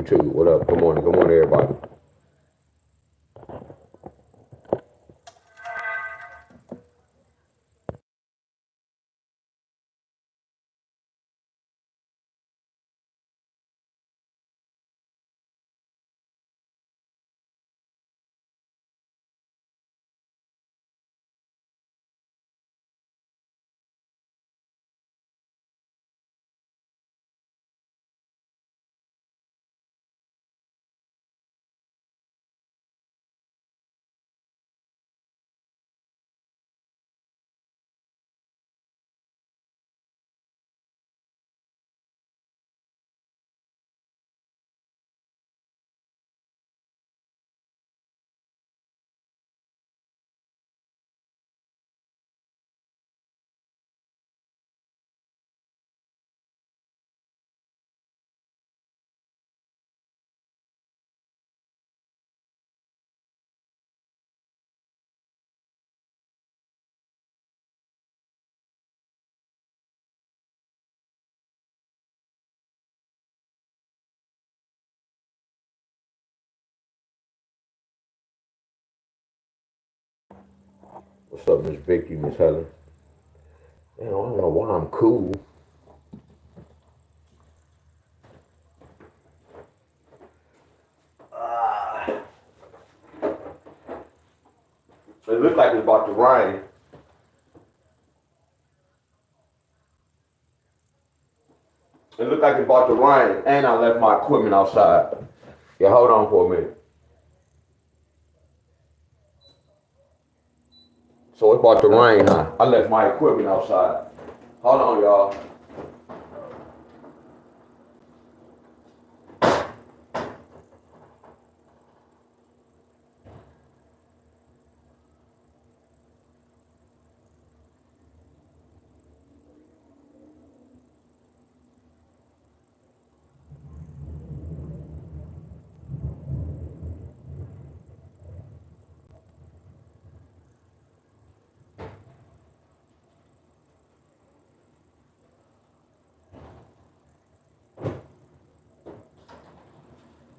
YouTube. What up? Good morning. Good morning, everybody. What's up, Miss Vicky, Miss Helen? Man, I don't know why I'm cool. It looks like it's about to rain. It looks like it's about to rain, and I left my equipment outside. Yeah, hold on for a minute. So it's about to rain, huh? I left my equipment outside. Hold on, y'all.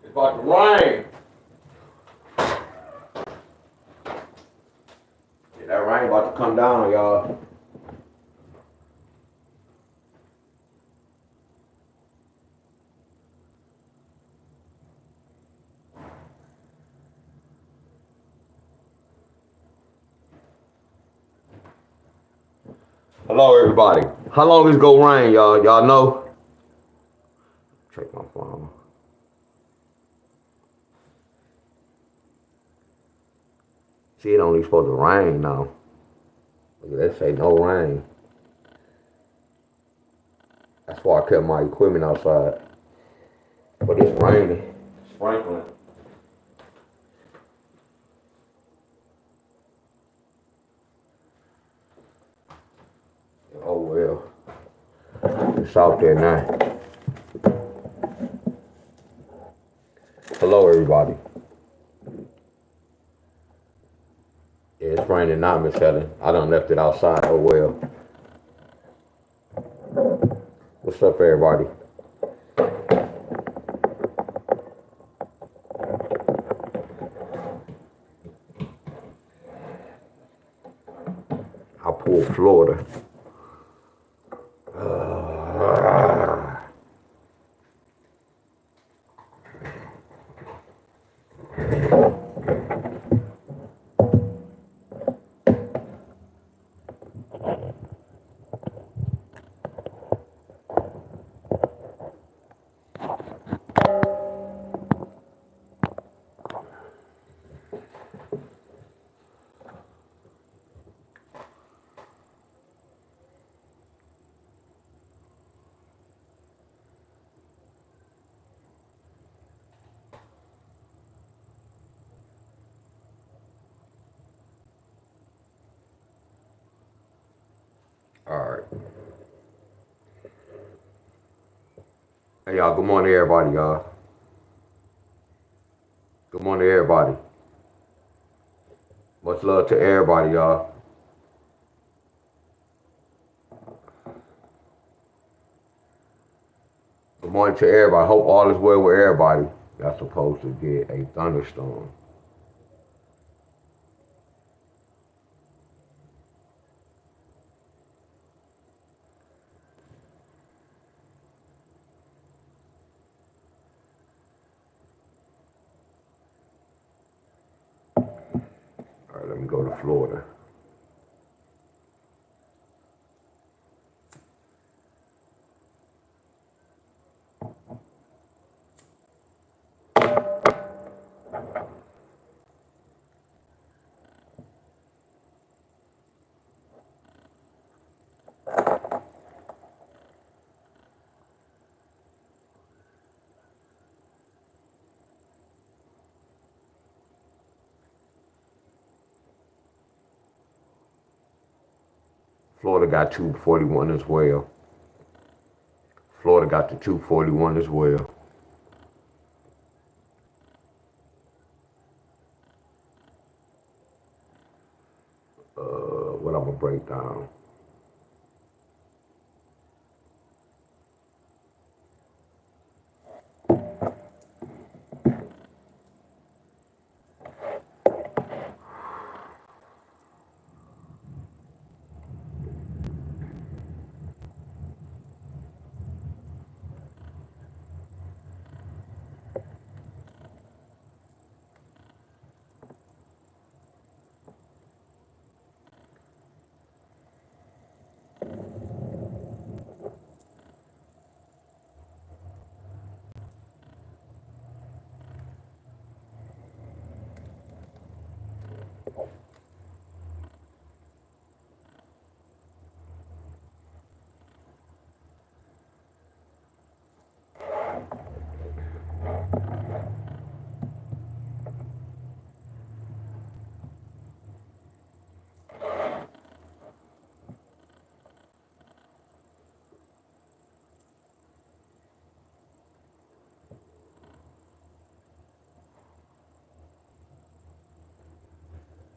It's about to rain. Yeah, that rain about to come down, y'all. Hello, everybody. How long is it gonna rain, y'all? Y'all know? Check my phone. See, it only supposed to rain now. Look at that, say no rain. That's why I kept my equipment outside. But it's raining, sprinkling. Oh well, it's out there now. Hello, everybody. Yeah, it's raining now, Miss Helen. I done left it outside. Oh well. What's up, everybody? I pulled Florida. All right. Hey, y'all. Good morning, everybody, y'all. Good morning, everybody. Much love to everybody, y'all. Good morning to everybody. Hope all is well with everybody. That's supposed to get a thunderstorm. All right, let me go to Florida. Florida got 241 as well. Florida got the 241 as well. What I'm gonna break down.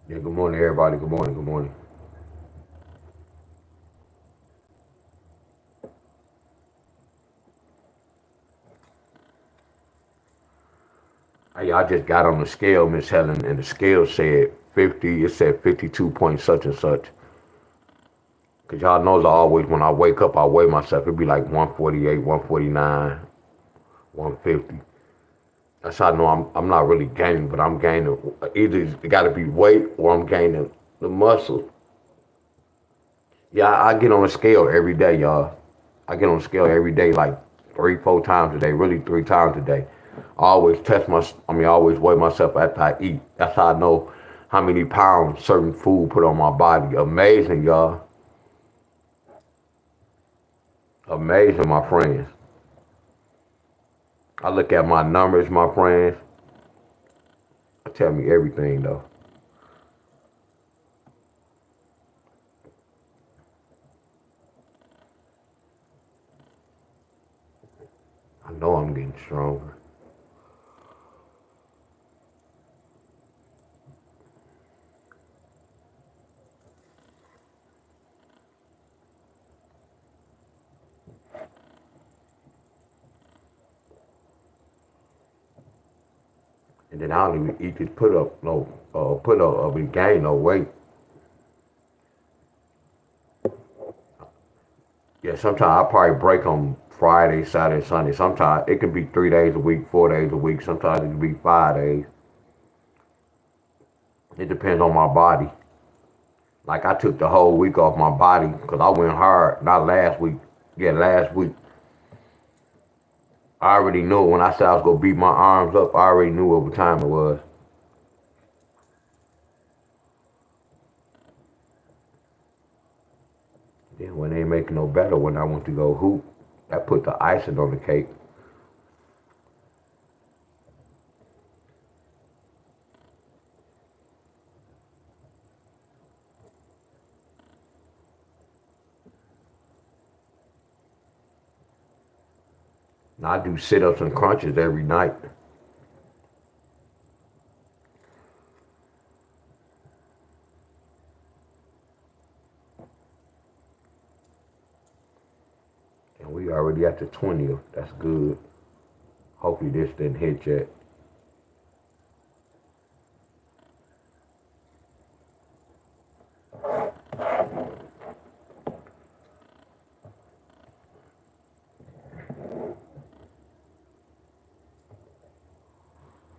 Yeah, good morning, everybody. Good morning, good morning. Hey, I just got on the scale, Miss Helen, and the scale said 50, it said 52 point such and such. Cause y'all knows I always, when I wake up, I weigh myself. It'd be like 148, 149, 150. That's how I know I'm not really gaining, but I'm gaining. Either it got to be weight or I'm gaining the muscle. Yeah, I get on a scale every day, y'all. I get on a scale every day, like 3, 4 times a day, really 3 times a day. I always I always weigh myself after I eat. That's how I know how many pounds certain food put on my body. Amazing, y'all. Amazing, my friends. I look at my numbers, my friends. It tell me everything, though. I know I'm getting stronger. And then I don't even eat this put up, we gain no weight. Yeah, sometimes I probably break on Friday, Saturday, Sunday. Sometimes it can be 3 days a week, 4 days a week. Sometimes it can be 5 days. It depends on my body. Like I took the whole week off my body because I went hard. Not last week. Yeah, last week. I already knew when I said I was gonna beat my arms up. I already knew what time it was. Then when they ain't making no better, when I went to go hoop, that put the icing on the cake. Now I do sit-ups and crunches every night. And we We already at the 20th. That's good. Hopefully this didn't hit yet.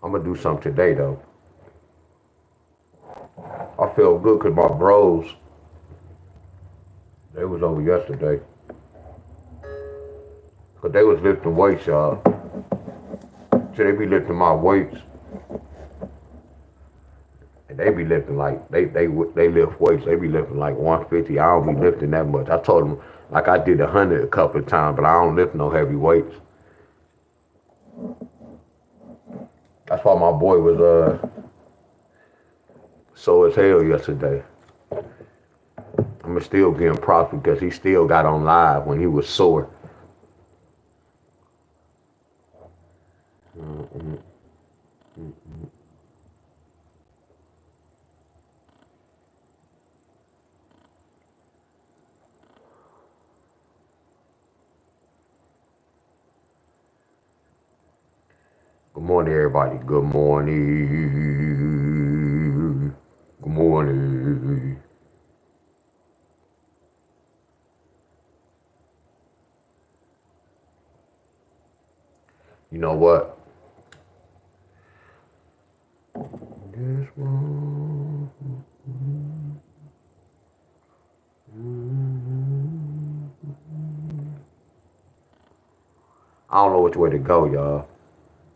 I'm gonna do something today though. I feel good because my bros, they was over yesterday. Cause they was lifting weights, y'all. So they be lifting my weights. And they be lifting like, they lift weights. They be lifting like 150. I don't be lifting that much. I told them, like I did 100 a couple of times, but I don't lift no heavy weights. That's why my boy was sore as hell yesterday. I'm still giving props because he still got on live when he was sore. Good morning, everybody. Good morning. Good morning. You know what? This one. I don't know which way to go, y'all.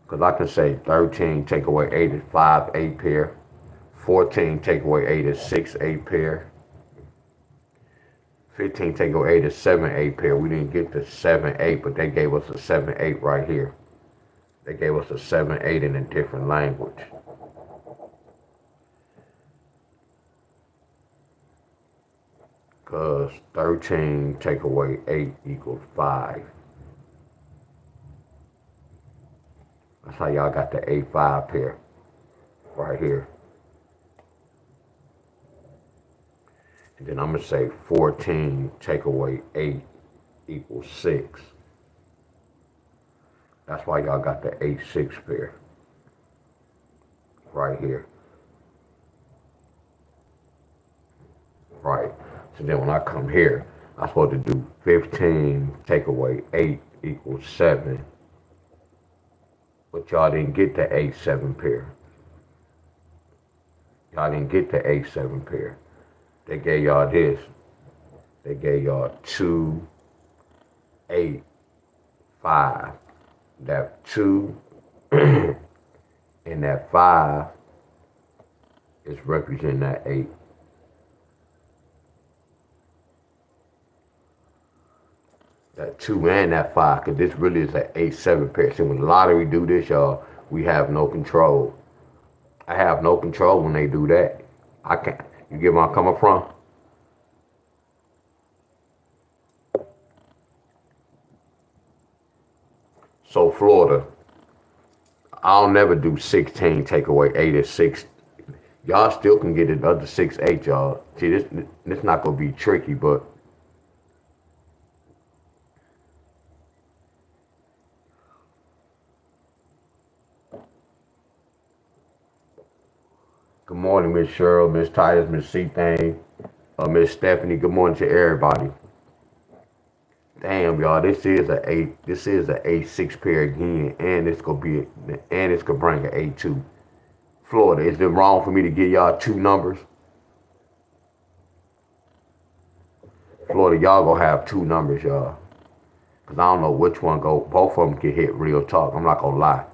Because I can say 13 take away 8 is 5 8 pair. 14 take away 8 is 6 8 pair. 15 take away 8 is 7 8 pair. We didn't get the 7 8, but they gave us a 7 8 right here. They gave us a 7 8 in a different language. Because 13 take away 8 equals 5. That's how y'all got the 8 5 pair right here. And then I'm going to say 14 take away 8 equals 6. That's why y'all got the 8 6 pair right here. Right. So then when I come here, I'm supposed to do 15 take away 8 equals 7. But y'all didn't get the 8 7 pair. Y'all didn't get the 8 7 pair. They gave y'all this. They gave y'all 2 8 5. That 2 and that 5 is representing that 8. That 2 and that 5, because this really is an 8 7 pair. So when the lottery do this, y'all, we have no control. I have no control when they do that. I can't. You get where I'm coming from? So Florida, I'll never do 16 take away 8 is 6. Y'all still can get the other 6 8, y'all. See, this not gonna be tricky, but good morning, Miss Cheryl, Miss Titus, Miss C-Thing, Miss Stephanie. Good morning to everybody. Damn, y'all, this is a 8. This is a 8 6 pair again, and it's gonna bring an 8 2. Florida, is it wrong for me to give y'all 2 numbers? Florida, y'all gonna have 2 numbers, y'all. Cause I don't know which one go. Both of them can hit. Real talk. I'm not gonna lie.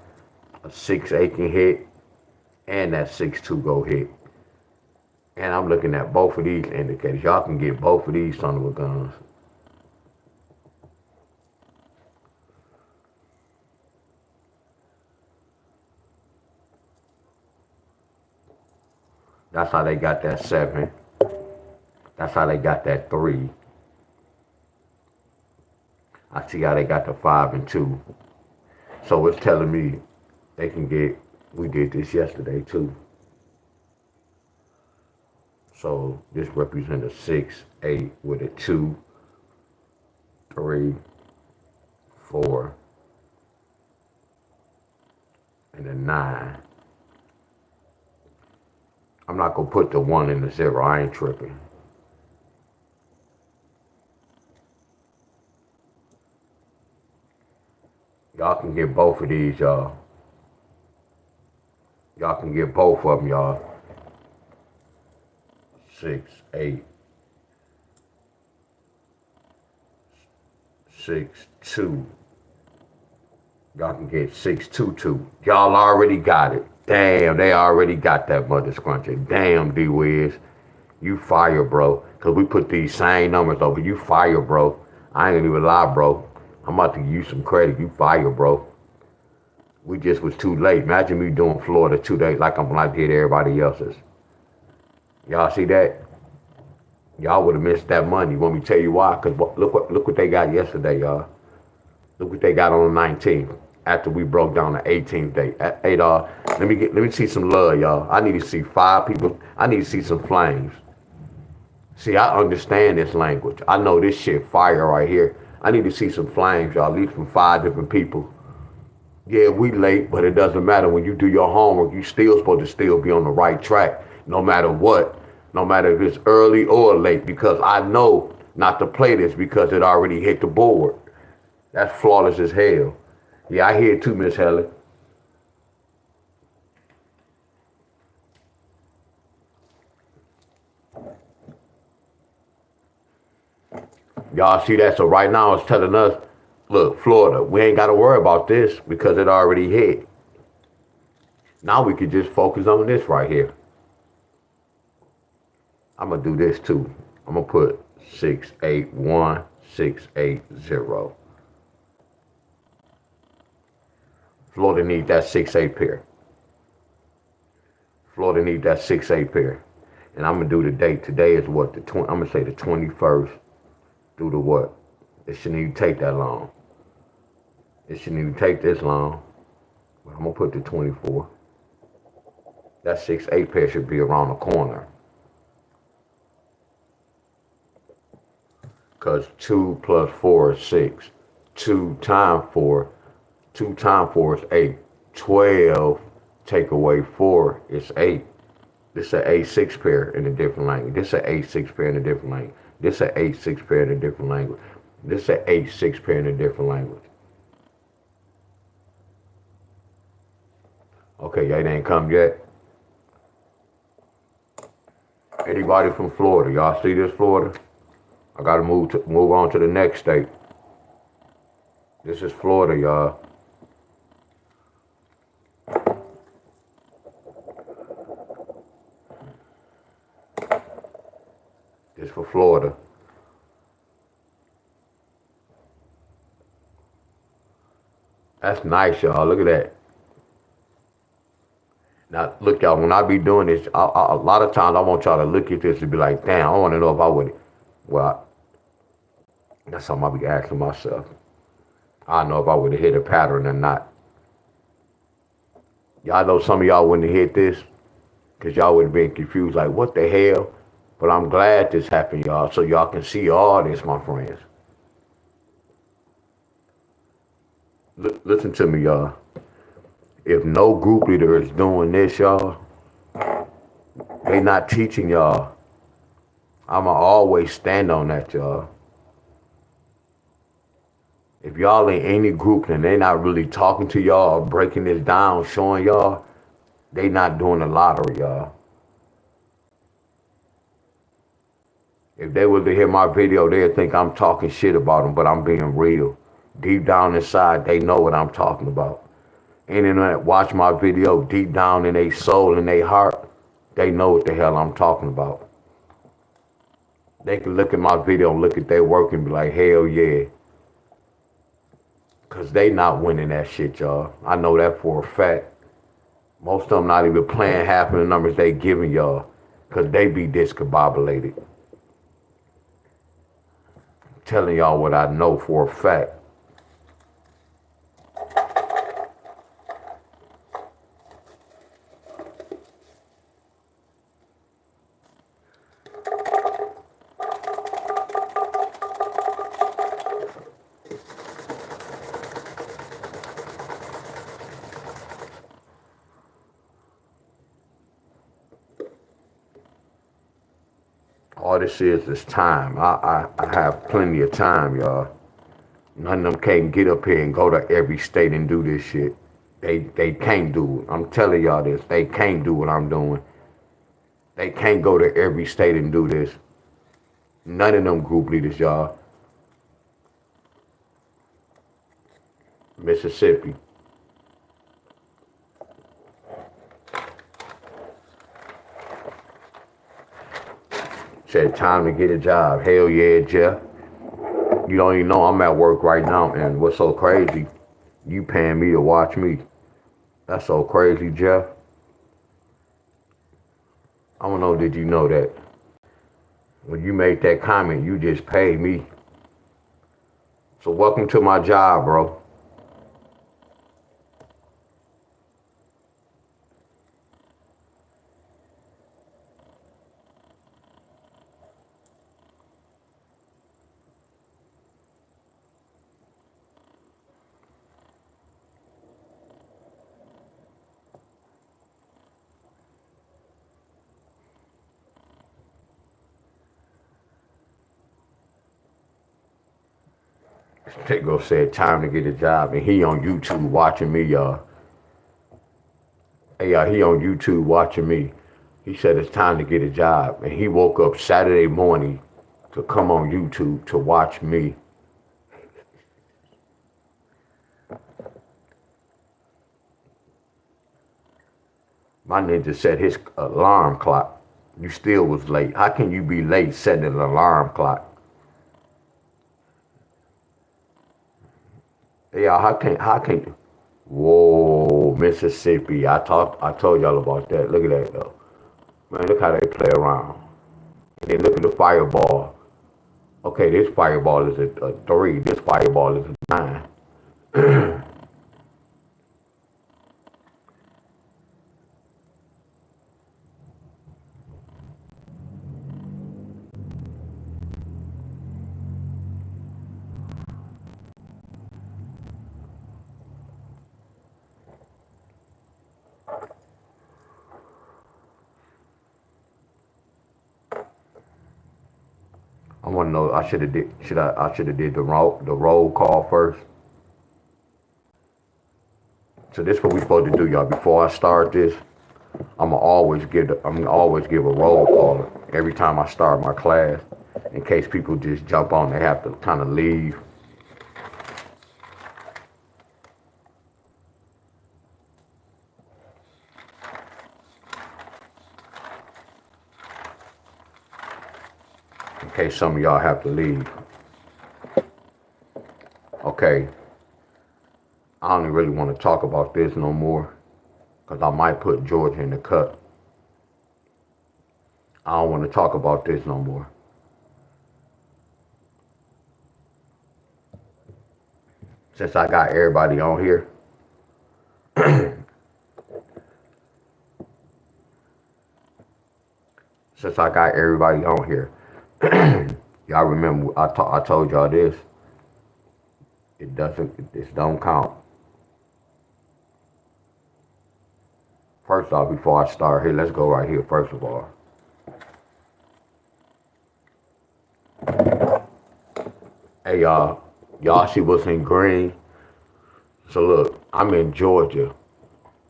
A 6 8 can hit, and that 6 2 go hit. And I'm looking at both of these indicators. Y'all can get both of these son of a guns. That's how they got that 7. That's how they got that 3. I see how they got the 5 and 2. So it's telling me they can get, we did this yesterday too. So this represents a 6 8 with a 2 3 4, and a 9. I'm not going to put the 1 and the 0. I ain't tripping. Y'all can get both of these, y'all. Y'all can get both of them, y'all. 6, 8, 6, 2. Y'all can get 6, 2, 2. Y'all already got it. Damn, they already got that mother scruncher. Damn, D-Wiz. You fire, bro. Because we put these same numbers over. You fire, bro. I ain't gonna even lie, bro. I'm about to give you some credit. You fire, bro. We just was too late. Imagine me doing Florida 2 days like I did everybody else's. Y'all see that? Y'all would have missed that money. Want me to tell you why? Because look what they got yesterday, y'all. Look what they got on the 19th after we broke down the 18th day. Hey, dog, let me see some love, y'all. I need to see 5 people. I need to see some flames. See, I understand this language. I know this shit fire right here. I need to see some flames, y'all. At least from 5 different people. Yeah, we late, but it doesn't matter. When you do your homework, you still supposed to still be on the right track, no matter what. No matter if it's early or late, because I know not to play this because it already hit the board. That's flawless as hell. Yeah, I hear it too, Miss Helen. Y'all see that? So right now it's telling us, look, Florida, we ain't got to worry about this because it already hit. Now we can just focus on this right here. I'm going to do this too. I'm going to put 681, 680. Florida need that 6-8 pair. Florida need that 6-8 pair. And I'm going to do the date. Today is what? I'm going to say the 21st through the what? It shouldn't even take that long. It shouldn't even take this long. But I'm going to put the 24. That 6-8 pair should be around the corner. Because 2 plus 4 is 6. 2 times 4. 2 times 4 is 8. 12 take away 4 is 8. This is an A6 pair in a different language. This is an A6 pair in a different language. This is an A6 pair in a different language. This is an A6 pair in a different language. Okay, y'all ain't come yet. Anybody from Florida? Y'all see this, Florida? I gotta move on to the next state. This is Florida, y'all. This for Florida. That's nice, y'all. Look at that. Now, look, y'all, when I be doing this, a lot of times I want y'all to look at this and be like, damn, I want to know if I would. Well, that's something I be asking myself. I don't know if I would have hit a pattern or not. Y'all know some of y'all wouldn't have hit this because y'all would have been confused, like, what the hell? But I'm glad this happened, y'all, so y'all can see all this, my friends. Listen to me, y'all. If no group leader is doing this, y'all, they not teaching y'all. I'ma always stand on that, y'all. If y'all in any group and they not really talking to y'all or breaking this down, showing y'all, they not doing the lottery, y'all. If they were to hear my video, they'd think I'm talking shit about them, but I'm being real. Deep down inside, they know what I'm talking about. Internet watch my video, deep down in their soul and their heart, they know what the hell I'm talking about. They can look at my video and look at their work and be like, hell yeah. Because they not winning that shit, y'all. I know that for a fact. Most of them not even playing half of the numbers they giving y'all because they be discombobulated. I'm telling y'all what I know for a fact. All this is time. I have plenty of time, y'all. None of them can't get up here and go to every state and do this shit. They can't do it. I'm telling y'all this. They can't do what I'm doing. They can't go to every state and do this. None of them group leaders, y'all. Mississippi. Said time to get a job. Hell yeah, Jeff. You don't even know I'm at work right now, and what's so crazy, you paying me to watch me. That's so crazy, Jeff. I don't know, did you know that? When you made that comment, you just paid me. So welcome to my job, bro. Tego said time to get a job, and he on YouTube watching me, y'all. Hey, y'all, he on YouTube watching me. He said it's time to get a job, and he woke up Saturday morning to come on YouTube to watch me. My ninja set his alarm clock. You still was late. How can you be late setting an alarm clock? Yeah, how can whoa, Mississippi. I told y'all about that. Look at that though. Man, look how they play around. And then look at the fireball. Okay, this fireball is a 3. This fireball is a 9. I want to know. I should have did. I should have did the roll call first. So this is what we supposed to do, y'all. Before I start this, I'm gonna always give a roll call every time I start my class, in case people just jump on. They have to kind of leave. In case some of y'all have to leave. Okay. I don't really want to talk about this no more, because I might put Georgia in the cut. I don't want to talk about this no more. Since I got everybody on here, y'all remember I told y'all this. This don't count. First off, before I start here, let's go right here, first of all. Hey, y'all see what's in green? So look, I'm in Georgia.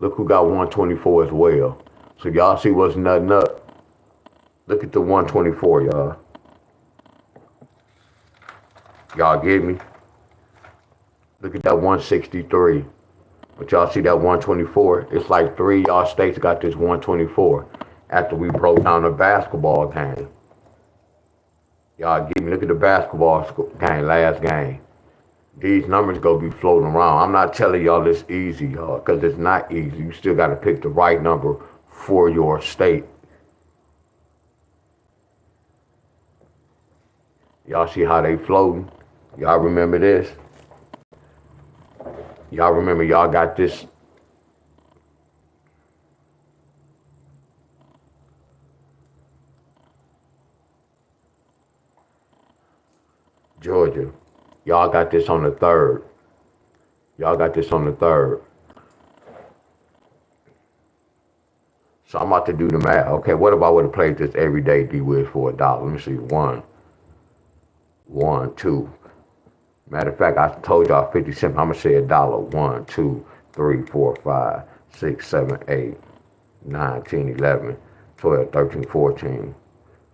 Look who got 124 as well. So y'all see what's nutting up? Look at the 124, y'all. Y'all get me? Look at that 163. But y'all see that 124? It's like 3 y'all states got this 124 after we broke down the basketball game. Y'all get me? Look at the basketball game, last game. These numbers go be floating around. I'm not telling y'all this easy, y'all, because it's not easy. You still got to pick the right number for your state. Y'all see how they floating? Y'all remember this? Y'all remember y'all got this. Georgia. Y'all got this on the 3rd. Y'all got this on the 3rd. So I'm about to do the math. Okay, what if I would have played this every day, D-Wiz, for $1? Let me see. One, two. Matter of fact, I told y'all 50 cents. I'm gonna say $1. 1, 2, 3, 4, 5, 6, 7, 8, 9, 10, 11, 12, 13, 14,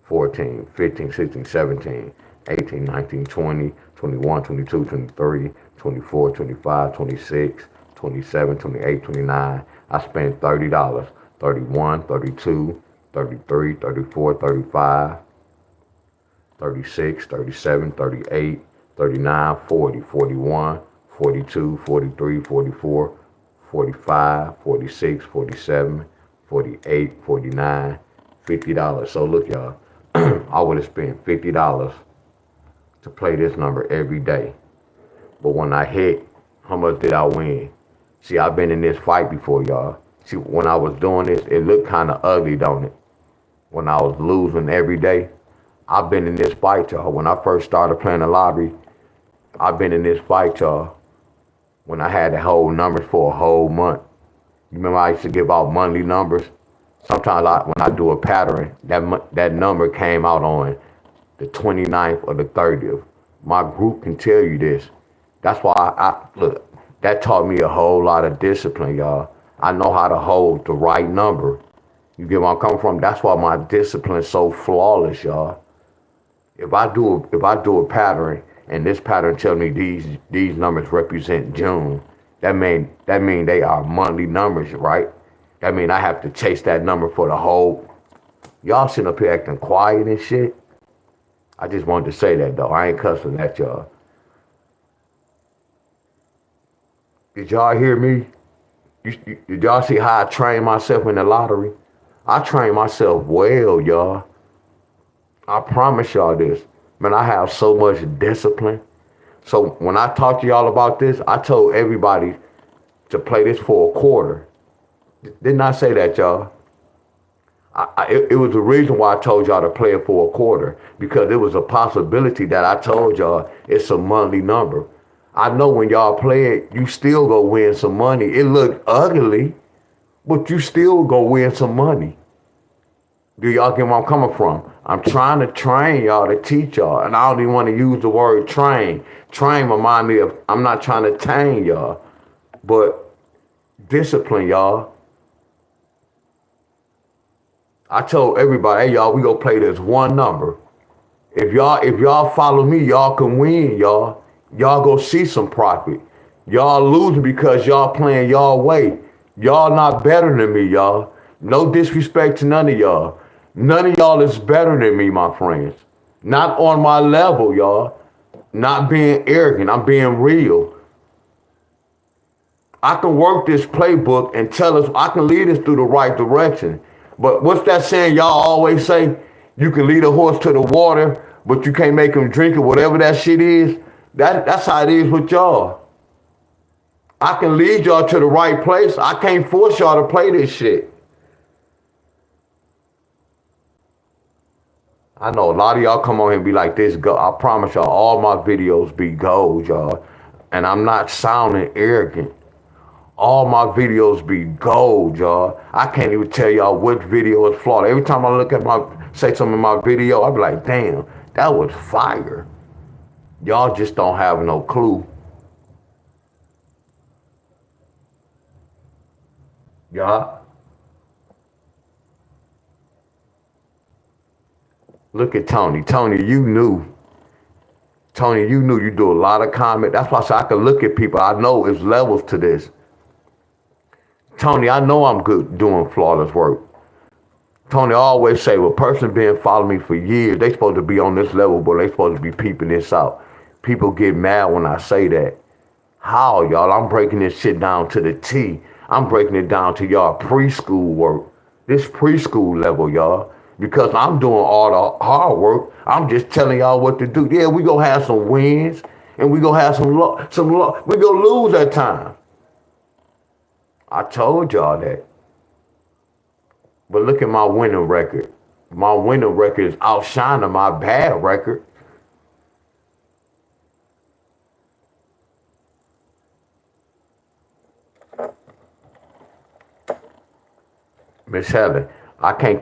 14, 15, 16, 17, 18, 19, 20, 21, 22, 23, 24, 25, 26, 27, 28, 29. I spent $30. 31, 32, 33, 34, 35, 36, 37, 38, 39, 40, 41, 42, 43, 44, 45, 46, 47, 48, 49, $50. So look, y'all, I would have spent $50 to play this number every day. But when I hit, how much did I win? See, I've been in this fight before, y'all. See, when I was doing this, it looked kind of ugly, don't it? When I was losing every day. I've been in this fight, y'all. When I first started playing the lottery, I've been in this fight, y'all. When I had to hold numbers for a whole month. You remember I used to give out monthly numbers? Sometimes when I do a pattern, that number came out on the 29th or the 30th. My group can tell you this. That's why look, that taught me a whole lot of discipline, y'all. I know how to hold the right number. You get where I'm coming from? That's why my discipline's so flawless, y'all. If I do a pattern and this pattern tells me these numbers represent June, that mean they are monthly numbers, right? That mean I have to chase that number for the whole. Y'all sitting up here acting quiet and shit. I just wanted to say that though. I ain't cussing at y'all. Did y'all hear me? Did y'all see how I trained myself in the lottery? I trained myself well, y'all. I promise y'all this. Man, I have so much discipline. So when I talked to y'all about this, I told everybody to play this for a quarter. Didn't I say that, y'all? It was the reason why I told y'all to play it for a quarter, because there was a possibility that I told y'all it's a monthly number. I know when y'all play it, you still go win some money. It looked ugly, but you still go win some money. Do y'all get where I'm coming from? I'm trying to train y'all to teach y'all, and I don't even want to use the word train. Train remind me of, I'm not trying to tame y'all, but discipline y'all. I told everybody, hey y'all, we gonna play this one number. If y'all follow me, y'all can win, y'all. Y'all go see some profit. Y'all losing because y'all playing y'all way. Y'all not better than me, y'all. No disrespect to none of y'all. None of y'all is better than me, my friends. Not on my level, y'all. Not being arrogant. I'm being real. I can work this playbook and tell us, I can lead us through the right direction. But what's that saying y'all always say? You can lead a horse to the water, but you can't make him drink it, whatever that shit is. That's how it is with y'all. I can lead y'all to the right place. I can't force y'all to play this shit. I know a lot of y'all come on here and be like, this go. I promise y'all, all my videos be gold, y'all. And I'm not sounding arrogant. All my videos be gold, y'all. I can't even tell y'all which video is flawed. Every time I look at say something in my video, I be like, damn, that was fire. Y'all just don't have no clue. Y'all, look at Tony. Tony, you knew. Tony, you knew you do a lot of comment. That's why I said I can look at people. I know it's levels to this. Tony, I know I'm good doing flawless work. Tony always say, well, person been following me for years, they supposed to be on this level, but they supposed to be peeping this out. People get mad when I say that. How, y'all? I'm breaking this shit down to the T. I'm breaking it down to y'all preschool work. This preschool level, y'all. Because I'm doing all the hard work. I'm just telling y'all what to do. Yeah, we gonna have some wins, and we gonna have some luck. We gonna lose at times. I told y'all that. But look at my winning record. My winning record is outshining my bad record. Miss Helen, I can't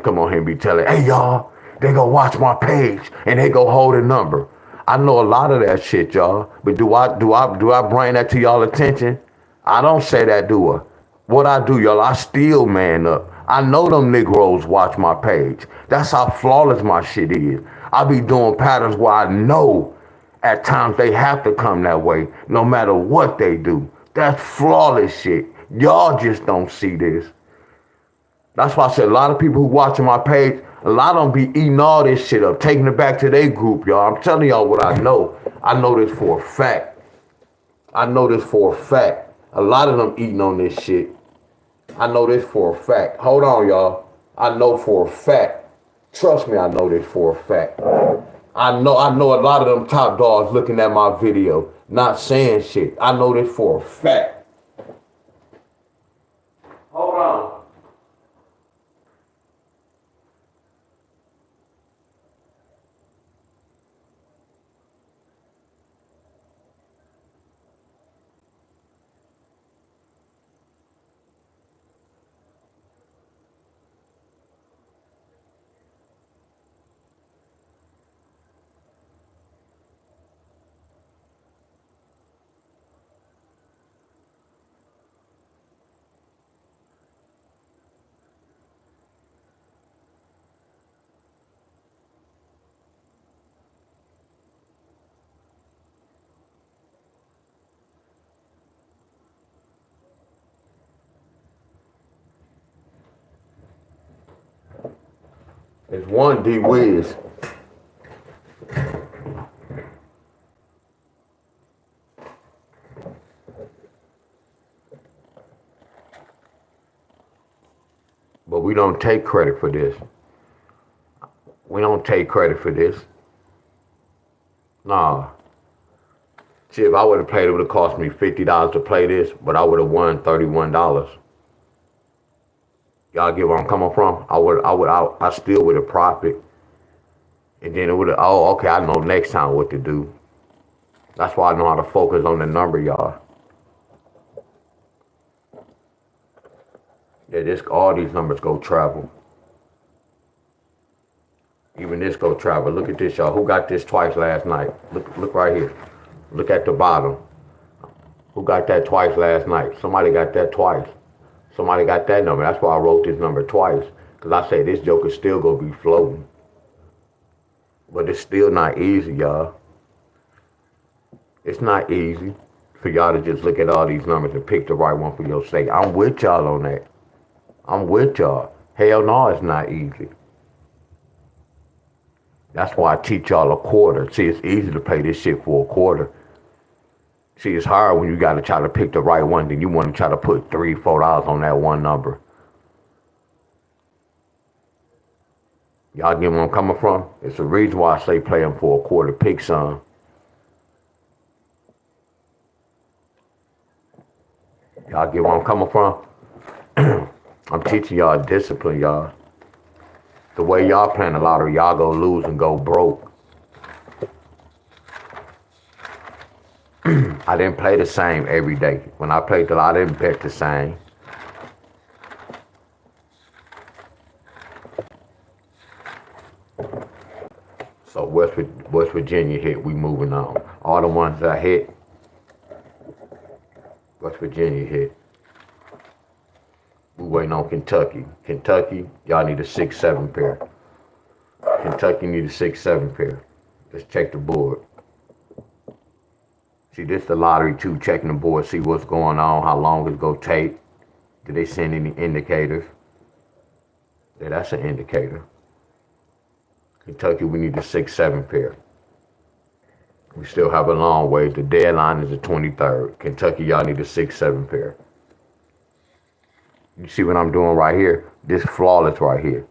come on here and be telling, hey y'all, they go watch my page and they go hold a number. I know a lot of that shit, y'all. But do I bring that to y'all attention? I don't say that, do I? What I do, y'all, I still man up. I know them Negroes watch my page. That's how flawless my shit is. I be doing patterns where I know at times they have to come that way, no matter what they do. That's flawless shit. Y'all just don't see this. That's why I said a lot of people who watching my page, a lot of them be eating all this shit up, taking it back to their group, y'all. I'm telling y'all what I know. I know this for a fact. I know this for a fact. A lot of them eating on this shit. I know this for a fact. Hold on, y'all. I know for a fact. Trust me, I know this for a fact. I know a lot of them top dogs looking at my video, not saying shit. I know this for a fact. Hold on. It's one D Wiz. But we don't take credit for this. We don't take credit for this. Nah. See, if I would have played, it would have cost me $50 to play this, but I would have won $31. Y'all get where I'm coming from? I still would have profit. And then it would have, oh, okay, I know next time what to do. That's why I know how to focus on the number, y'all. Yeah, all these numbers go travel. Even this go travel. Look at this, y'all. Who got this twice last night? Look right here. Look at the bottom. Who got that twice last night? Somebody got that twice. Somebody got that number. That's why I wrote this number twice. Because I say this joke is still going to be floating. But it's still not easy, y'all. It's not easy for y'all to just look at all these numbers and pick the right one for your sake. I'm with y'all on that. I'm with y'all. Hell no, it's not easy. That's why I teach y'all a quarter. See, it's easy to play this shit for a quarter. See, it's hard when you got to try to pick the right one. Then you want to try to put $3, $4 on that one number. Y'all get where I'm coming from? It's the reason why I say play them for a quarter. Pick some. Y'all get where I'm coming from? I'm teaching y'all discipline, y'all. The way y'all playing the lottery, y'all go lose and go broke. I didn't play the same every day. When I played the lottery, I didn't bet the same. So West Virginia hit, we moving on. All the ones that I hit, West Virginia hit. We waiting on Kentucky. Kentucky, y'all need a 6-7 pair. Kentucky need a 6-7 pair. Let's check the board. See, this the lottery too, checking the board, see what's going on, how long it's gonna take. Did they send any indicators? Yeah, that's an indicator. Kentucky, we need a 6-7 pair. We still have a long way. The deadline is the 23rd. Kentucky, y'all need a 6-7 pair. You see what I'm doing right here? This flawless right here.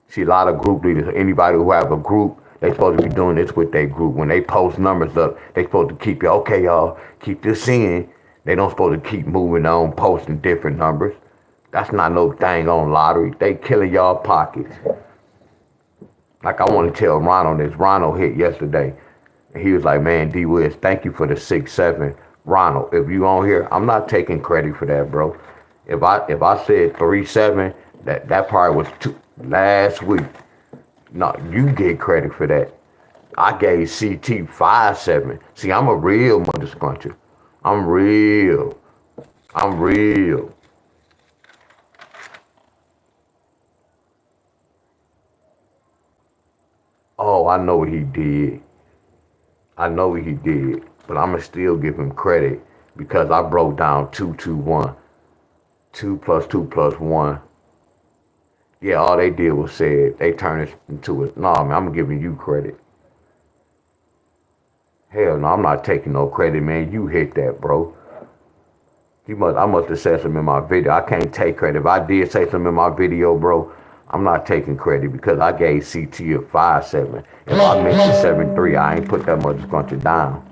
See, a lot of group leaders, anybody who have a group, they supposed to be doing this with their group. When they post numbers up, they supposed to keep you, okay, y'all, keep this in. They don't supposed to keep moving on, posting different numbers. That's not no thing on lottery. They killing y'all pockets. Like I want to tell Ronald this. Ronald hit yesterday. And he was like, man, D Wiz, thank you for the 6-7. Ronald, if you on here, I'm not taking credit for that, bro. If I said 3-7, that probably was last week. No, you get credit for that. I gave CT 5-7. See, I'm a real mother scruncher. I'm real. I'm real. Oh, I know what he did. I know what he did. But I'ma still give him credit because I broke down 2-2-1. 2 plus 2 plus 1. Yeah, all they did was said they turned it into a no, man, I'm giving you credit. Hell no, I'm not taking no credit, man. You hit that, bro. I must have said something in my video. I can't take credit. If I did say something in my video, bro, I'm not taking credit because I gave CT a 5-7. If I mentioned 7-3, I ain't put that much scruncher down.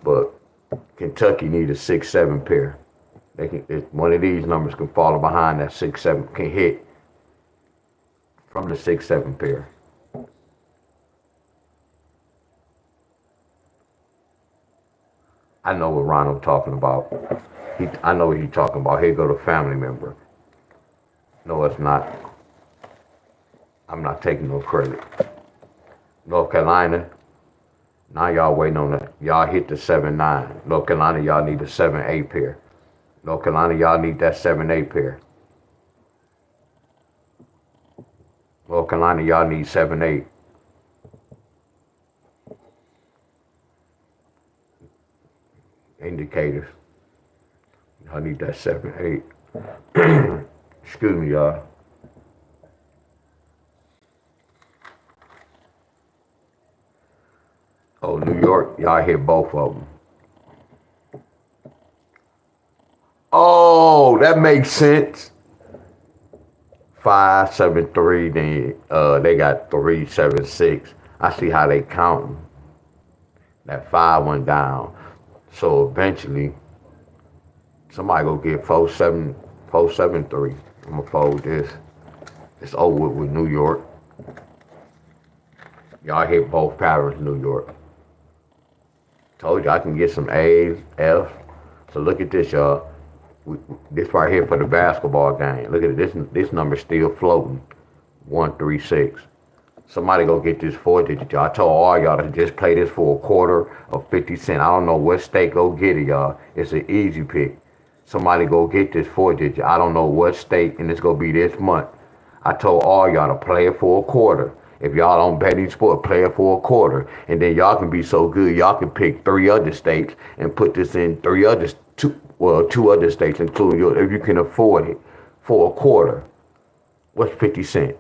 But Kentucky need a 6-7 pair. One of these numbers can follow behind that 6-7 can hit from the 6-7 pair. I know what Ronald talking about. I know what he's talking about. Here go the family member. No, it's not. I'm not taking no credit. North Carolina, now y'all waiting on that. Y'all hit the 7-9. North Carolina, y'all need a 7-8 pair. North Carolina, y'all need that 7-8 pair. North Carolina, y'all need 7-8. Indicators. Y'all need that 7-8. Excuse me, y'all. Oh, New York, y'all hit both of them. Oh, that makes sense. 5-7-3, then they got 3-7-6. I see how they count. That 5 went down. So eventually, somebody go get 4-7-3. I'm gonna fold this. It's over with New York. Y'all hit both patterns, New York. Told you I can get some A's, F's. So look at this, y'all. This right here for the basketball game. Look at it. This number's still floating. 136. Somebody go get this 4-digit, y'all. I told all y'all to just play this for a quarter of 50 cents. I don't know what state go get it, y'all. It's an easy pick. Somebody go get this 4-digit. I don't know what state, and it's gonna be this month. I told all y'all to play it for a quarter. If y'all don't bet any sport, play it for a quarter. And then y'all can be so good, y'all can pick 3 other states and put this in 2 other states, including yours, if you can afford it, for a quarter. What's 50 cents?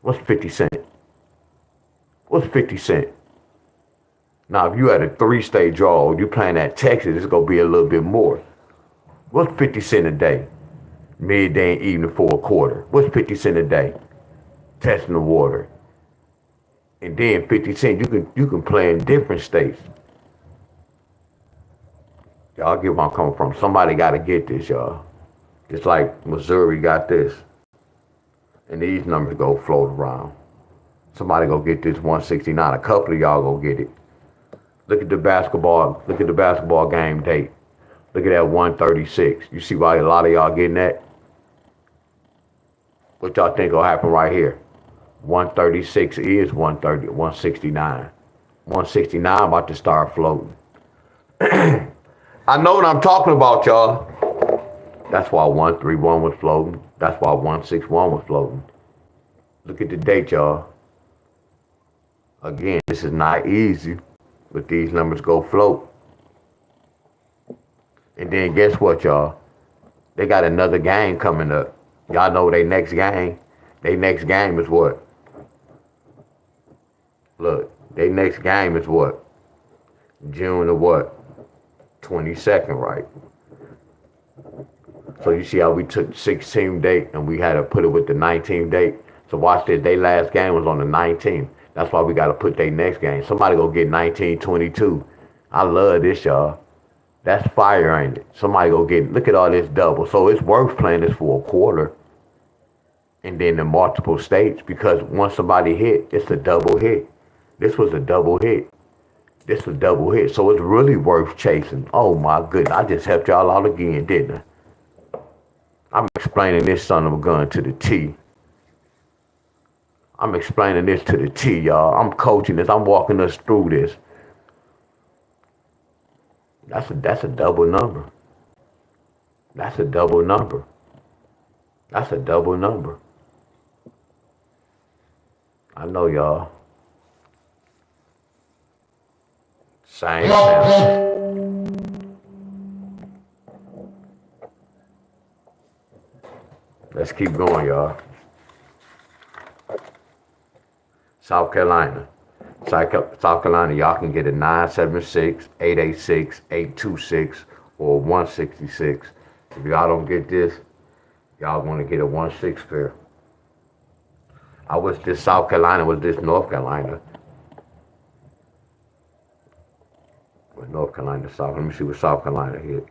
What's 50 cents? What's 50 cents? Now, if you had a 3-state draw, you playing at Texas, it's going to be a little bit more. What's 50 cents a day? Midday and evening for a quarter. What's 50 cents a day? Testing the water. And then 50 cents, you can play in different states. Y'all get where I'm coming from. Somebody got to get this, y'all. It's like Missouri got this. And these numbers go float around. Somebody go get this 169. A couple of y'all go get it. Look at the basketball game date. Look at that 136. You see why a lot of y'all getting that? What y'all think will happen right here? 136 is 169. 169 about to start floating. I know what I'm talking about, y'all. That's why 131 was floating. That's why 161 was floating. Look at the date, y'all. Again, this is not easy, but these numbers go float. And then guess what, y'all? They got another game coming up. Y'all know their next game. Their next game is what? Look, their next game is what? June the what? 22nd, right? So you see how we took the 16th date and we had to put it with the 19th date? So watch this. Their last game was on the 19th. That's why we got to put their next game. Somebody go get 1922. I love this, y'all. That's fire, ain't it? Somebody go get, look at all this double. So it's worth playing this for a quarter. And then the multiple states, because once somebody hit, it's a double hit. This was a double hit. This a double hit, so it's really worth chasing. Oh my goodness, I just helped y'all out again, didn't I? I'm explaining this son of a gun to the T. I'm explaining this to the T, y'all. I'm coaching this. I'm walking us through this. That's a double number. That's a double number. That's a double number. I know y'all. Same thing. Let's keep going, y'all. South Carolina. South Carolina, y'all can get a 976, 886, 826, or 166. If y'all don't get this, y'all want to get a 1-6 pair. I wish this South Carolina was this North Carolina. But North Carolina, South. Let me see what South Carolina hit.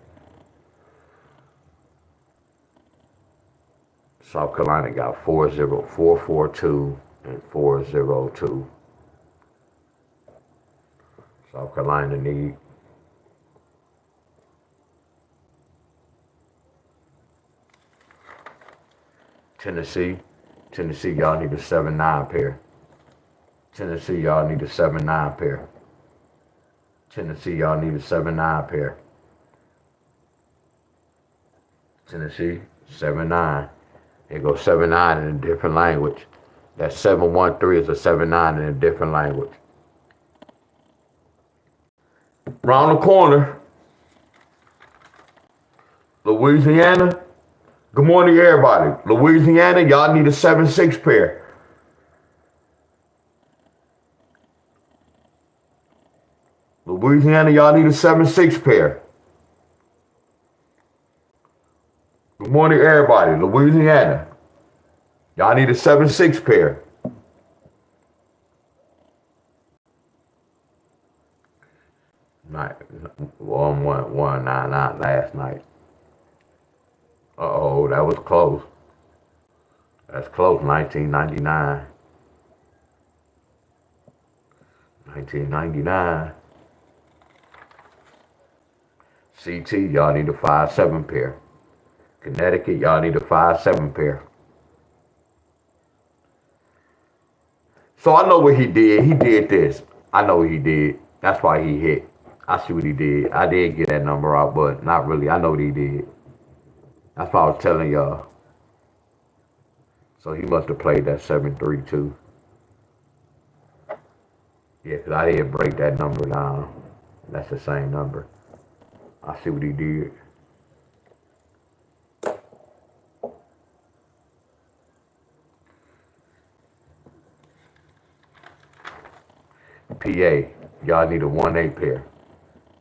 South Carolina got 442 and 402. South Carolina need Tennessee, y'all need a 7-9 pair. Tennessee, y'all need a 7-9 pair. Tennessee, y'all need a 7-9 pair. Tennessee, 7-9. Here goes 7-9 in a different language. That 713 is a 7-9 in a different language. Round the corner, Louisiana. Good morning, everybody. Louisiana, y'all need a 7-6 pair. Louisiana, y'all need a 7-6 pair. Good morning, everybody. Louisiana, y'all need a 7-6 pair. Night 1-1-1-9-9 last night. Uh-oh, that was close. That's close, 1999. 1999. CT, y'all need a 5-7 pair. Connecticut, y'all need a 5-7 pair. So I know what he did. He did this. I know what he did. That's why he hit. I see what he did. I did get that number out, but not really. I know what he did. That's why I was telling y'all. So he must have played that 7-3 too. Yeah, because I didn't break that number down. That's the same number. I see what he did. PA, y'all need a 1-8 pair.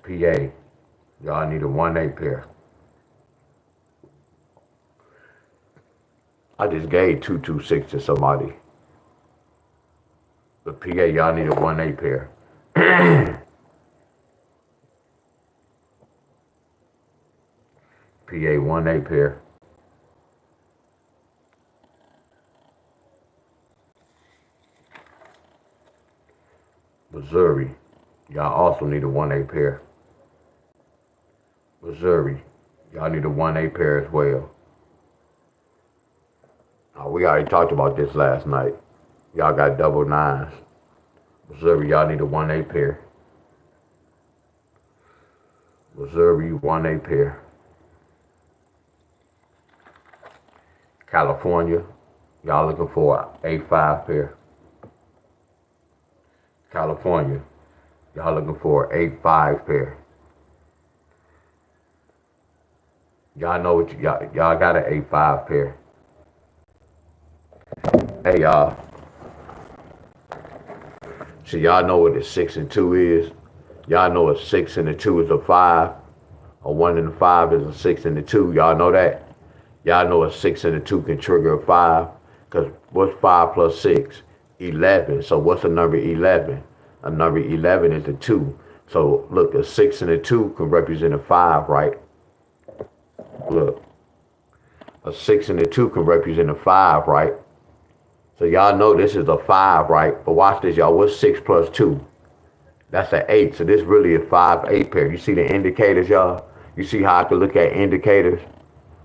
PA, y'all need a 1-8 pair. I just gave 226 to somebody. But PA, y'all need a 1-8 pair. PA 1-8 pair. Missouri, y'all also need a 1-8 pair. Missouri, y'all need a 1-8 pair as well. We already talked about this last night. Y'all got double 9s. Missouri, y'all need a 1-8 pair. Missouri, 1-8 pair. California, y'all looking for an 8-5 pair. California, y'all looking for an 8-5 pair. Y'all know what y'all got an 8-5 pair. Hey y'all. So y'all know what a 6 and 2 is. Y'all know a 6 and a 2 is a 5. A 1 and a 5 is a 6 and a 2. Y'all know that? Y'all know a 6 and a 2 can trigger a 5. Because what's 5 plus 6? 11. So what's a number 11? A number 11 is a 2. So look, a 6 and a 2 can represent a 5, right? Look. A 6 and a 2 can represent a 5, right? So y'all know this is a 5, right? But watch this, y'all. What's 6 plus 2? That's an 8. So this really a 5-8 pair. You see the indicators, y'all? You see how I can look at indicators?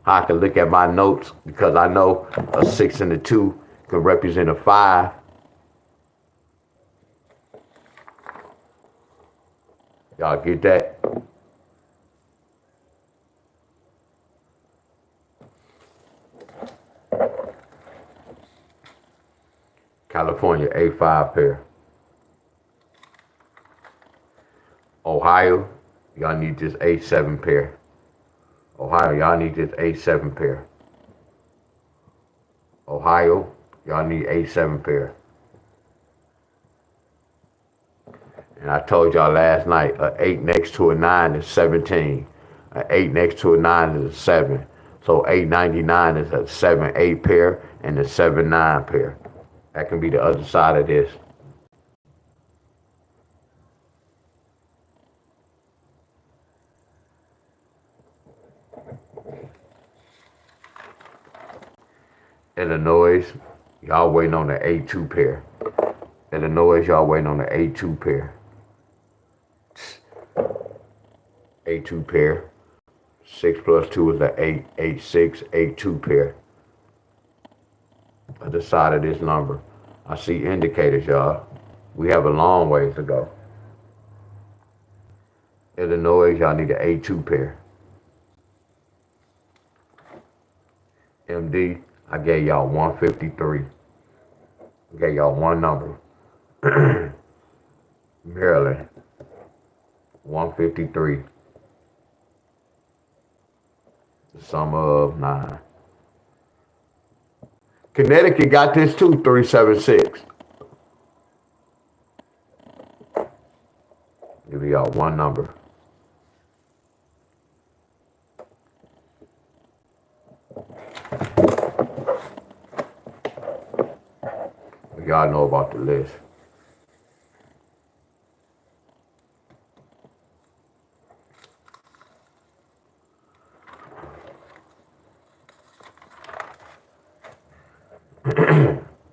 How I can look at my notes? Because I know a 6 and a 2 can represent a 5. Y'all get that? California, A5 pair. Ohio, y'all need this A7 pair. Ohio, y'all need this A7 pair. Ohio, y'all need A7 pair. And I told y'all last night, an 8 next to a 9 is 17. An 8 next to a 9 is a 7. So 899 is a 7-8 pair and a 7-9 pair. That can be the other side of this. Illinois, y'all waiting on the A2 pair. Illinois, y'all waiting on the A2 pair. A2 pair. 6 plus 2 is the 8, 8, 6, 8, 2 pair. Other side of this number. I see indicators, y'all. We have a long ways to go. Illinois, y'all need an A2 pair. MD, I gave y'all 153. I gave y'all one number. Maryland, 153. The sum of 9. Connecticut got this too, 376. Give y'all one number. Y'all know about the list.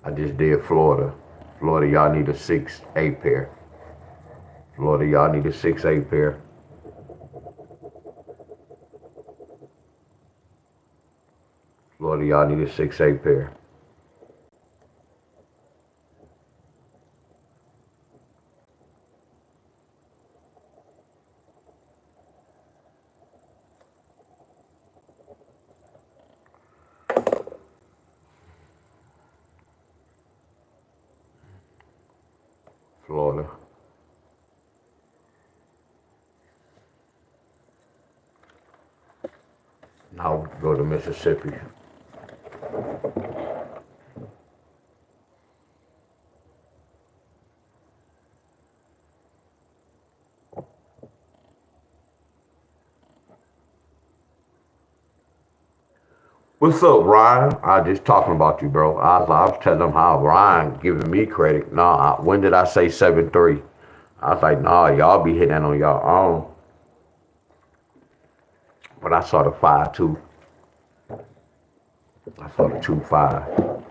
I just did Florida. Florida, y'all need a 6-8 pair. Florida, y'all need a 6-8 pair. Florida, y'all need a 6-8 pair. Florida. Now go to Mississippi. What's up, Ryan? I was just talking about you, bro. I was telling them how Ryan giving me credit. Nah, when did I say 7-3? I was like, nah, y'all be hitting on y'all own. But I saw the 5-2. I saw the 2-5.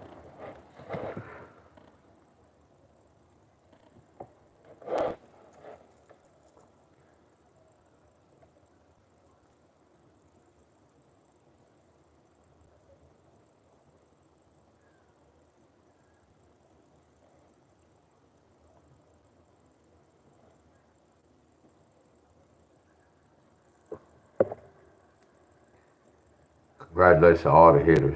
Congratulations to all the hitters.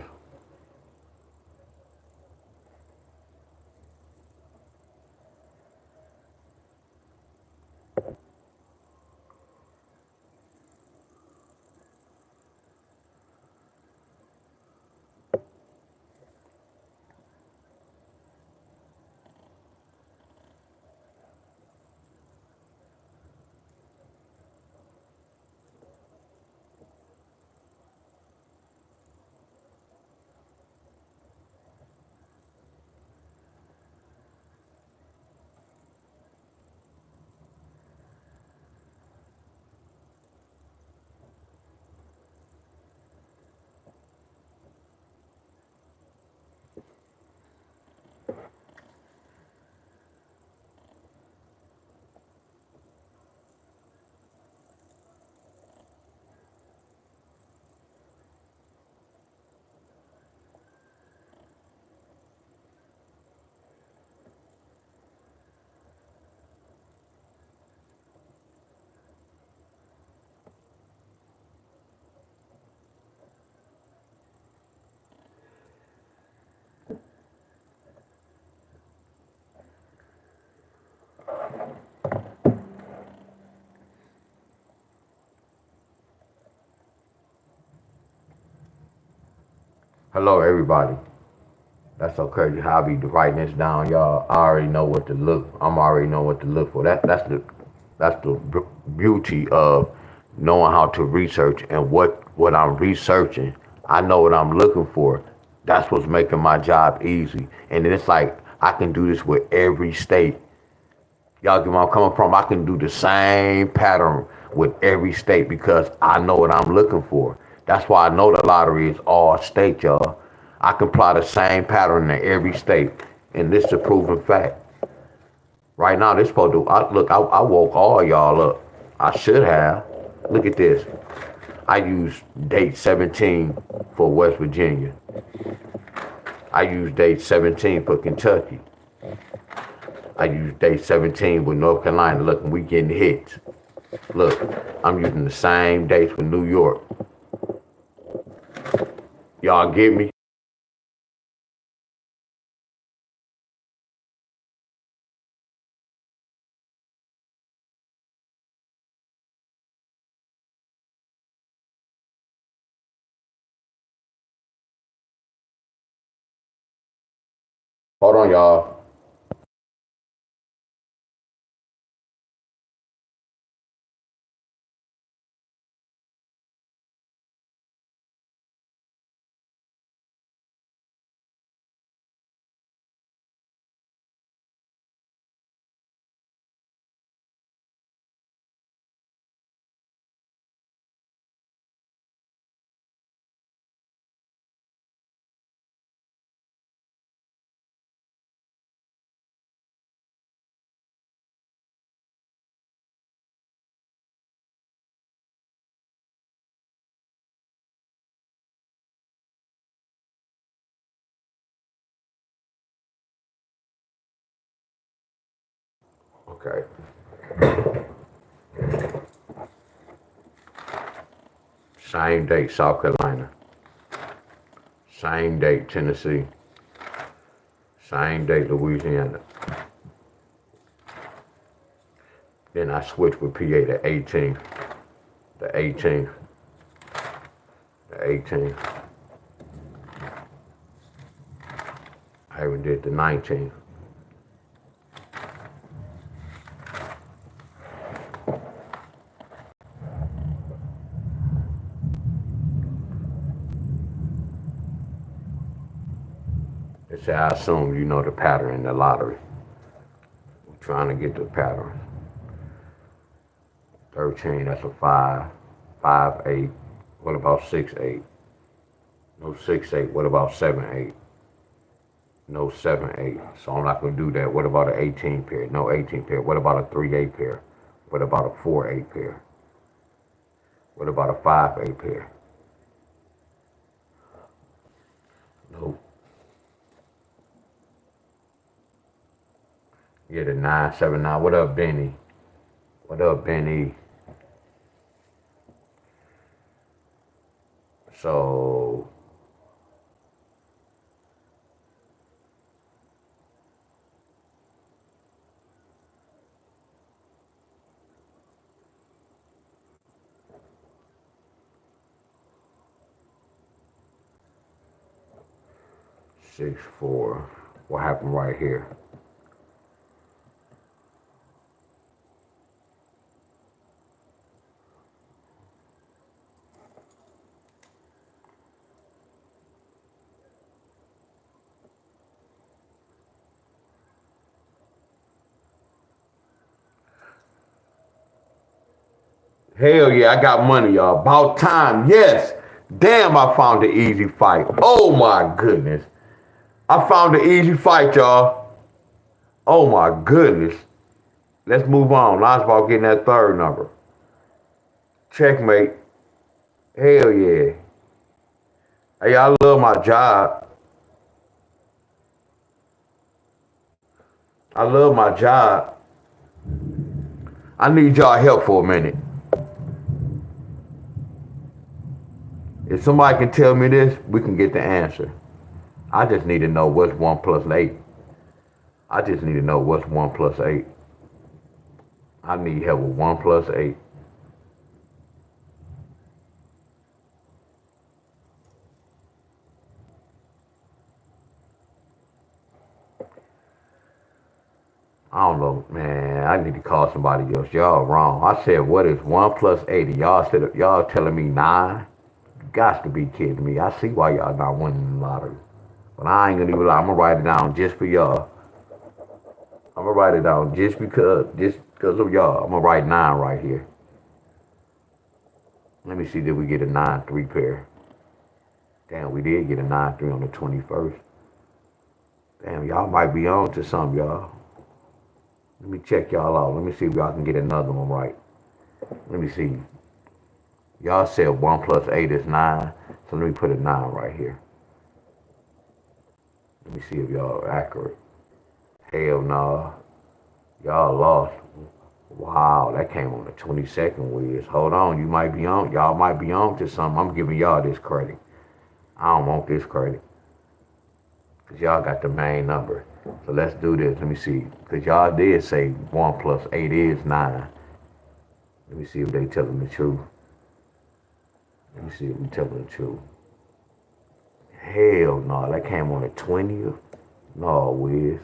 Hello, everybody. That's so crazy how I be writing this down, y'all. I already know what to look. I'm already know what to look for. That's the beauty of knowing how to research and what I'm researching. I know what I'm looking for. That's what's making my job easy. And then it's like I can do this with every state. Y'all get where I'm coming from? I can do the same pattern with every state because I know what I'm looking for. That's why I know the lottery is all state, y'all. I can apply the same pattern in every state, and this is a proven fact. Right now, this supposed to I woke all y'all up. I should have. Look at this. I use date 17 for West Virginia. I use date 17 for Kentucky. I use day 17 with North Carolina. Look, we getting hits. Look, I'm using the same dates with New York. Y'all get me? Hold on, y'all. Okay. Same date, South Carolina. Same date, Tennessee. Same date, Louisiana. Then I switched with PA the 18th. The 18th. The 18th. I even did the 19th. They say I assume you know the pattern in the lottery. I'm trying to get the pattern. 13, that's a 5. 5, 8. What about 6, 8? No 6, 8. What about 7, 8? No 7, 8. So I'm not going to do that. What about an 18 pair? No 18 pair. What about a 3, 8 pair? What about a 4, 8 pair? What about a 5, 8 pair? Nope. Yeah, the 9, 7, 9. What up, Benny? What up, Benny? So 6, 4. What happened right here? Hell yeah, I got money, y'all. About time, yes. Damn, I found the easy fight. Oh my goodness. I found the easy fight, y'all. Oh my goodness. Let's move on. Now it's about getting that third number. Checkmate. Hell yeah. Hey, I love my job. I love my job. I need y'all help for a minute. If somebody can tell me this, we can get the answer. I just need to know what's 1 plus 8. I just need to know what's 1 plus 8. I need help with 1 plus 8. I don't know, man. I need to call somebody else. Y'all wrong. I said, what is 1 plus 80? Y'all telling me 9? You got to be kidding me. I see why y'all not winning the lottery. But I ain't gonna even lie. I'm gonna write it down just for y'all. I'm gonna write it down just because of y'all. I'm gonna write 9 right here. Let me see, did we get a 9-3 pair? Damn, we did get a 9-3 on the 21st. Damn, y'all might be on to some, y'all. Let me check y'all out. Let me see if y'all can get another one right. Let me see. Y'all said 1 plus 8 is 9. So let me put a 9 right here. Let me see if y'all are accurate. Hell no. Y'all lost. Wow, that came on the 22nd, Wiz. Hold on, you might be on. Y'all might be on to something. I'm giving y'all this credit. I don't want this credit. Because y'all got the main number. So let's do this. Let me see. Because y'all did say 1 plus 8 is 9. Let me see if they telling the truth. Let me see if we telling the truth. Hell no, that came on the 20th. No, Wiz.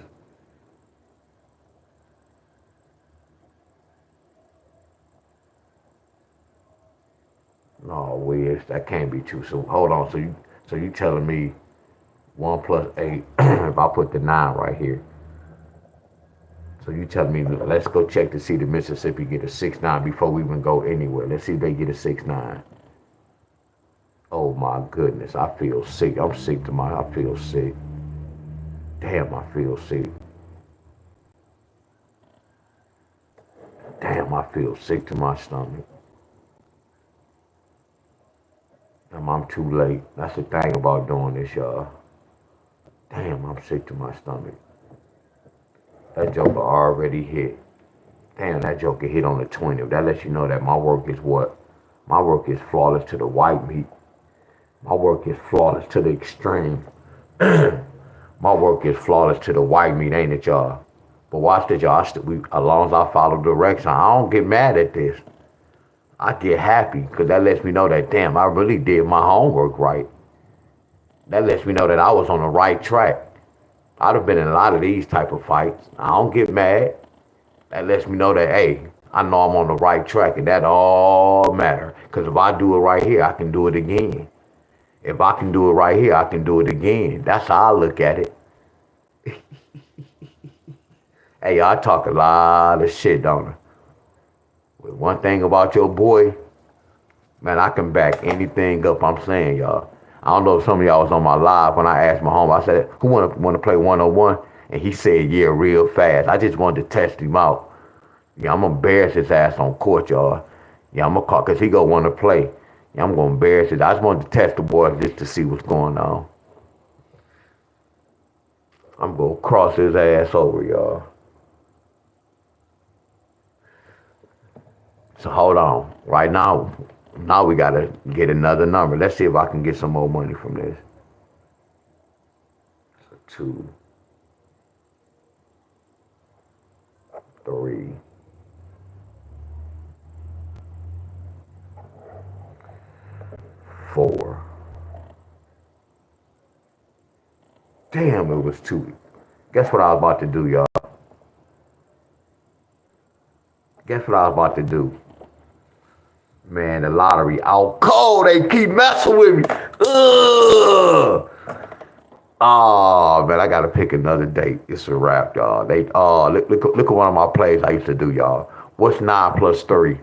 No, Wiz, that can't be true. So hold on. So you telling me 1 plus 8 if I put the 9 right here. So you telling me let's go check to see the Mississippi get a 6-9 before we even go anywhere. Let's see if they get a 6-9. Oh my goodness, I feel sick. I feel sick. Damn, I feel sick. Damn, I feel sick to my stomach. Damn, I'm too late. That's the thing about doing this, y'all. Damn, I'm sick to my stomach. That joker already hit. Damn, that joker hit on the 20th. That lets you know that my work is what? My work is flawless to the white meat. My work is flawless to the extreme. My work is flawless to the white meat, ain't it, y'all? But watch this, y'all. As long as I follow direction, I don't get mad at this. I get happy because that lets me know that, damn, I really did my homework right. That lets me know that I was on the right track. I'd have been in a lot of these type of fights. I don't get mad. That lets me know that, hey, I know I'm on the right track, and that all matter. Because if I do it right here, I can do it again. If I can do it right here, I can do it again. That's how I look at it. Hey, I talk a lot of shit, don't I? But one thing about your boy, man, I can back anything up I'm saying, y'all. I don't know if some of y'all was on my live when I asked my home. I said, who want to play 101? And he said, yeah, real fast. I just wanted to test him out. Yeah, I'm gonna embarrass his ass on court, y'all. Yeah, I'm gonna call, cause he gonna want to play. Yeah, I'm gonna embarrass his. I just wanted to test the boy just to see what's going on. I'm gonna cross his ass over, y'all. So hold on. Right now we gotta get another number. Let's see if I can get some more money from this. So 2, 3, 4. Damn, it was 2. Guess what I was about to do, y'all? Guess what I was about to do? Man, the lottery out cold. They keep messing with me. Ugh. Oh man, I gotta pick another date. It's a wrap, y'all. Look at one of my plays I used to do, y'all. What's 9 plus 3?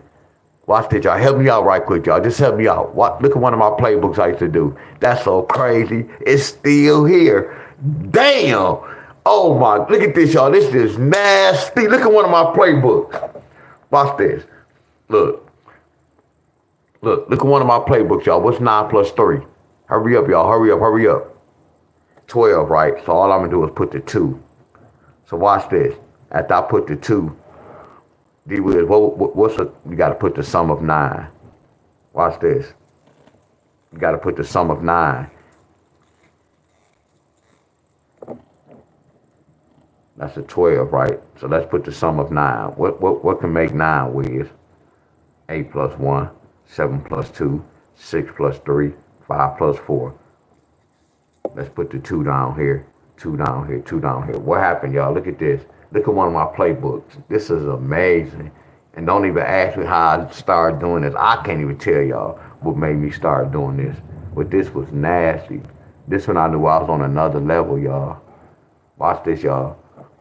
Watch this, y'all. Help me out right quick, y'all. Just help me out. Look at one of my playbooks I used to do. That's so crazy. It's still here. Damn. Oh my, look at this, y'all. This is nasty. Look at one of my playbooks. Watch this. Look. Look at one of my playbooks, y'all. What's 9 plus 3? Hurry up, y'all. Hurry up. 12, right? So all I'm going to do is put the 2. So watch this. After I put the 2, you got to put the sum of 9. Watch this. You got to put the sum of 9. That's a 12, right? So let's put the sum of 9. What can make 9 with? 8 plus 1, 7 plus 2, 6 plus 3, 5 plus 4. Let's put the 2 down here, 2 down here, 2 down here. What happened, y'all? Look at this. Look at one of my playbooks. This is amazing. And don't even ask me how I started doing this. I can't even tell y'all what made me start doing this. But this was nasty. This one I knew I was on another level, y'all. Watch this, y'all.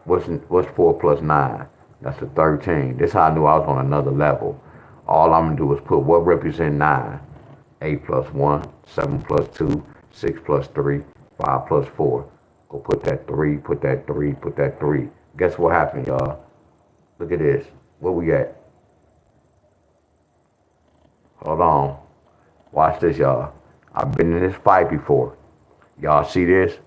What's 4 plus 9? That's a 13. This how I knew I was on another level. All I'm gonna do is put what represent 9. 8 plus 1, 7 plus 2, 6 plus 3, 5 plus 4. Go put that 3, put that 3, put that 3. Guess what happened, y'all? Look at this. Where we at? Hold on. Watch this, y'all. I've been in this fight before. Y'all see this?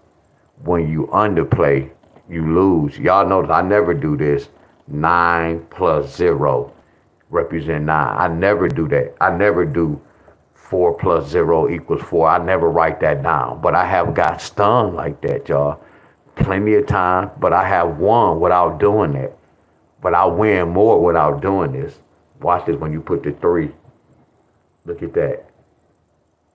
When you underplay, you lose. Y'all notice I never do this. 9 plus 0 represent 9. I never do that. I never do 4 plus 0 equals 4. I never write that down. But I have got stung like that, y'all. Plenty of time, but I have won without doing that. But I win more without doing this. Watch this when you put the 3. Look at that.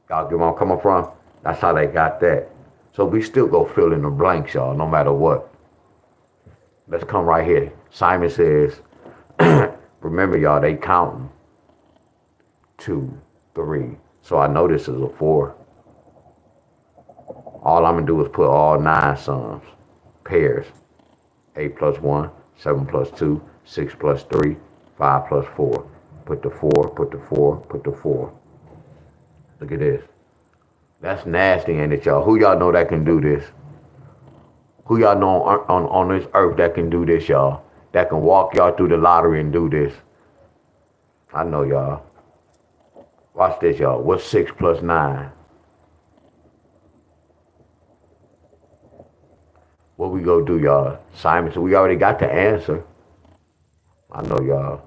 Y'all get where I'm coming from? That's how they got that. So we still go fill in the blanks, y'all, no matter what. Let's come right here. Simon says, remember, y'all, they counting. 2, 3. So I know this is a 4. All I'm going to do is put all 9 sums, pairs. 8 plus 1, 7 plus 2, 6 plus 3, 5 plus 4. Put the 4, put the 4, put the 4. Look at this. That's nasty, ain't it, y'all? Who y'all know that can do this? Who y'all know on this earth that can do this, y'all? That can walk y'all through the lottery and do this? I know, y'all. Watch this, y'all. What's 6 plus 9? What we go do, y'all? Simon, so we already got the answer. I know, y'all.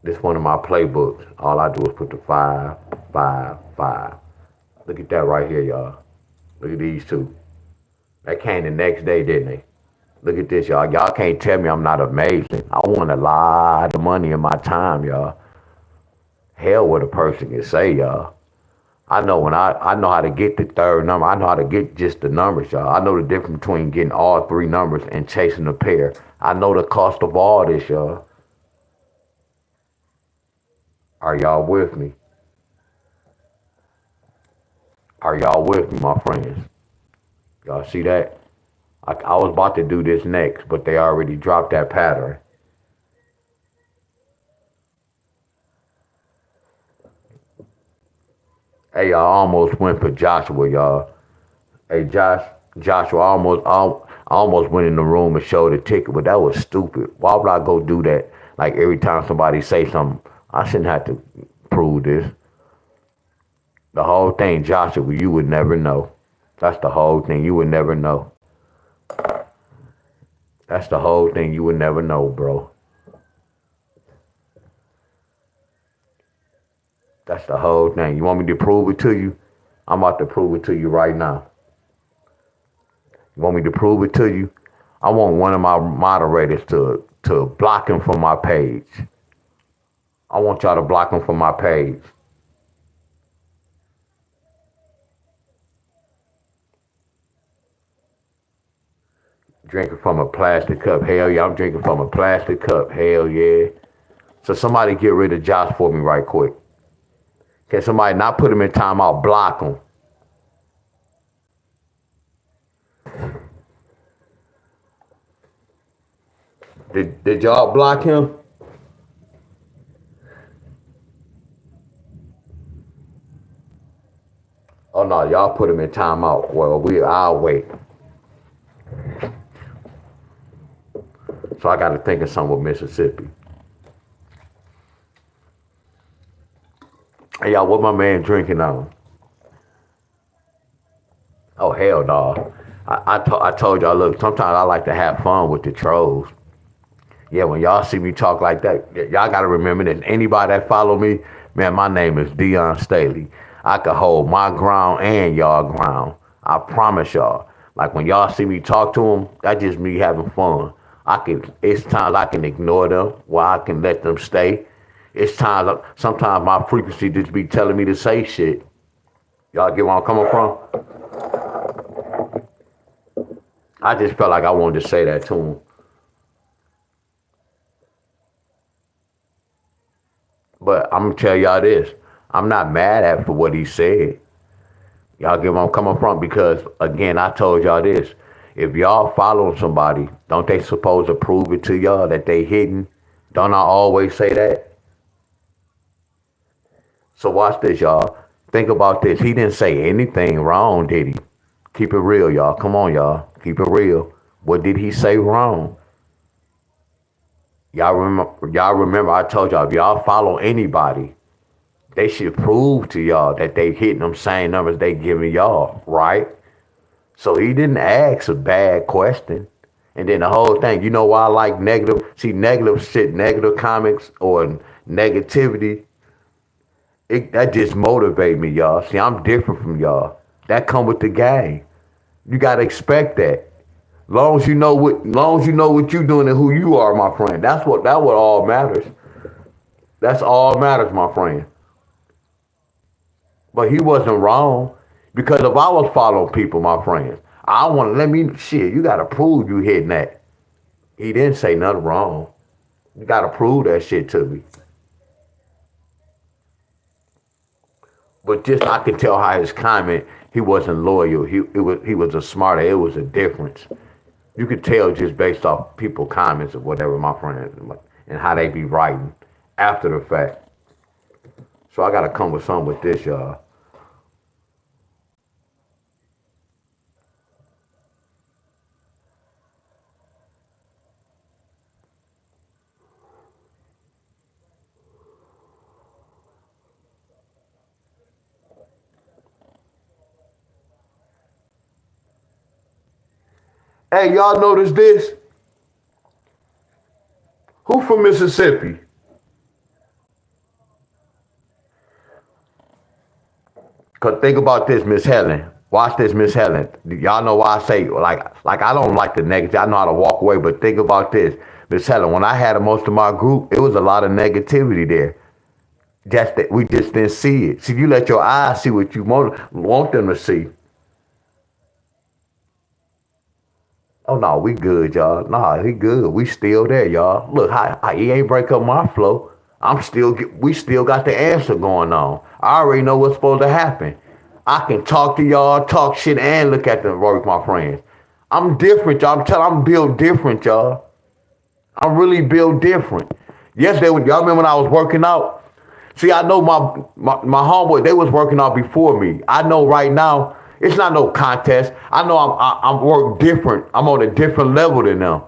This one of my playbooks. All I do is put the 5, 5, 5. Look at that right here, y'all. Look at these two. That came the next day, didn't they? Look at this, y'all. Y'all can't tell me I'm not amazing. I won a lot of money in my time, y'all. Hell, what a person can say, y'all. I know I know how to get the third number. I know how to get just the numbers, y'all. I know the difference between getting all 3 numbers and chasing a pair. I know the cost of all this, y'all. Are y'all with me? Are y'all with me, my friends? Y'all see that? I was about to do this next, but they already dropped that pattern. Hey, I almost went for Joshua, y'all. Hey, Joshua, I almost went in the room and showed the ticket, but that was stupid. Why would I go do that? Like every time somebody say something, I shouldn't have to prove this. The whole thing, Joshua, you would never know. That's the whole thing. You would never know. That's the whole thing. You would never know, bro. That's the whole thing. You want me to prove it to you? I'm about to prove it to you right now. You want me to prove it to you? I want one of my moderators to block him from my page. I want y'all to block him from my page. Drinking from a plastic cup. Hell yeah, I'm drinking from a plastic cup. Hell yeah. So somebody get rid of Josh for me right quick. Can somebody not put him in timeout, block him? Did y'all block him? Oh no, y'all put him in timeout. Well, I'll wait. So I got to think of something with Mississippi. Hey y'all, what my man drinking on? Oh hell no. I told y'all, look, sometimes I like to have fun with the trolls. Yeah, when y'all see me talk like that, y'all got to remember that anybody that follow me, man, my name is Deon Staley. I can hold my ground and y'all ground. I promise y'all. Like when y'all see me talk to them, that's just me having fun. It's times I can ignore them, while I can let them stay. It's times, sometimes my frequency just be telling me to say shit. Y'all get where I'm coming from? I just felt like I wanted to say that to him. But I'm gonna tell y'all this. I'm not mad at for what he said. Y'all get where I'm coming from? Because again, I told y'all this. If y'all follow somebody, don't they supposed to prove it to y'all that they hidden? Don't I always say that? So watch this, y'all. Think about this. He didn't say anything wrong, did he? Keep it real, y'all. Come on, y'all. Keep it real. What did he say wrong? Y'all remember I told y'all if y'all follow anybody, they should prove to y'all that they hitting them same numbers they giving y'all, right? So he didn't ask a bad question. And then the whole thing, you know why I like negative? See, negative shit, negative comics or negativity, that just motivate me, y'all. See, I'm different from y'all. That come with the game. You gotta expect that. Long as you know what you're doing and who you are, my friend. That's what all matters. That's all matters, my friend. But he wasn't wrong. Because if I was following people, my friends, I want to let me shit, you gotta prove you hitting that. He didn't say nothing wrong. You gotta prove that shit to me. But just I could tell how his comment, he wasn't loyal. He was a smarter. It was a difference. You could tell just based off people comments or whatever, my friends, and how they be writing after the fact. So I gotta come with something with this, y'all. Hey, y'all notice this? Who from Mississippi? Cause think about this, Miss Helen. Watch this, Miss Helen. Y'all know why I say like I don't like the negative. I know how to walk away, but think about this, Miss Helen. When I had most of my group, it was a lot of negativity there. Just that we just didn't see it. See, you let your eyes see what you want them to see. Oh no, we good, y'all. Nah, he good. We still there, y'all. Look, he ain't break up my flow. We still got the answer going on. I already know what's supposed to happen. I can talk to y'all, talk shit, and look at the work, my friends. I'm different, y'all. I'm built different, y'all. I'm really built different. Yesterday, y'all remember when I was working out? See, I know my homeboy, they was working out before me. I know right now, it's not no contest. I know I'm work different. I'm on a different level than them.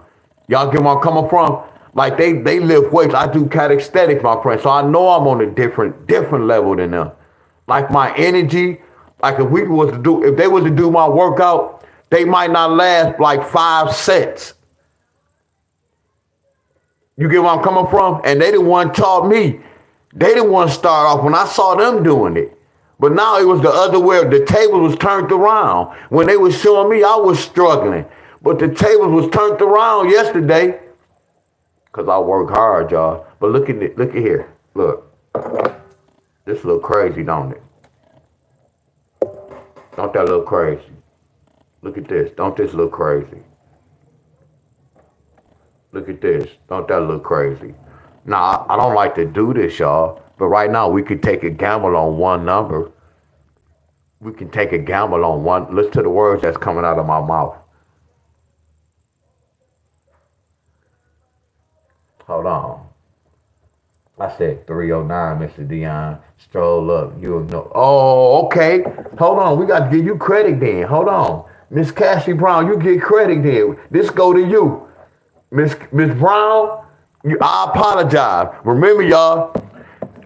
Y'all get where I'm coming from? Like they lift weights. I do calisthenics, my friend. So I know I'm on a different level than them. Like my energy, like if they was to do my workout, they might not last like 5 sets. You get where I'm coming from? And they the one taught me. They didn't want to start off when I saw them doing it. But now it was the other way. The table was turned around. When they was showing me, I was struggling. But the table was turned around yesterday. Because I work hard, y'all. But look at it. Look at here. Look. This look crazy, don't it? Don't that look crazy? Look at this. Don't this look crazy? Look at this. Don't that look crazy? Now, I don't like to do this, y'all. But right now, we could take a gamble on one number. We can take a gamble on one. Listen to the words that's coming out of my mouth. Hold on. I said 309, Mr. Deon. Stroll up. You know. Oh, okay. Hold on. We got to give you credit then. Hold on. Miss Cassie Brown, you get credit then. This go to you. Miss Brown, I apologize. Remember, y'all,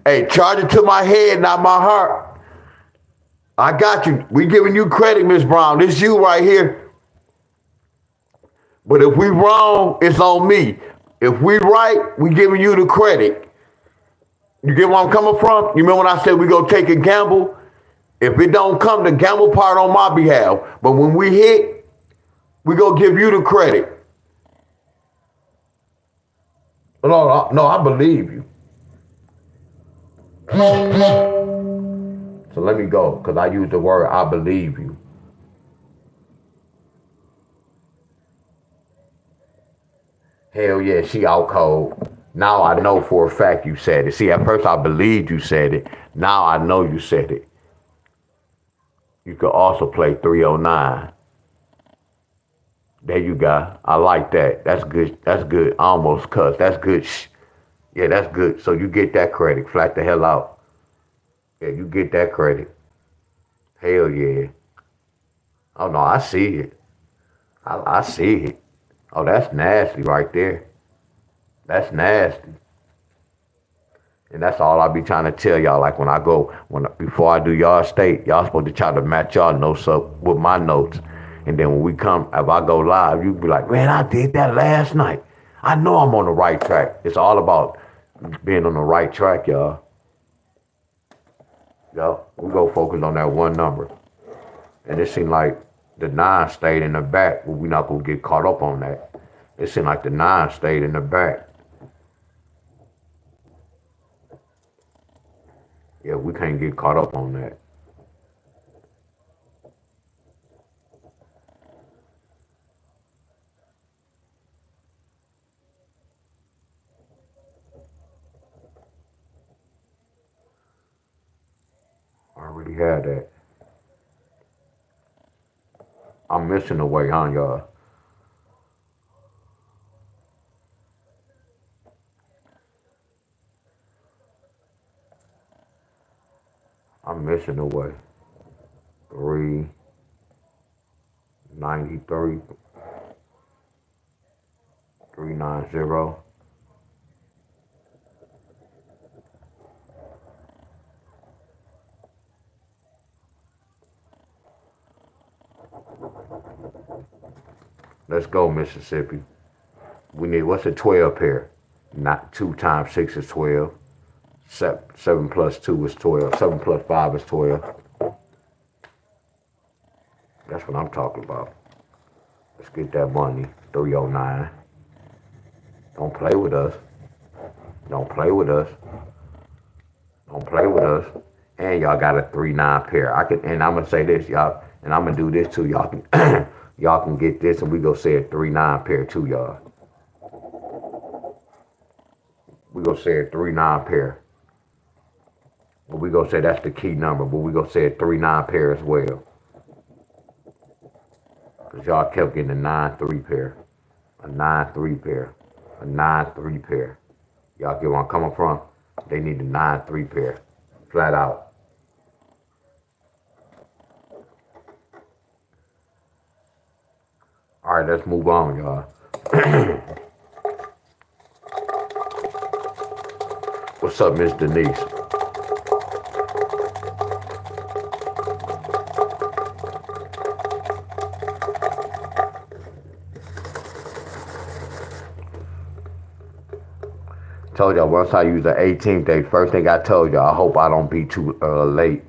hey, charge it to my head, not my heart. I got you. We giving you credit, Miss Brown. This you right here. But if we wrong, it's on me. If we right, we giving you the credit. You get where I'm coming from? You remember when I said we go take a gamble? If it don't come, the gamble part on my behalf. But when we hit, we go give you the credit. No, I believe you. So let me go, because I use the word I believe you. Hell yeah, she out cold. Now I know for a fact you said it. See, at first I believed you said it. Now I know you said it. You could also play 309. There you go. I like that. That's good. That's good. I almost cuss. That's good. Yeah, that's good. So you get that credit. Flat the hell out. Yeah, you get that credit. Hell yeah. Oh no, I see it. I see it. Oh, that's nasty right there. That's nasty. And that's all I be trying to tell y'all. Like when before I do y'all state, y'all supposed to try to match y'all notes up with my notes. And then when we come, if I go live, you be like, man, I did that last night. I know I'm on the right track. It's all about being on the right track, y'all. Y'all, we go focus on that one number. And it seemed like the nine stayed in the back, but we not gonna get caught up on that. It seemed like the nine stayed in the back. Yeah, we can't get caught up on that. I already had that. I'm missing the way, huh, y'all? I'm missing the way. 393, 390. Let's go, Mississippi. We need, what's a 12 pair? Not 2 times 6 is 12. 7 plus 2 is 12. 7 plus 5 is 12. That's what I'm talking about. Let's get that money. 309. Don't play with us. Don't play with us. Don't play with us. And y'all got a 3-9 pair. And I'm gonna say this, y'all, and I'm gonna do this too. Y'all can y'all can get this and we go say a 3-9 pair too, y'all. We gonna say a 3-9 pair. But we gonna say that's the key number, but we gonna say a 3-9 pair as well. Cause y'all kept getting a 9-3 pair. A 9-3 pair. A 9-3 pair. Y'all get where I'm coming from? They need a 9-3 pair. Flat out. All right, let's move on, y'all. What's up, Miss Denise? Told y'all once I use the 18th day, first thing I told y'all, I hope I don't be too late.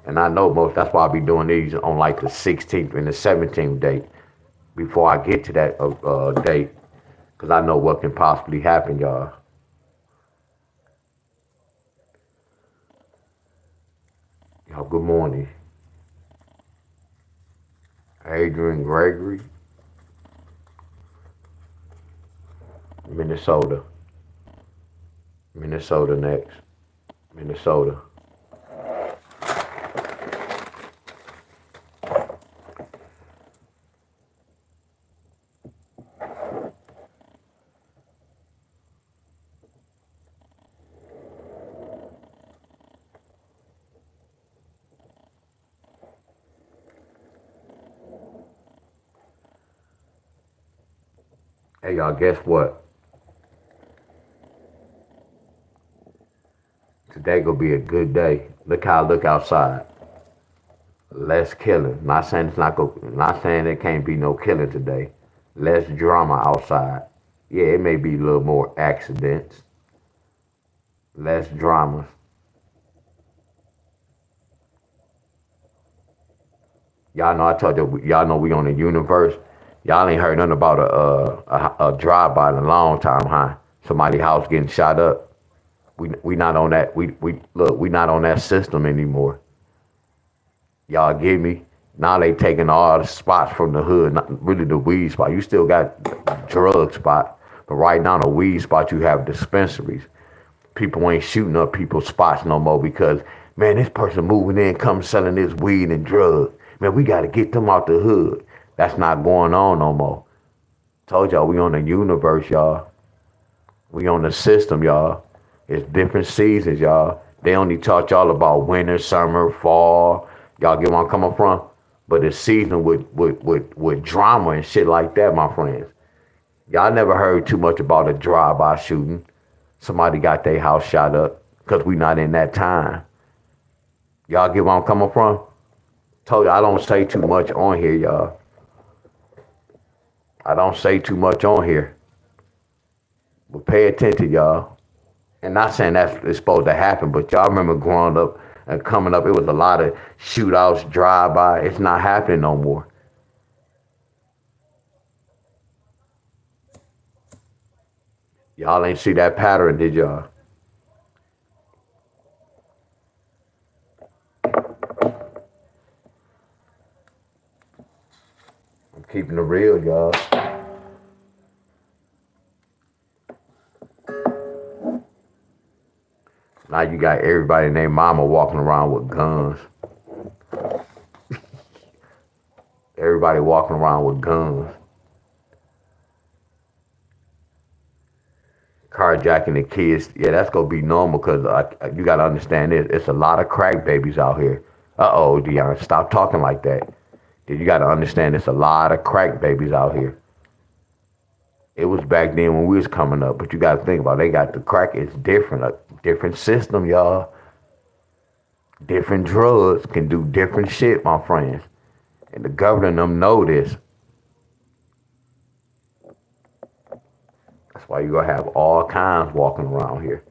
And I know most, that's why I be doing these on like the 16th and the 17th date before I get to that date. Because I know what can possibly happen, y'all. Y'all, good morning. Adrian Gregory, Minnesota. Minnesota next. Minnesota. Hey, y'all, guess what? Today gonna be a good day. Look how I look outside. Less killing. Not saying it's not go. Not saying there can't be no killing today. Less drama outside. Yeah, it may be a little more accidents. Less dramas. Y'all know I told you. Y'all know we on the universe. Y'all ain't heard nothing about a drive by in a long time, huh? Somebody house getting shot up. We not on that. We look. We not on that system anymore. Y'all give me. Now they taking all the spots from the hood, not really the weed spot. You still got drug spot, But right now, the weed spot, you have dispensaries. People ain't shooting up people's spots no more because, man, this person moving in, come selling this weed and drugs. Man, we got to get them out the hood. That's not going on no more. Told y'all we on the universe, y'all. We on the system, y'all. It's different seasons, y'all. They only taught y'all about winter, summer, fall. Y'all get where I'm coming from? But it's season with drama and shit like that, my friends. Y'all never heard too much about a drive-by shooting. Somebody got their house shot up because we not in that time. Y'all get where I'm coming from? Told you I don't say too much on here, y'all. I don't say too much on here. But pay attention, y'all. And not saying that's it's supposed to happen, but y'all remember growing up and coming up, it was a lot of shootouts, drive-by. It's not happening no more. Y'all ain't see that pattern, did y'all? I'm keeping it real, y'all. Now you got everybody named Mama walking around with guns. Everybody walking around with guns. Carjacking the kids. Yeah, that's gonna be normal because you gotta understand this. It's a lot of crack babies out here. Uh-oh, Deon, stop talking like that. You gotta understand it's a lot of crack babies out here. It was back then when we was coming up, but you gotta think about it. They got the crack. It's different, a different system, y'all. Different drugs can do different shit, my friends. And the governor and them know this. That's why you gonna have all kinds walking around here.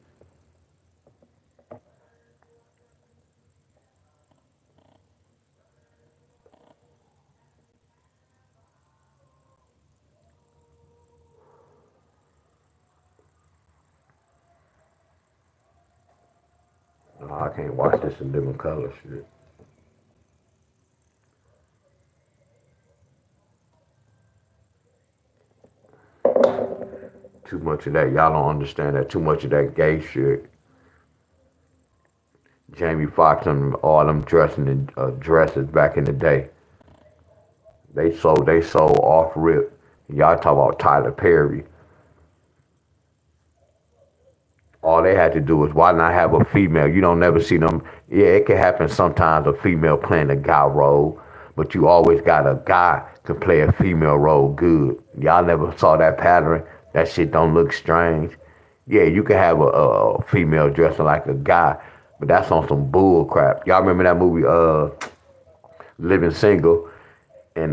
No, I can't watch this in living color shit. Too much of that. Y'all don't understand that. Too much of that gay shit. Jamie Foxx and all them dressing in dresses back in the day. They sold off rip. Y'all talk about Tyler Perry. All they had to do was why not have a female? You don't never see them. Yeah, it can happen sometimes a female playing a guy role, but you always got a guy can play a female role good. Y'all never saw that pattern. That shit don't look strange. Yeah, you can have a female dressing like a guy, but that's on some bull crap. Y'all remember that movie Living Single and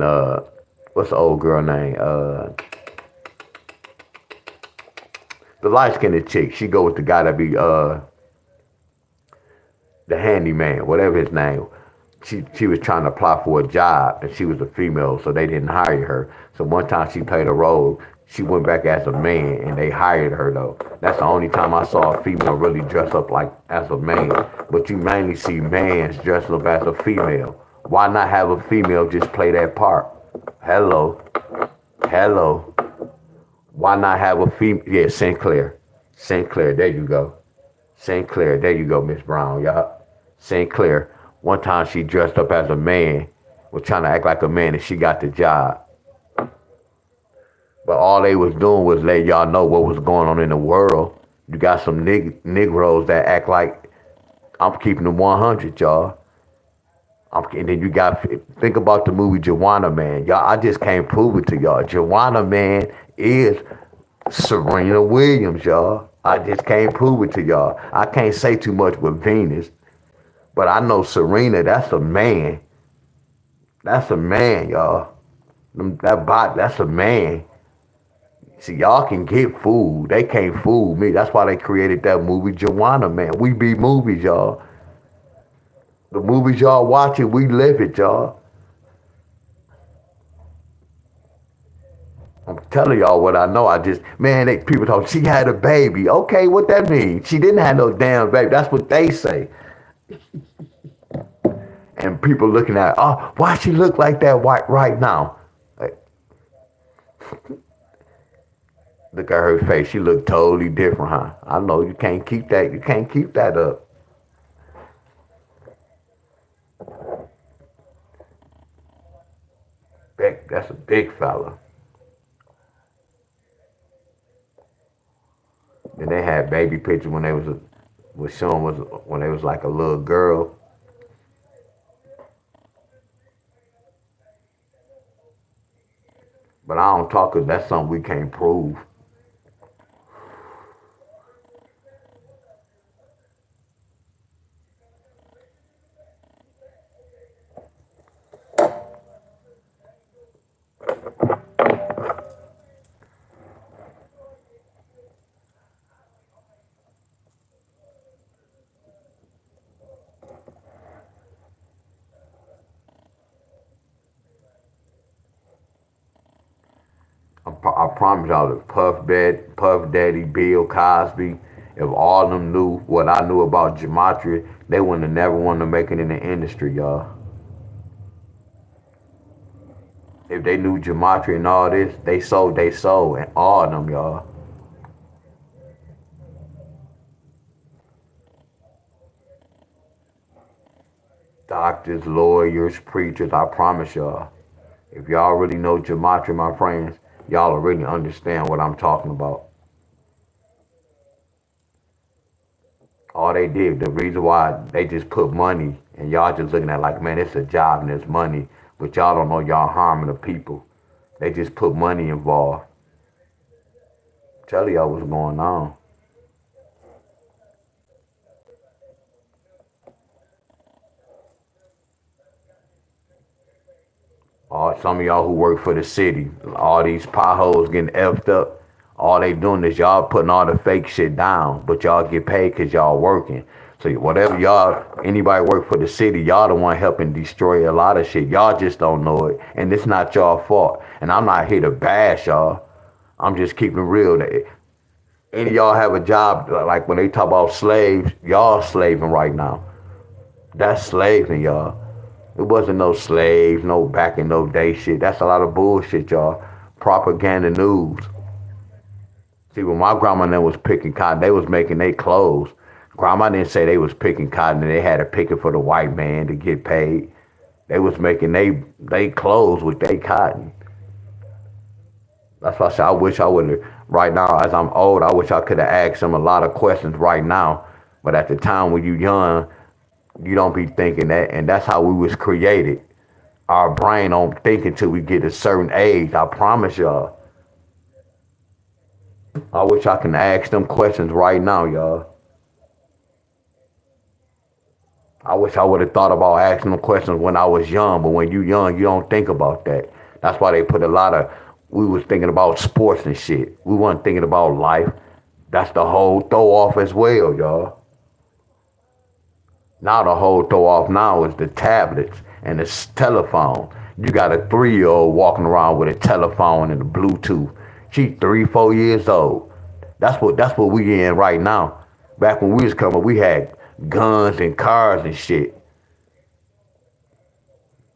what's the old girl name? The light skinned chick. She go with the guy that be the handyman, whatever his name. She was trying to apply for a job and she was a female, so they didn't hire her. So one time she played a role. She went back as a man and they hired her though. That's the only time I saw a female really dress up like as a man. But you mainly see mans dressing up as a female. Why not have a female just play that part? Hello. Hello. Why not have a female? Yeah, Sinclair. Sinclair, there you go. Sinclair, there you go, Miss Brown, y'all. Sinclair. One time she dressed up as a man, was trying to act like a man, and she got the job. But all they was doing was let y'all know what was going on in the world. You got some Negroes that act like I'm keeping them 100, y'all. And then you got think about the movie Joanna Man, y'all. I just can't prove it to y'all. Joanna Man is Serena Williams, y'all. I just can't prove it to y'all. I can't say too much with Venus, but I know Serena. That's a man. That's a man, y'all. That bot. That's a man. See, y'all can get fooled. They can't fool me. That's why they created that movie Joanna Man. We be movies, y'all. The movies y'all watching, we live it, y'all. I'm telling y'all what I know. People talk, she had a baby. Okay, what that mean? She didn't have no damn baby. That's what they say. And people looking at, oh, why she look like that right now? Like, Look at her face. She looked totally different, huh? I know you can't keep that. You can't keep that up. Beck, that's a big fella. Then they had baby pictures when they was showing was when they was like a little girl. But I don't talk 'cause that's something we can't prove. I promise y'all, if Puff Daddy, Bill Cosby, if all of them knew what I knew about gematria, they wouldn't have never wanted to make it in the industry, y'all. If they knew gematria and all this, they sold, and all of them, y'all. Doctors, lawyers, preachers, I promise y'all. If y'all really know gematria, my friends, y'all will really understand what I'm talking about. All they did, the reason why they just put money, and y'all just looking at like, man, it's a job and it's money, but y'all don't know y'all harming the people. They just put money involved. Tell y'all what's going on. Some of y'all who work for the city, all these potholes getting effed up, all they doing is y'all putting all the fake shit down, but y'all get paid because y'all working. So whatever y'all, anybody work for the city, y'all the one helping destroy a lot of shit. Y'all just don't know it, and it's not y'all fault. And I'm not here to bash y'all. I'm just keeping real. That any of y'all have a job, like when they talk about slaves, y'all slaving right now. That's slaving, y'all. It wasn't no slaves, no back in no day shit. That's a lot of bullshit, y'all. Propaganda news. See, when my grandma and them was picking cotton, they was making their clothes. Grandma didn't say they was picking cotton and they had to pick it for the white man to get paid. They was making they clothes with their cotton. That's why I said I wish I would have, right now, as I'm old, I wish I could have asked them a lot of questions right now. But at the time when you young, you don't be thinking that. And that's how we was created. Our brain don't think until we get a certain age. I promise y'all. I wish I can ask them questions right now, y'all. I wish I would have thought about asking them questions when I was young, but when you young, you don't think about that. That's why they put a lot of, we was thinking about sports and shit. We weren't thinking about life. That's the whole throw off as well, y'all. Now the whole throw off now is the tablets and the telephone. You got a 3-year old walking around with a telephone and a Bluetooth. She 3, 4 years old. That's what we in right now. Back when we was coming, we had guns and cars and shit.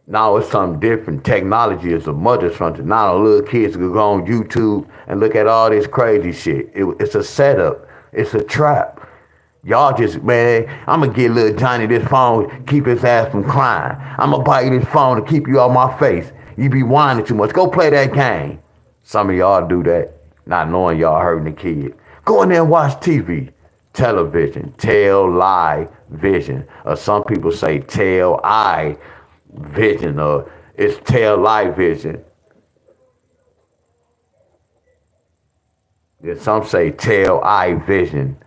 Now it's something different. Technology is a mother's something. Now the little kids can go on YouTube and look at all this crazy shit. It's a setup. It's a trap. Y'all just, man, I'm gonna get little Johnny this phone, keep his ass from crying. I'm gonna buy you this phone to keep you off my face. You be whining too much. Go play that game. Some of y'all do that, not knowing y'all hurting the kid. Go in there and watch TV. Television, tail lie vision. Or some people say tail eye vision, or it's tail lie vision. Then some say tail eye vision.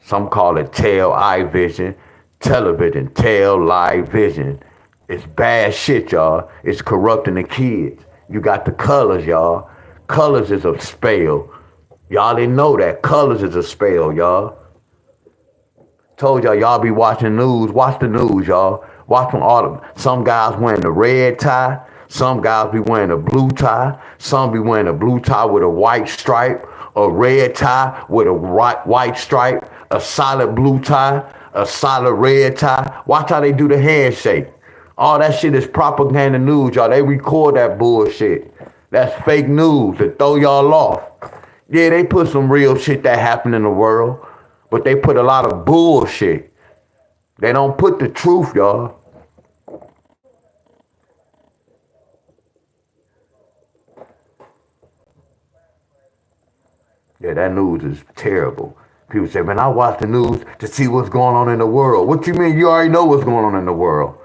Some call it tail eye vision, television, tail lie vision. It's bad shit, y'all. It's corrupting the kids. You got the colors, y'all. Colors is a spell. Y'all didn't know that. Colors is a spell, y'all. Told y'all be watching news. Watch the news, y'all. Watch when all the, some guys wearing a red tie. Some guys be wearing a blue tie. Some be wearing a blue tie with a white stripe. A red tie with a white stripe. A solid blue tie. A solid red tie. Watch how they do the handshake. All that shit is propaganda news, y'all. They record that bullshit. That's fake news to throw y'all off. Yeah, they put some real shit that happened in the world, but they put a lot of bullshit. They don't put the truth, y'all. Yeah, that news is terrible. People say, man, I watch the news to see what's going on in the world. What you mean you already know what's going on in the world?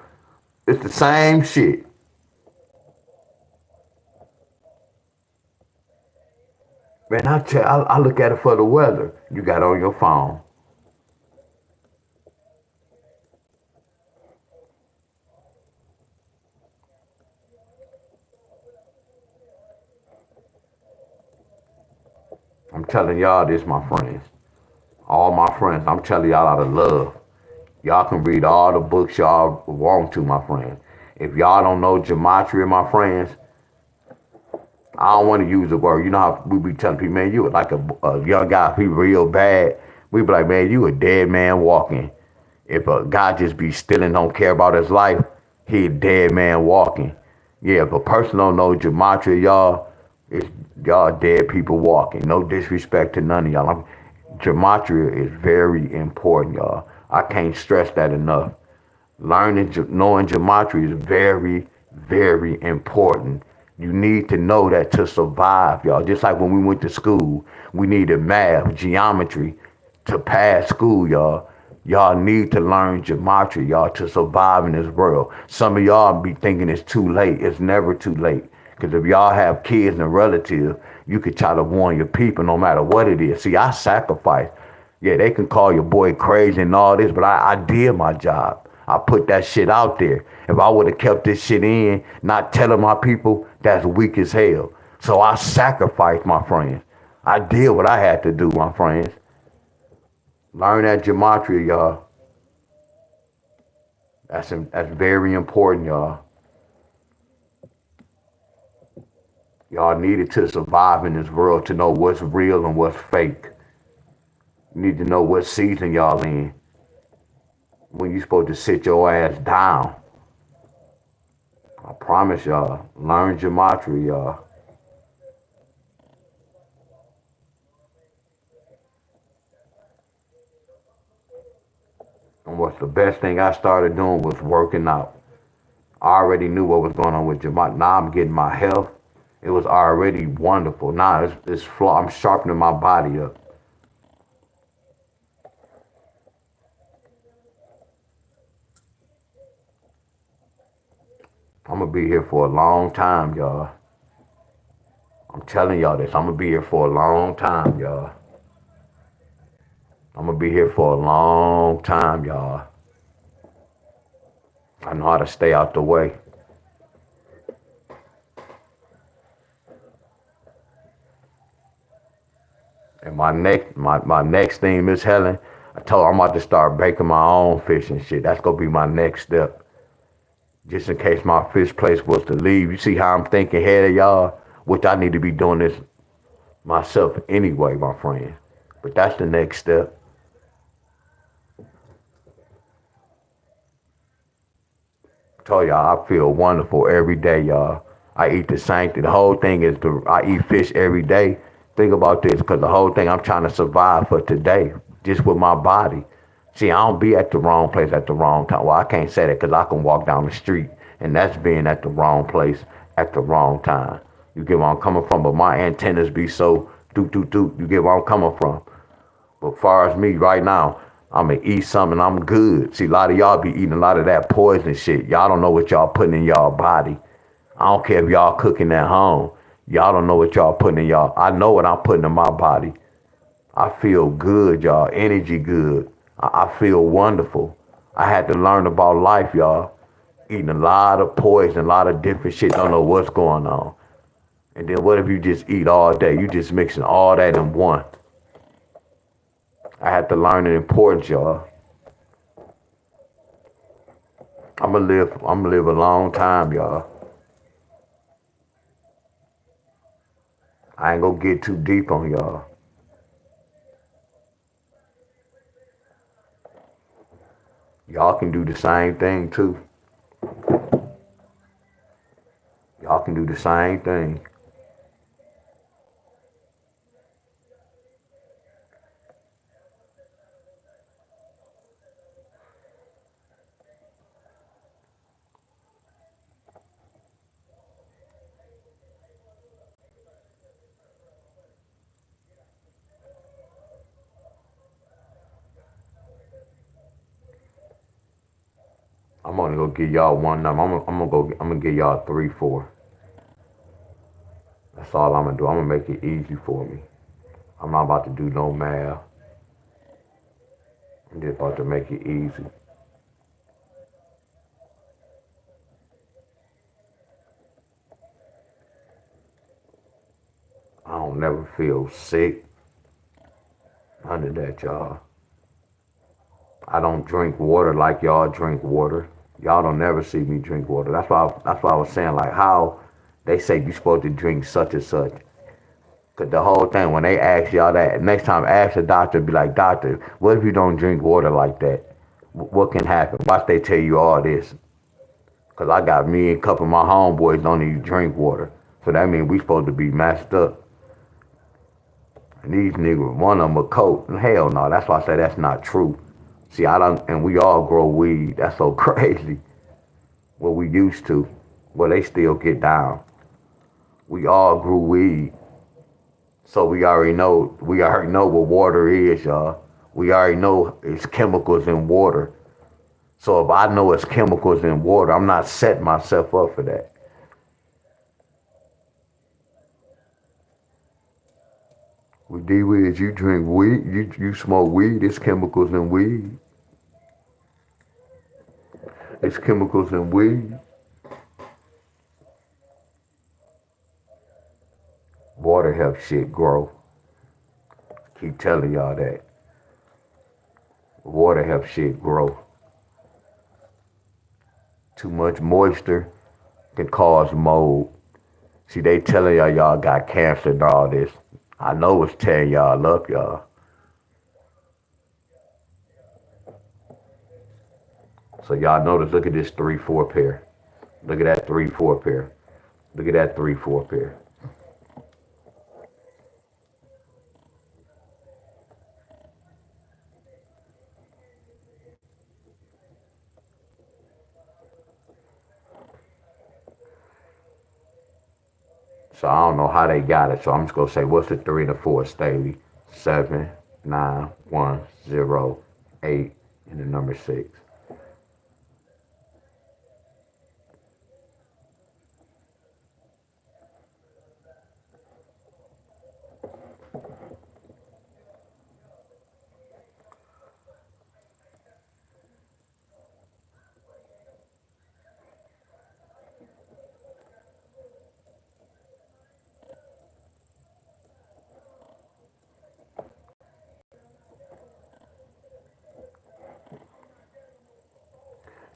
It's the same shit. Man, I look at it for the weather. You got on your phone. I'm telling y'all this, my friends. All my friends, I'm telling y'all out of love. Y'all can read all the books y'all want to, my friends. If y'all don't know gematria, my friends, I don't want to use the word. You know how we be telling people, man, you like a young guy, he real bad. We be like, man, you a dead man walking. If a guy just be stealing, don't care about his life, he a dead man walking. Yeah, if a person don't know gematria, y'all, it's y'all dead people walking. No disrespect to none of y'all. Gematria is very important, y'all. I can't stress that enough. Knowing gematria is very, very important. You need to know that to survive, y'all. Just like when we went to school, we needed math, geometry to pass school, y'all. Y'all need to learn gematria, y'all, to survive in this world. Some of y'all be thinking it's too late. It's never too late. Because if y'all have kids and relatives, you could try to warn your people no matter what it is. See, I sacrifice. Yeah, they can call your boy crazy and all this, but I did my job. I put that shit out there. If I would have kept this shit in, not telling my people, that's weak as hell. So I sacrificed, my friends. I did what I had to do, my friends. Learn that gematria, y'all. That's very important, y'all. Y'all needed to survive in this world to know what's real and what's fake. You need to know what season y'all in. When you supposed to sit your ass down. I promise y'all. Learn gematria, y'all. And what's the best thing I started doing was working out. I already knew what was going on with gematria. Now I'm getting my health. It was already wonderful. Now it's I'm sharpening my body up. I'm gonna be here for a long time, y'all. I'm telling y'all this. I'm gonna be here for a long time, y'all. I'm gonna be here for a long time, y'all. I know how to stay out the way. And my next thing, Miss Helen, I told her I'm about to start baking my own fish and shit. That's gonna be my next step. Just in case my fish place was to leave. You see how I'm thinking ahead of y'all? Which I need to be doing this myself anyway, my friend. But that's the next step. I told y'all I feel wonderful every day, y'all. I eat the same thing. The whole thing is I eat fish every day. Think about this, because the whole thing I'm trying to survive for today, just with my body. See, I don't be at the wrong place at the wrong time. Well, I can't say that because I can walk down the street, and that's being at the wrong place at the wrong time. You get where I'm coming from, but my antennas be so doot doot doot. You get where I'm coming from. But far as me right now, I'm gonna eat something. I'm good. See, a lot of y'all be eating a lot of that poison shit. Y'all don't know what y'all putting in y'all body. I don't care if y'all cooking at home. Y'all don't know what y'all putting in y'all. I know what I'm putting in my body. I feel good, y'all. Energy good. I feel wonderful. I had to learn about life, y'all. Eating a lot of poison, a lot of different shit. Don't know what's going on. And then what if you just eat all day? You just mixing all that in one. I had to learn the importance, y'all. I'm gonna live a long time, y'all. I ain't gonna get too deep on y'all. Y'all can do the same thing too. Y'all can do the same thing. only gonna give y'all one number. I'm gonna give y'all 3-4. That's all I'm gonna do. I'm gonna make it easy for me. I'm not about to do no math. I'm just about to make it easy. I don't never feel sick. None of that, y'all. I don't drink water like y'all drink water. Y'all don't never see me drink water. That's why I was saying like how they say you supposed to drink such and such. Cause the whole thing when they ask y'all that next time ask the doctor, be like, doctor, what if you don't drink water like that? What can happen? Watch they tell you all this. Cause I got me and a couple of my homeboys don't even drink water. So that means we supposed to be messed up. And these niggas, one of them a coat. Hell no, that's why I say that's not true. See, I don't, and we all grow weed. That's so crazy. What we used to, well, they still get down. We all grew weed, so we already know. We already know what water is, y'all. We already know it's chemicals in water. So if I know it's chemicals in water, I'm not setting myself up for that. With D-Wiz, you drink weed, you smoke weed, it's chemicals in weed. It's chemicals in weed. Water helps shit grow. Keep telling y'all that. Water helps shit grow. Too much moisture can cause mold. See, they telling y'all got cancer and all this. I know it's tearing y'all up, y'all. So y'all notice, look at this 3-4 pair. Look at that 3-4 pair. Look at that 3-4 pair. So I don't know how they got it. So I'm just gonna say, what's the 3 and the 4, Staley? 7, 9, 1, 0, 8, and the number 6.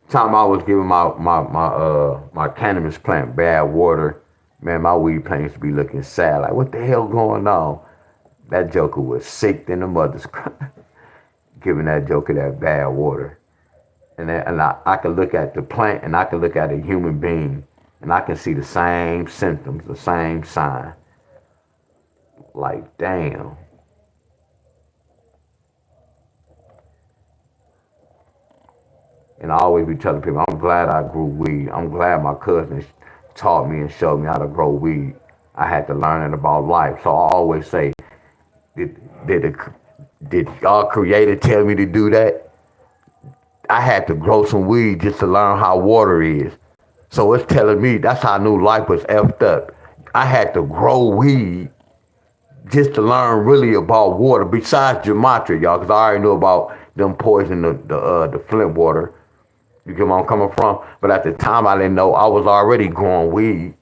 Time I was giving my cannabis plant bad water, man, my weed plant used to be looking sad. Like, what the hell going on? That joker was sick than the mother's giving that joker that bad water. And I could look at the plant and I could look at a human being and I can see the same symptoms, the same sign. Like, damn. And I always be telling people, I'm glad I grew weed. I'm glad my cousins taught me and showed me how to grow weed. I had to learn it about life. So I always say, did, did, did God creator tell me to do that? I had to grow some weed just to learn how water is. So it's telling me that's how I knew life was effed up. I had to grow weed just to learn really about water, besides gematria, y'all, because I already knew about them poisoning the Flint water. You get where I'm coming from? But at the time, I didn't know I was already growing weed,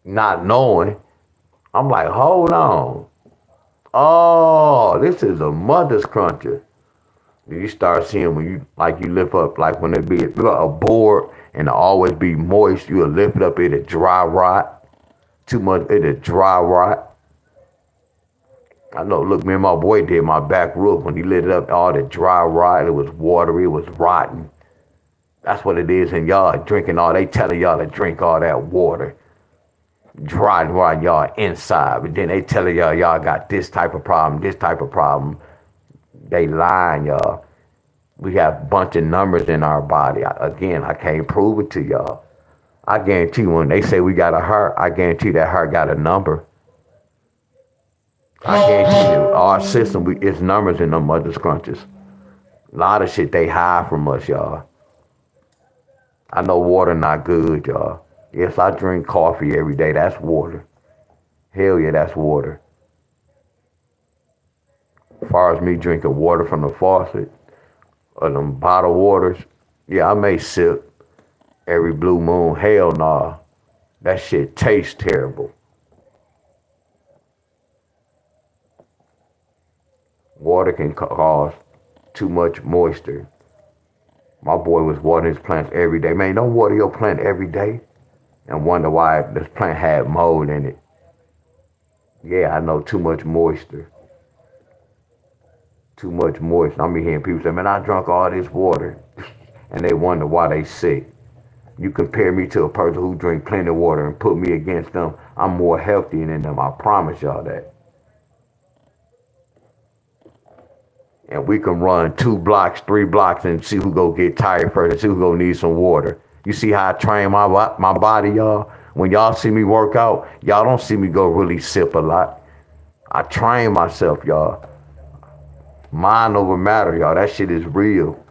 not knowing. I'm like, hold on. Oh, this is a mother's cruncher. You start seeing when you lift up, like when it be a board and it always be moist, you'll lift it up, it'll dry rot. Too much, it'll dry rot. I know, look, me and my boy did my back roof when he lit it up, all the dry rot, it was watery, it was rotten. That's what it is, and y'all drinking all, they telling y'all to drink all that water. Dry y'all inside, but then they telling y'all got this type of problem, this type of problem. They lying, y'all. We have a bunch of numbers in our body. Again, I can't prove it to y'all. I guarantee you, when they say we got a heart, I guarantee that heart got a number. I guarantee you, our system, it's numbers in them mother scrunches. A lot of shit they hide from us, y'all. I know water not good, y'all. Yes, I drink coffee every day. That's water. Hell yeah, that's water. As far as me drinking water from the faucet or them bottled waters, yeah, I may sip every blue moon. Hell nah. That shit tastes terrible. Water can cause too much moisture. My boy was watering his plants every day. Man, don't water your plant every day and wonder why this plant had mold in it. Yeah, I know, too much moisture. Too much moisture. I'm hearing people say, man, I drunk all this water. And they wonder why they sick. You compare me to a person who drink plenty of water and put me against them, I'm more healthy than them. I promise y'all that. And we can run 2 blocks, 3 blocks, and see who go get tired first, and see who go need some water. You see how I train my body, y'all? When y'all see me work out, y'all don't see me go really sip a lot. I train myself, y'all. Mind over matter, y'all. That shit is real.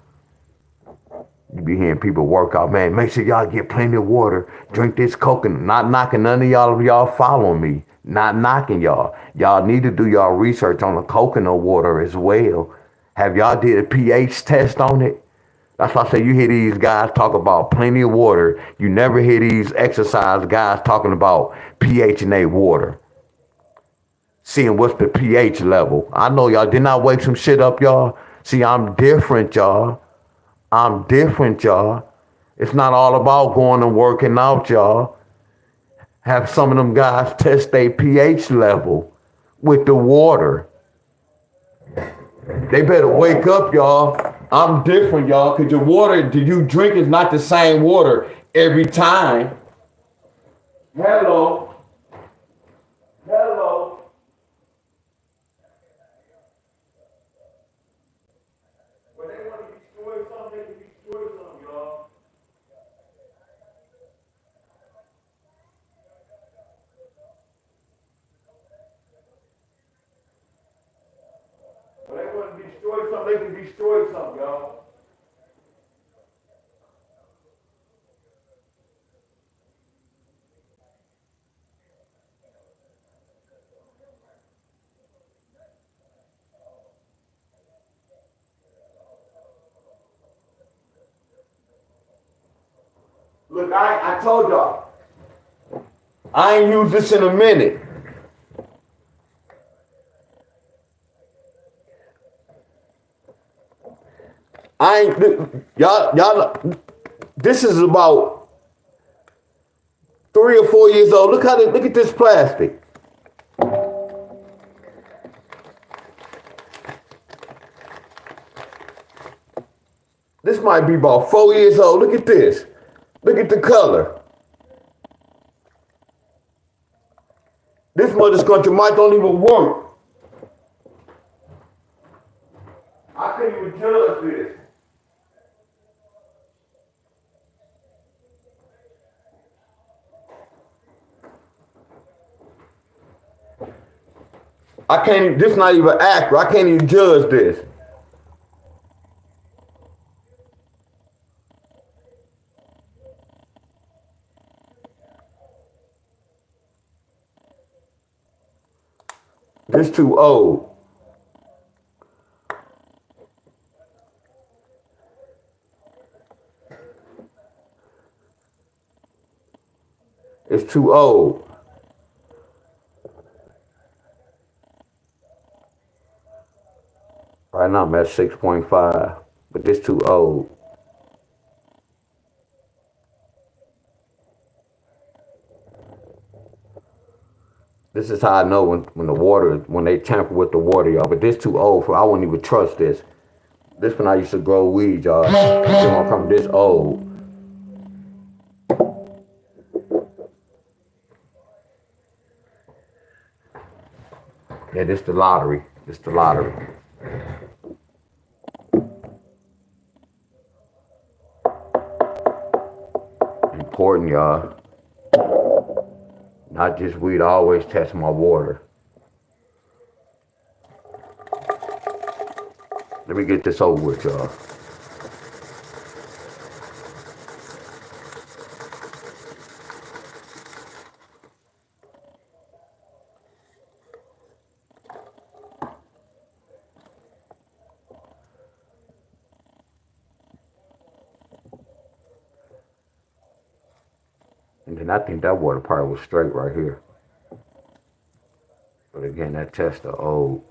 You be hearing people work out, man, make sure y'all get plenty of water. Drink this coconut. Not knocking none of y'all following me. Not knocking y'all. Y'all need to do y'all research on the coconut water as well. Have y'all did a pH test on it? That's why I say you hear these guys talk about plenty of water. You never hear these exercise guys talking about pH in their water. Seeing what's the pH level. I know y'all did not wake some shit up, y'all. See, I'm different, y'all. I'm different, y'all. It's not all about going and working out, y'all. Have some of them guys test their pH level with the water. They better wake up, y'all. I'm different, y'all, because your water that you drink is not the same water every time. Hello. Hello. When they want to destroy something, they can destroy something, y'all. When they want to destroy something, they can destroy something, y'all. Look, I told y'all, I ain't used this in a minute. I ain't, y'all, this is about 3 or 4 years old. Look at this plastic. This might be about 4 years old. Look at this. Look at the color. This mother scruncher might don't even work. I couldn't even judge this. I can't even, this not even accurate. I can't even judge this. This too old. It's too old. Right now I'm at 6.5, but this too old. This is how I know when the water, when they tamper with the water, y'all. But this too old for, I wouldn't even trust this. This when I used to grow weed, y'all. This gonna come this old. Yeah, this the lottery. This the lottery. Important, y'all. Not just weed, I always test my water. Let me get this over with, y'all. And then I think that water part was straight right here. But again, that test the old.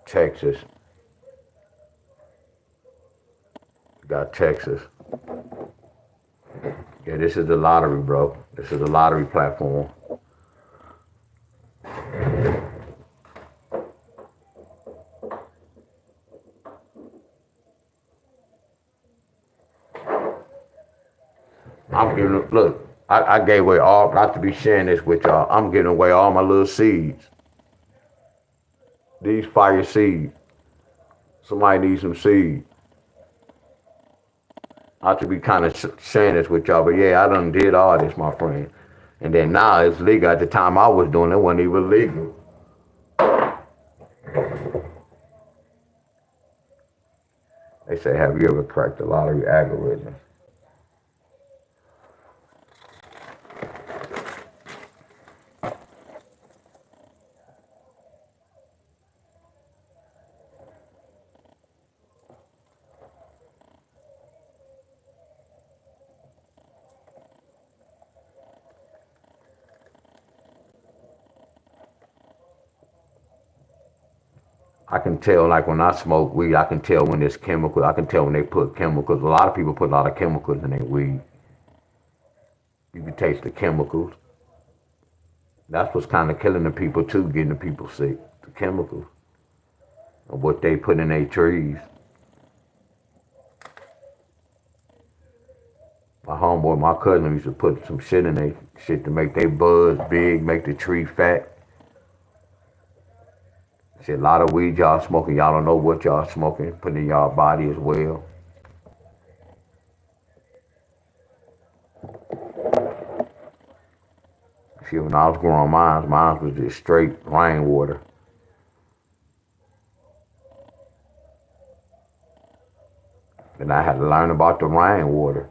Texas. Got Texas. Yeah, this is the lottery, bro. This is the lottery platform. I'm giving, look, I gave away all, not to be sharing this with y'all, I'm giving away all my little seeds. These fire seeds. Somebody needs some seeds. I should be kind of sharing this with y'all, but yeah, I done did all this, my friend. And then now it's legal. At the time I was doing it, wasn't even legal. They say, have you ever cracked the lottery algorithm? I can tell, like when I smoke weed, I can tell when there's chemicals. I can tell when they put chemicals. A lot of people put a lot of chemicals in their weed. You can taste the chemicals. That's what's kind of killing the people too, getting the people sick. The chemicals of what they put in their trees. My homeboy, my cousin used to put some shit in their shit to make their buds big, make the tree fat. Shit, a lot of weed y'all smoking, y'all don't know what y'all smoking, putting in y'all body as well. See, when I was growing mine was just straight rainwater. And I had to learn about the rainwater.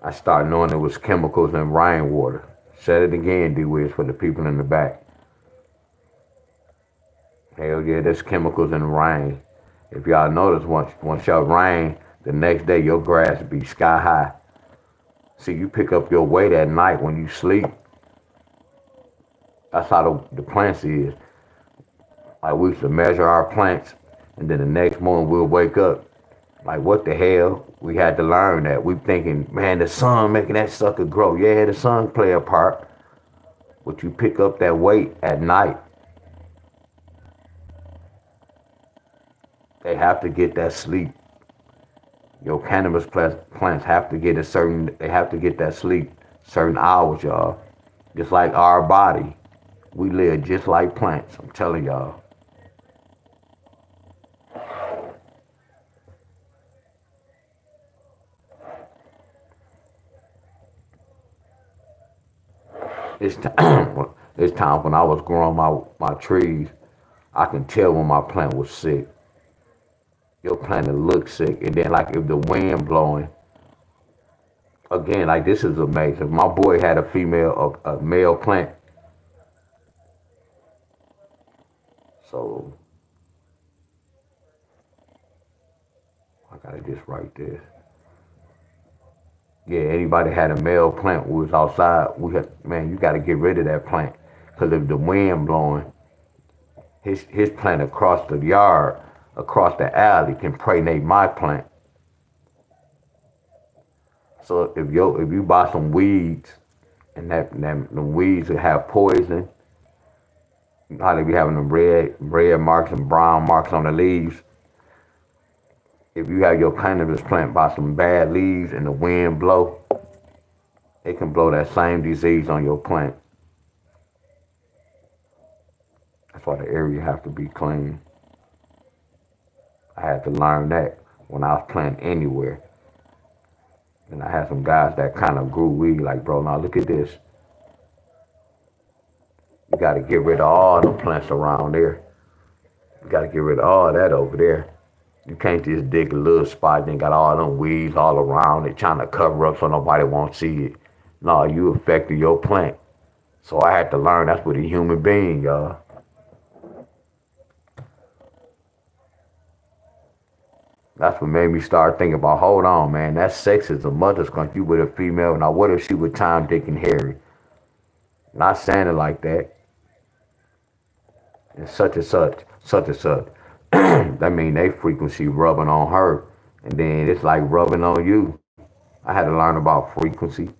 I started knowing it was chemicals in rainwater. Said it again, D-Wiz, for the people in the back. Hell yeah, there's chemicals in the rain. If y'all notice, once y'all rain, the next day your grass be sky high. See, you pick up your weight at night when you sleep. That's how the plants is. Like we used to measure our plants, and then the next morning we'll wake up. Like, what the hell? We had to learn that. We thinking, man, the sun making that sucker grow. Yeah, the sun play a part. But you pick up that weight at night. They have to get that sleep. Your cannabis plants have to get they have to get that sleep certain hours, y'all. Just like our body. We live just like plants, I'm telling y'all. It's time, it's time when I was growing my trees, I can tell when my plant was sick. Your plant will look sick. And then like if the wind blowing, again, like this is amazing. My boy had a male plant. So I gotta just write this. Yeah, anybody had a male plant we was outside, man, you gotta get rid of that plant. Cause if the wind blowing, his plant across the yard, across the alley can pregnate my plant. So if you buy some weeds and the weeds will have poison, you know how they be having the red marks and brown marks on the leaves. If you have your cannabis plant by some bad leaves and the wind blow, it can blow that same disease on your plant. That's why the area have to be clean. I had to learn that when I was planting anywhere. And I had some guys that kind of grew weed, like, bro, now look at this. You got to get rid of all the plants around there. You got to get rid of all that over there. You can't just dig a little spot and got all them weeds all around it trying to cover up so nobody won't see it. No, you affected your plant. So I had to learn that's what a human being, y'all. That's what made me start thinking about, hold on, man, that's sexism. Mother's skunk, you with a female. Now, what if she with Tom, Dick, and Harry? Not saying it like that. And such and such, such and such. That mean they frequency rubbing on her. And then it's like rubbing on you. I had to learn about frequency.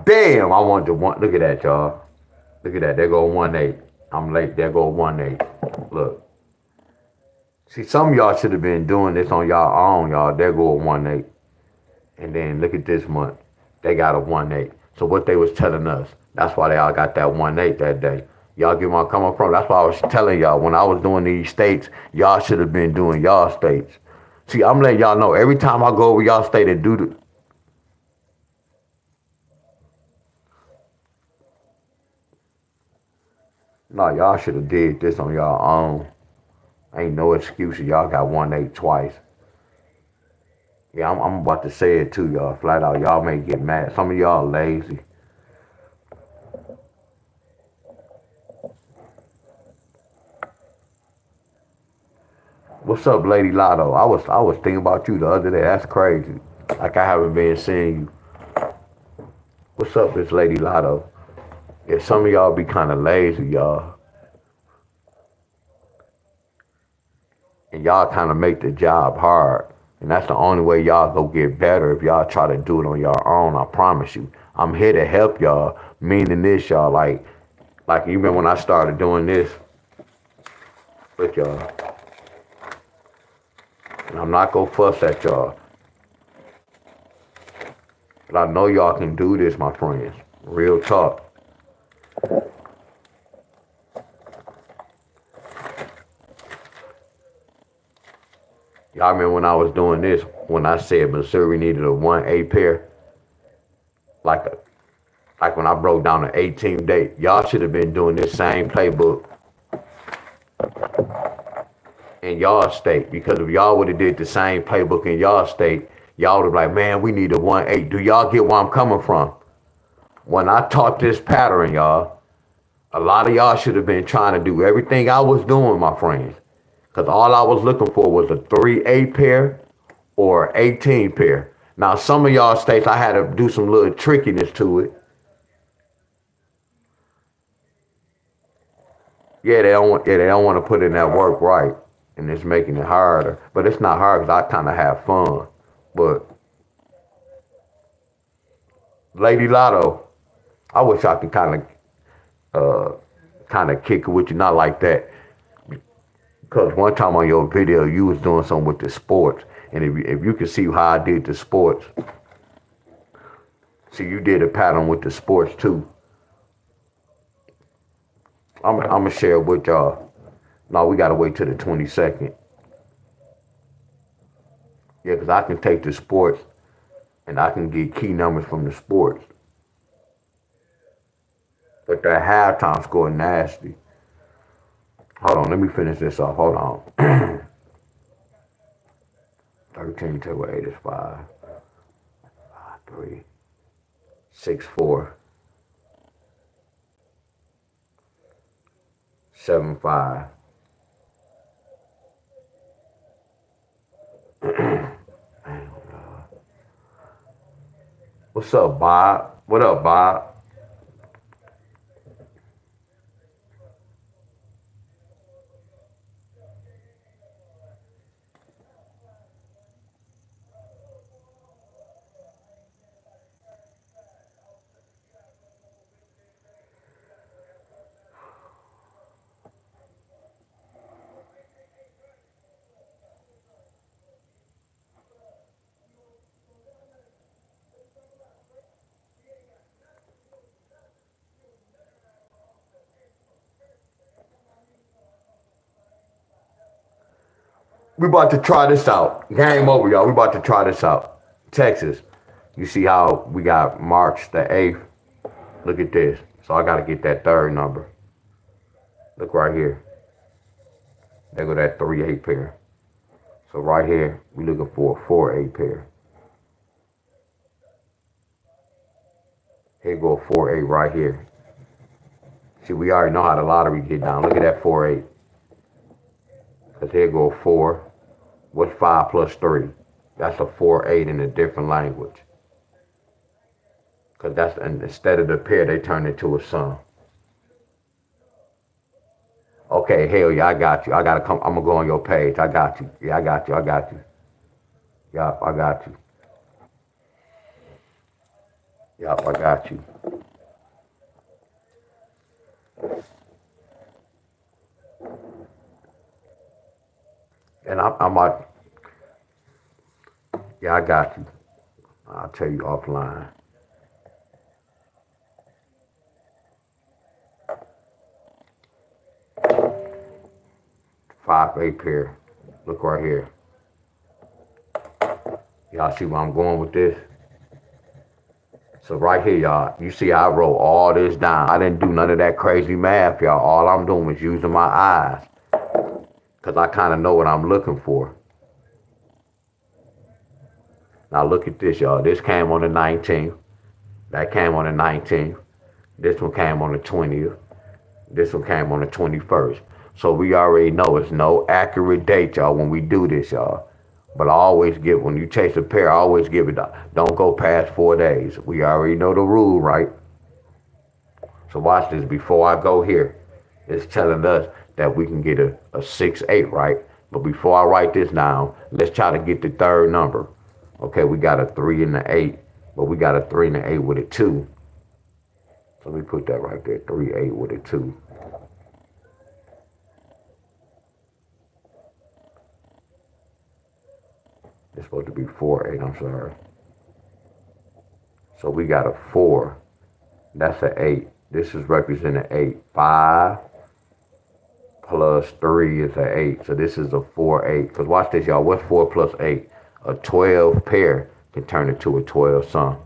Damn, I wanted to want. Look at that, y'all. Look at that. There go 1-8. I'm late. There go 1-8. Look. See, some of y'all should have been doing this on y'all own, y'all. There go a 1-8. And then look at this month. They got a 1-8. So what they was telling us, that's why they all got that 1-8 that day. Y'all get where I'm coming from? That's why I was telling y'all when I was doing these states, y'all should have been doing y'all states. See, I'm letting y'all know every time I go over y'all state and do the, no, y'all should have did this on y'all own. Ain't no excuses. Y'all got 1-8 twice. Yeah, I'm about to say it too, y'all. Flat out, y'all may get mad. Some of y'all lazy. What's up, Lady Lotto? I was thinking about you the other day. That's crazy. Like I haven't been seeing you. What's up, this Lady Lotto? Yeah, some of y'all be kind of lazy, y'all. And y'all kind of make the job hard. And that's the only way y'all go get better if y'all try to do it on your own. I promise you. I'm here to help y'all. Meaning this, y'all. Like even when I started doing this with y'all. And I'm not gonna fuss at y'all. But I know y'all can do this, my friends. Real talk. Y'all remember when I was doing this, when I said Missouri needed a 1-8 pair? Like a like when I broke down the 18th date, y'all should have been doing this same playbook in y'all state. Because if y'all would have did the same playbook in y'all state, y'all would have like, man, we need a 1-8. Do y'all get where I'm coming from? When I taught this pattern, y'all, a lot of y'all should have been trying to do everything I was doing, my friends. Because all I was looking for was a 3-8 pair or 18 pair. Now, some of y'all states, I had to do some little trickiness to it. Yeah, they don't want to put in that work right, and it's making it harder. But it's not hard because I kind of have fun. But Lady Lotto, I wish I could kind of kick it with you, not like that. Because one time on your video, you was doing something with the sports, and if you can see how I did the sports, see you did a pattern with the sports too. I'm gonna share it with y'all. No, we gotta wait till the 22nd. Yeah, because I can take the sports and I can get key numbers from the sports. But that halftime score nasty. Hold on, let me finish this off. Hold on. 13 to 8 is 5. 3. 6, 4. 7, 5. What's up, Bob? What up, Bob? We about to try this out. Game over, y'all. We about to try this out. Texas. You see how we got March the 8th? Look at this. So I got to get that third number. Look right here. There go that 3-8 pair. So right here, we looking for a 4-8 pair. Here go a 4-8 right here. See, we already know how the lottery get down. Look at that 4-8. Because here go a 4. What's 5 plus 3? That's a 4-8 in a different language. Because that's, and instead of the pair, they turn it to a sum. Okay, hell yeah, I got you. I got to come. I'm going to go on your page. I got you. Yeah, I got you. I got you. Yup, I got you. Yup, I got you. And I'm like, yeah, I got you. I'll tell you offline. 5-8 pair. Look right here. Y'all see where I'm going with this? So right here, y'all, you see how I wrote all this down. I didn't do none of that crazy math, y'all. All I'm doing is using my eyes. Because I kind of know what I'm looking for. Now look at this, y'all. This came on the 19th. That came on the 19th. This one came on the 20th. This one came on the 21st. So we already know it's no accurate date, y'all, when we do this, y'all. But I always give, when you chase a pair, I always give it, don't go past 4 days. We already know the rule, right? So watch this. Before I go here, it's telling us that we can get a 6-8, right? But before I write this down, let's try to get the third number. Okay, we got a 3 and an 8, but we got a 3 and an 8 with a 2. So let me put that right there, 3-8 with a 2. It's supposed to be 4-8, I'm sorry. So we got a 4. That's an 8. This is representing 8. 5 plus 3 is an 8. So this is a 4-8. Because watch this, y'all. What's 4 plus 8? A 12 pair can turn into a 12 sum.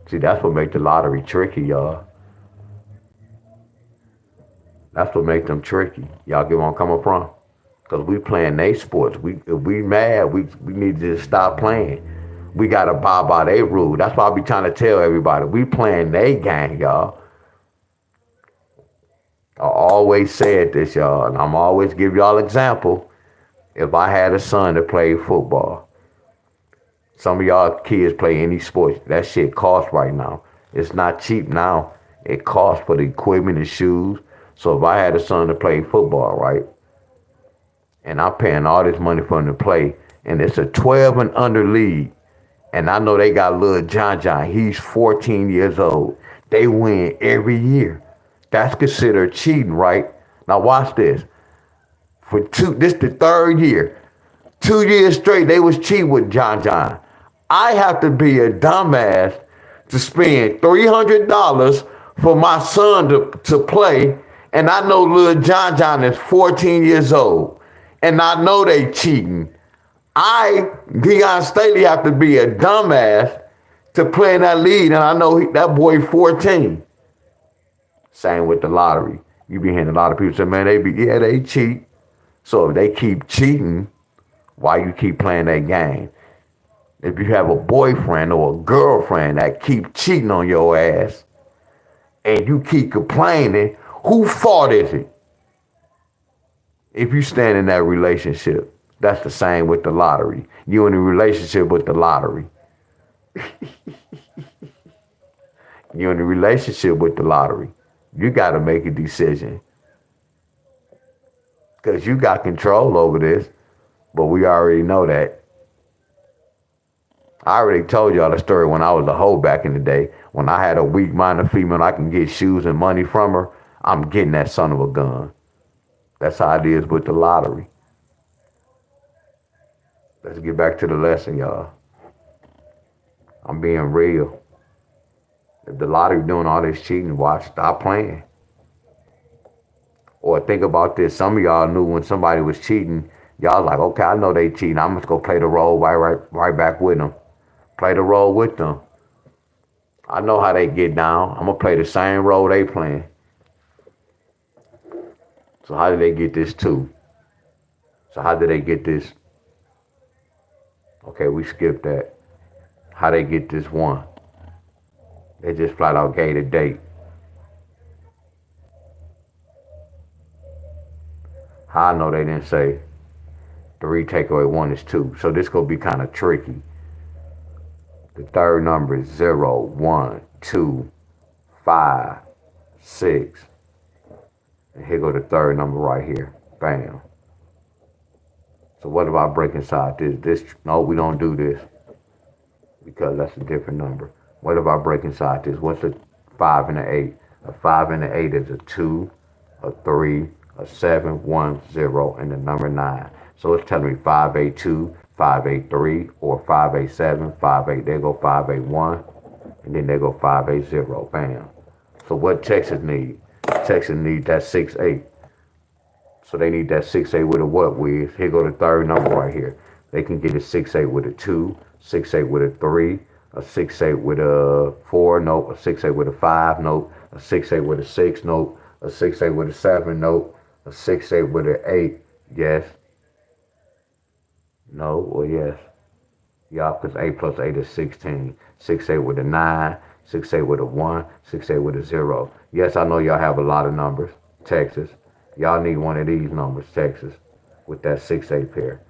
See, that's what makes the lottery tricky, y'all. That's what makes them tricky. Y'all get where I'm coming from? Because we playing they sports. If we mad, we need to just stop playing. We got to abide by their rule. That's why I be trying to tell everybody. We playing they game, y'all. I always said this, y'all, and I'm always give y'all example. If I had a son that played football, some of y'all kids play any sports, that shit costs right now. It's not cheap now. It costs for the equipment and shoes. So if I had a son that played football, right, and I'm paying all this money for him to play, and it's a 12 and under league, and I know they got little John, he's 14 years old. They win every year. That's considered cheating, right? Now watch this. This the third year. 2 years straight, they was cheating with John. I have to be a dumbass to spend $300 for my son to play, and I know little John is 14 years old, and I know they cheating, Deon Staley, have to be a dumbass to play in that league, and I know that boy 14. Same with the lottery. You be hearing a lot of people say, man, they cheat. So if they keep cheating, why you keep playing that game? If you have a boyfriend or a girlfriend that keep cheating on your ass and you keep complaining, whose fault is it? If you stand in that relationship, that's the same with the lottery. You in a relationship with the lottery. You in a relationship with the lottery. You got to make a decision because you got control over this, but we already know that. I already told y'all the story when I was a hoe back in the day. When I had a weak-minded female, I can get shoes and money from her. I'm getting that son of a gun. That's how it is with the lottery. Let's get back to the lesson, y'all. I'm being real. If the lottery doing all this cheating, why stop playing? Or think about this. Some of y'all knew when somebody was cheating, y'all like, okay, I know they cheating. I'm just going to play the role right back with them. Play the role with them. I know how they get down. I'm going to play the same role they playing. So how did they get this two? So how did they get this? Okay, we skipped that. How they get this one? They just flat out gave a date. How I know they didn't say 3 take away 1 is 2. So this gonna be kind of tricky. The third number is 0, 1, 2, 5, 6. And here go the third number right here. Bam. So what if I break inside this? No, we don't do this because that's a different number. What if I break inside this? What's a 5 and an 8? A 5 and an 8 is a 2, a 3, a 7, 1, 0, and the number 9. So it's telling me 582, 583, or 587, 58. There go 581, and then there go 580. Bam. So what Texas need? Texas need that 68. So they need that 68 with a what, Wiz? Here go the third number right here. They can get a 68 with a 2, 68 with a 3, a 68 with a 4, nope, a 68 with a 5, nope, a 68 with a 6, nope, a 68 with a 7, nope, a 68 with an 8, yes, no, or yes. Y'all, because 8 plus 8 is 16. 68 with a 9, 68 with a 1, 68 with a 0. Yes, I know y'all have a lot of numbers, Texas. Y'all need one of these numbers, Texas, with that 6-8 pair.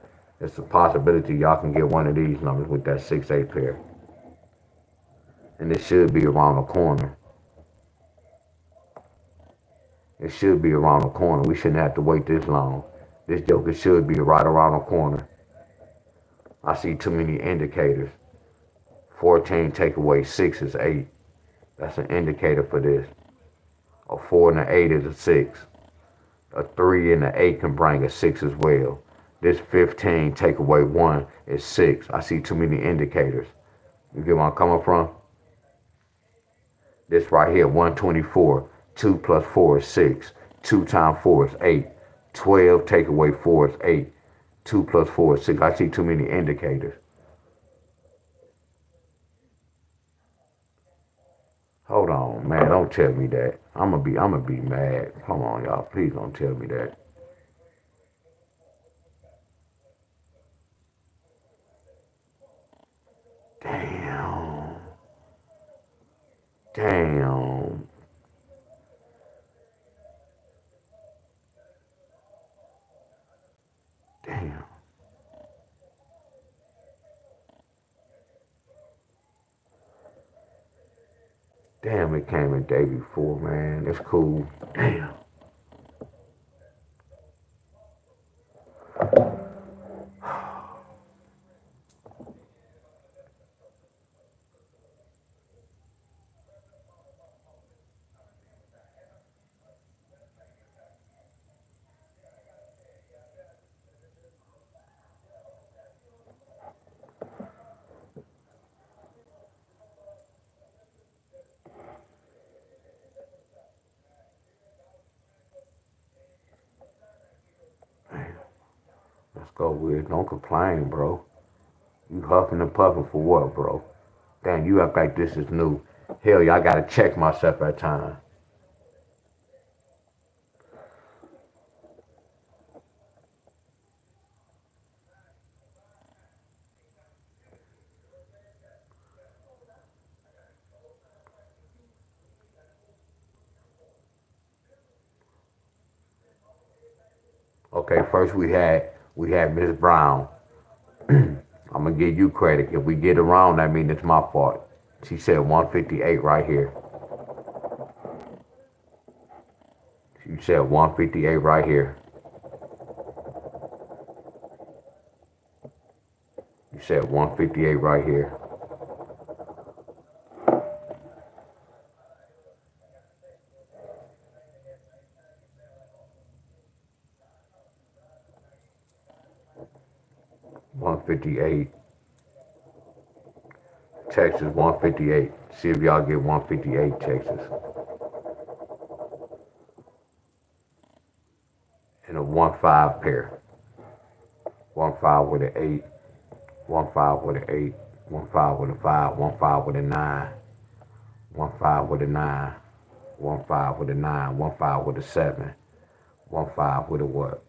It's a possibility y'all can get one of these numbers with that 6-8 pair. And it should be around the corner. It should be around the corner. We shouldn't have to wait this long. This joker should be right around the corner. I see too many indicators. 14 take away 6 is 8. That's an indicator for this. A 4 and an 8 is a 6. A 3 and an 8 can bring a 6 as well. This 15 take away 1 is 6. I see too many indicators. You get where I'm coming from? This right here, 124. 2 plus 4 is 6. 2 times 4 is 8. 12 take away 4 is 8. 2 plus 4 is 6. I see too many indicators. Hold on, man. Don't tell me that. I'm gonna be mad. Come on, y'all. Please don't tell me that. Damn. Damn. Damn. Damn, it came a day before, man. It's cool. Damn. Go with. Don't complain, bro. You huffing and puffing for what, bro? Damn, you act like this is new. Hell, y'all gotta check myself at times. Okay, first we had Miss Brown. I'm gonna give you credit. If we get around, that means it's my fault. She said 158 right here. She said 158 right here. You said 158 right here. 158. Texas 158. See if y'all get 158 Texas. And a 1-5 pair. 1-5 with an 8. 1-5 with an 8. 1-5 with a 5. 1-5 with a 9. 1-5 with a 9. 1-5 with a 9. 1-5 with a 7. 1-5 with a what?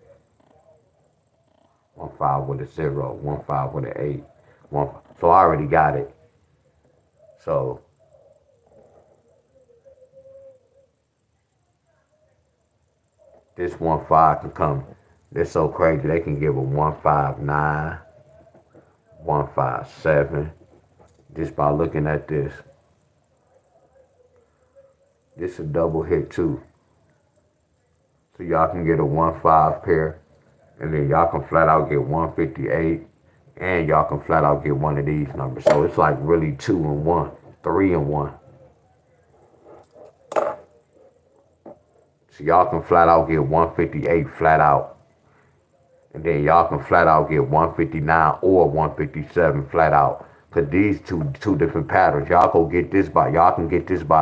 1-5 with a 0. 1-5 with an 8. One. So I already got it. So this 1-5 can come. They're so crazy. They can give a 1-5-9, 1-5-7. Just by looking at this. This a double hit too. So y'all can get a 1-5 pair. And then y'all can flat out get 158. And y'all can flat out get one of these numbers. So it's like really 2 and 1, 3 and 1. So y'all can flat out get 158 flat out. And then y'all can flat out get 159 or 157 flat out. Cause these two different patterns. Y'all can get this by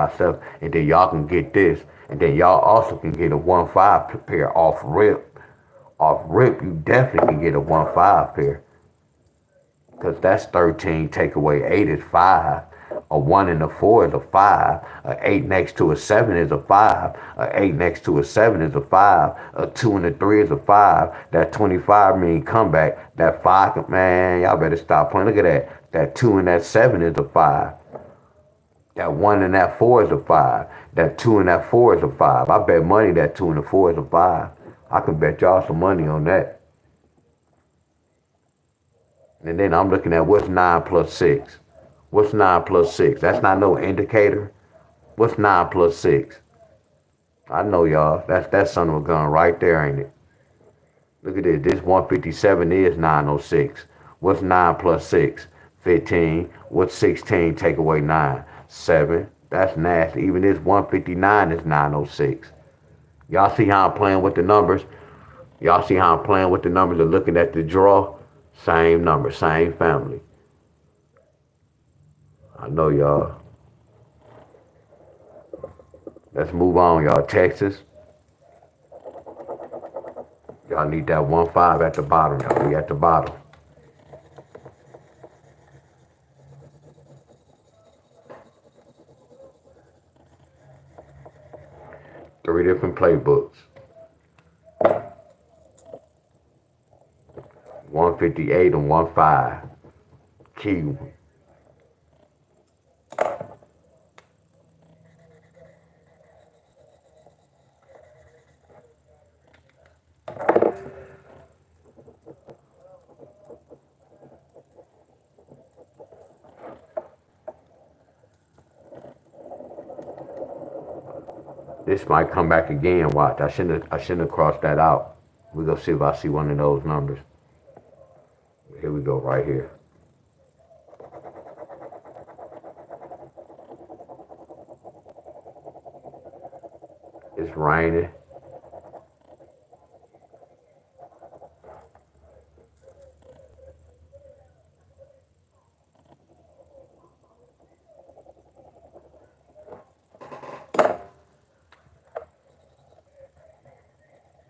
itself, and then y'all can get this, and then y'all also can get a 1-5 pair off rip. Off rip, you definitely can get a 1-5 pair. Cause that's 13. Take away 8 is 5. A 1 and a 4 is a 5. A 8 next to a 7 is a 5. A 8 next to a 7 is a 5. A 2 and a 3 is a 5. That 25 mean comeback. That 5, man, y'all better stop playing. Look at that. That 2 and that 7 is a 5. That 1 and that 4 is a 5. That 2 and that 4 is a 5. I bet money that 2 and the 4 is a 5. I can bet y'all some money on that. And then I'm looking at what's 9 plus 6. What's 9 plus 6? That's not no indicator. What's 9 plus 6? I know y'all. That's that son of a gun right there, ain't it? Look at this. This 157 is 906. What's 9 plus 6? 15. What's 16 take away 9? 7. That's nasty. Even this 159 is 906. Y'all see how I'm playing with the numbers? Y'all see how I'm playing with the numbers and looking at the draw? Same number, same family. I know y'all. Let's move on, y'all. Texas. Y'all need that 1-5 at the bottom, y'all. We at the bottom. Three different playbooks. 158 and 1-5. Key. This might come back again. Watch. I shouldn't have crossed that out. We're gonna see if I see one of those numbers. Here we go, right here. It's raining.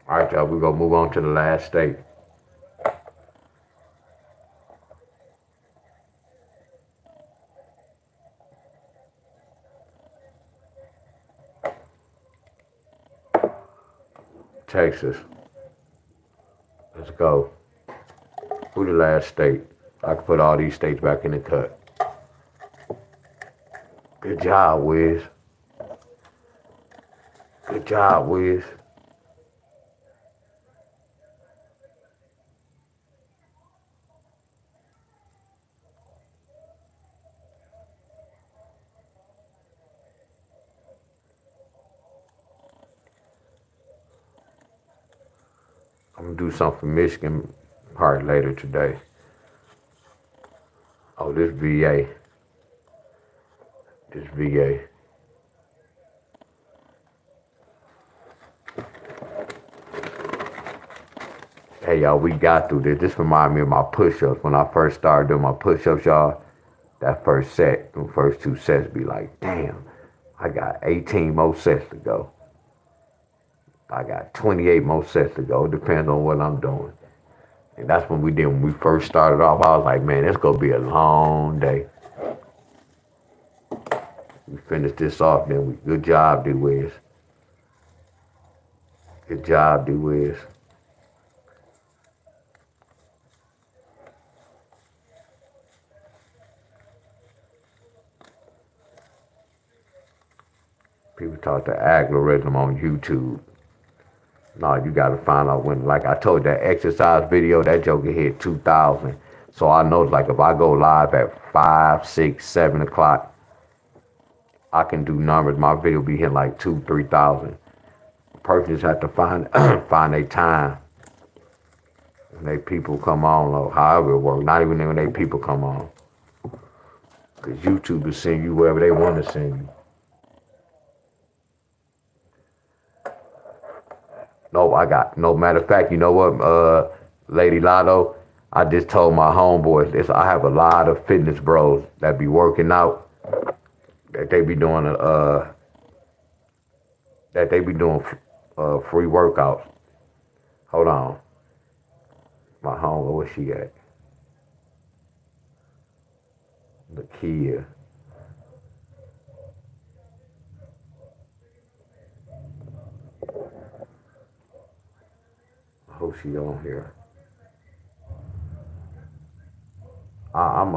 All right, y'all. We're gonna move on to the last state. Texas. Let's go. Who the last state? I can put all these states back in the cut. Good job, Wiz. Good job, Wiz. I'm gonna do something for Michigan part later today. Oh, this VA. This VA. Hey y'all, we got through this. This reminds me of my push-ups. When I first started doing my push-ups, y'all, that first set, the first 2 sets be like, damn, I got 18 more sets to go. I got 28 more sets to go. It depends on what I'm doing. And that's when when we first started off, I was like, man, it's gonna be a long day. We finished this off, then good job, D-Wiz. Good job, D-Wiz. People talk the algorithm on YouTube. No, you gotta find out when, like I told you, that exercise video, that joker hit 2,000. So I know, like, if I go live at 5, 6, 7 o'clock, I can do numbers. My video be hitting like 2, 3,000. Person just have to find find their time when they people come on, or however it works. Not even when they people come on, because YouTube will send you wherever they want to send you. No, I got no matter of fact. You know what, Lady Lotto? I just told my homeboys. I have a lot of fitness bros that be working out. That they be doing free workouts. Hold on, my homie, where she at? Lakia. I hope she on here. I'm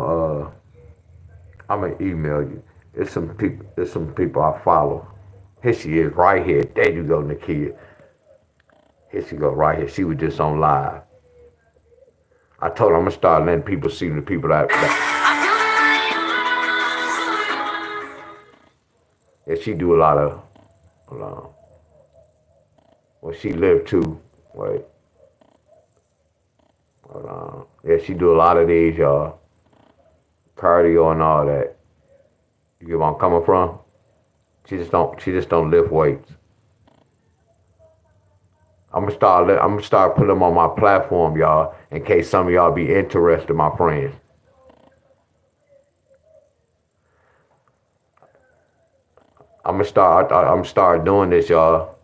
gonna email you. There's some people. There's some people I follow. Here she is, right here. There you go, Nakia. Here she go, right here. She was just on live. I told her I'm gonna start letting people see the people that yeah, she do a lot of. Hold on. Well, she lived too. Wait. Hold on. Yeah, she do a lot of these, y'all. Cardio and all that. You get where I'm coming from? She just don't lift weights. I'm gonna start putting them on my platform, y'all, in case some of y'all be interested, my friends. I'm gonna start doing this, y'all.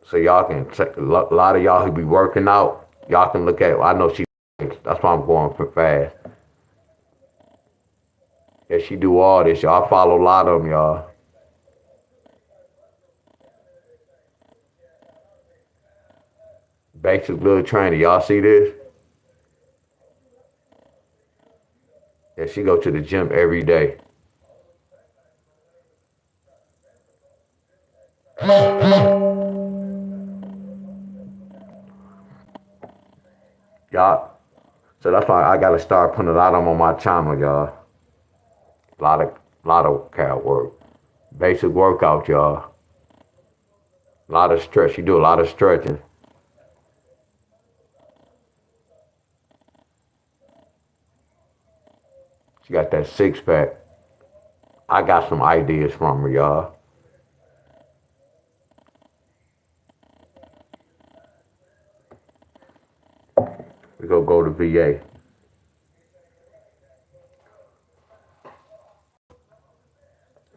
So y'all can check a lot of y'all who be working out, y'all can look at it. I know she that's why I'm going for fast. Yeah, she do all this, y'all. I follow a lot of them, y'all. Basic little trainer. Y'all see this? Yeah, she go to the gym every day. Y'all. So that's why I gotta start putting a lot of them on my channel, y'all. A lot of cat work. Basic workout, y'all. A lot of stretch. She do a lot of stretching. She got that 6 pack. I got some ideas from her, y'all. We gonna go to VA.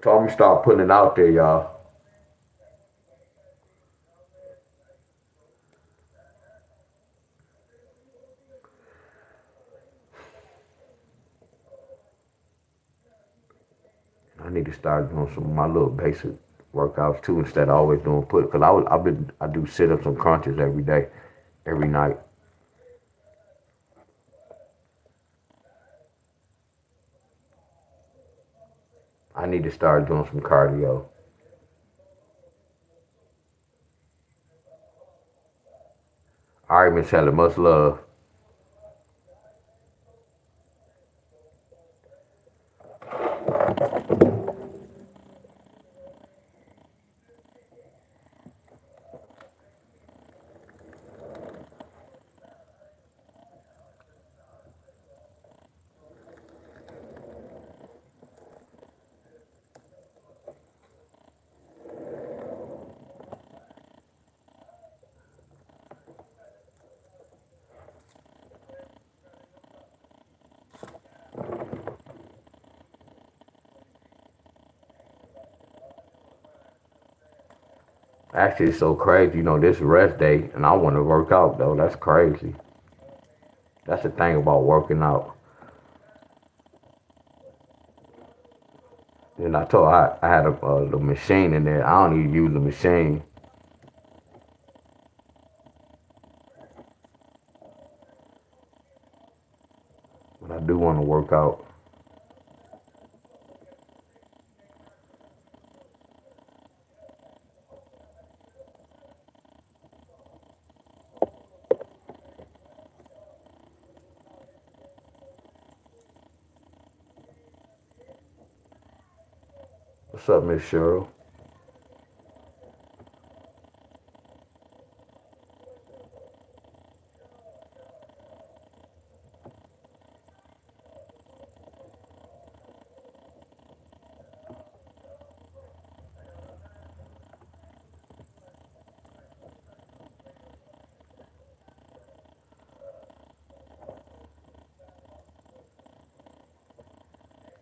So I'm gonna start putting it out there, y'all. I need to start doing some of my little basic workouts too instead of always doing put. Cause I do sit ups and crunches every day, every night. I need to start doing some cardio. All right, Miss Helen, much love. Actually, it's so crazy. This rest day, and I want to work out though. That's crazy. That's the thing about working out. And I told I had the machine in there. I don't even use the machine, but I do want to work out. What's up, Miss Cheryl?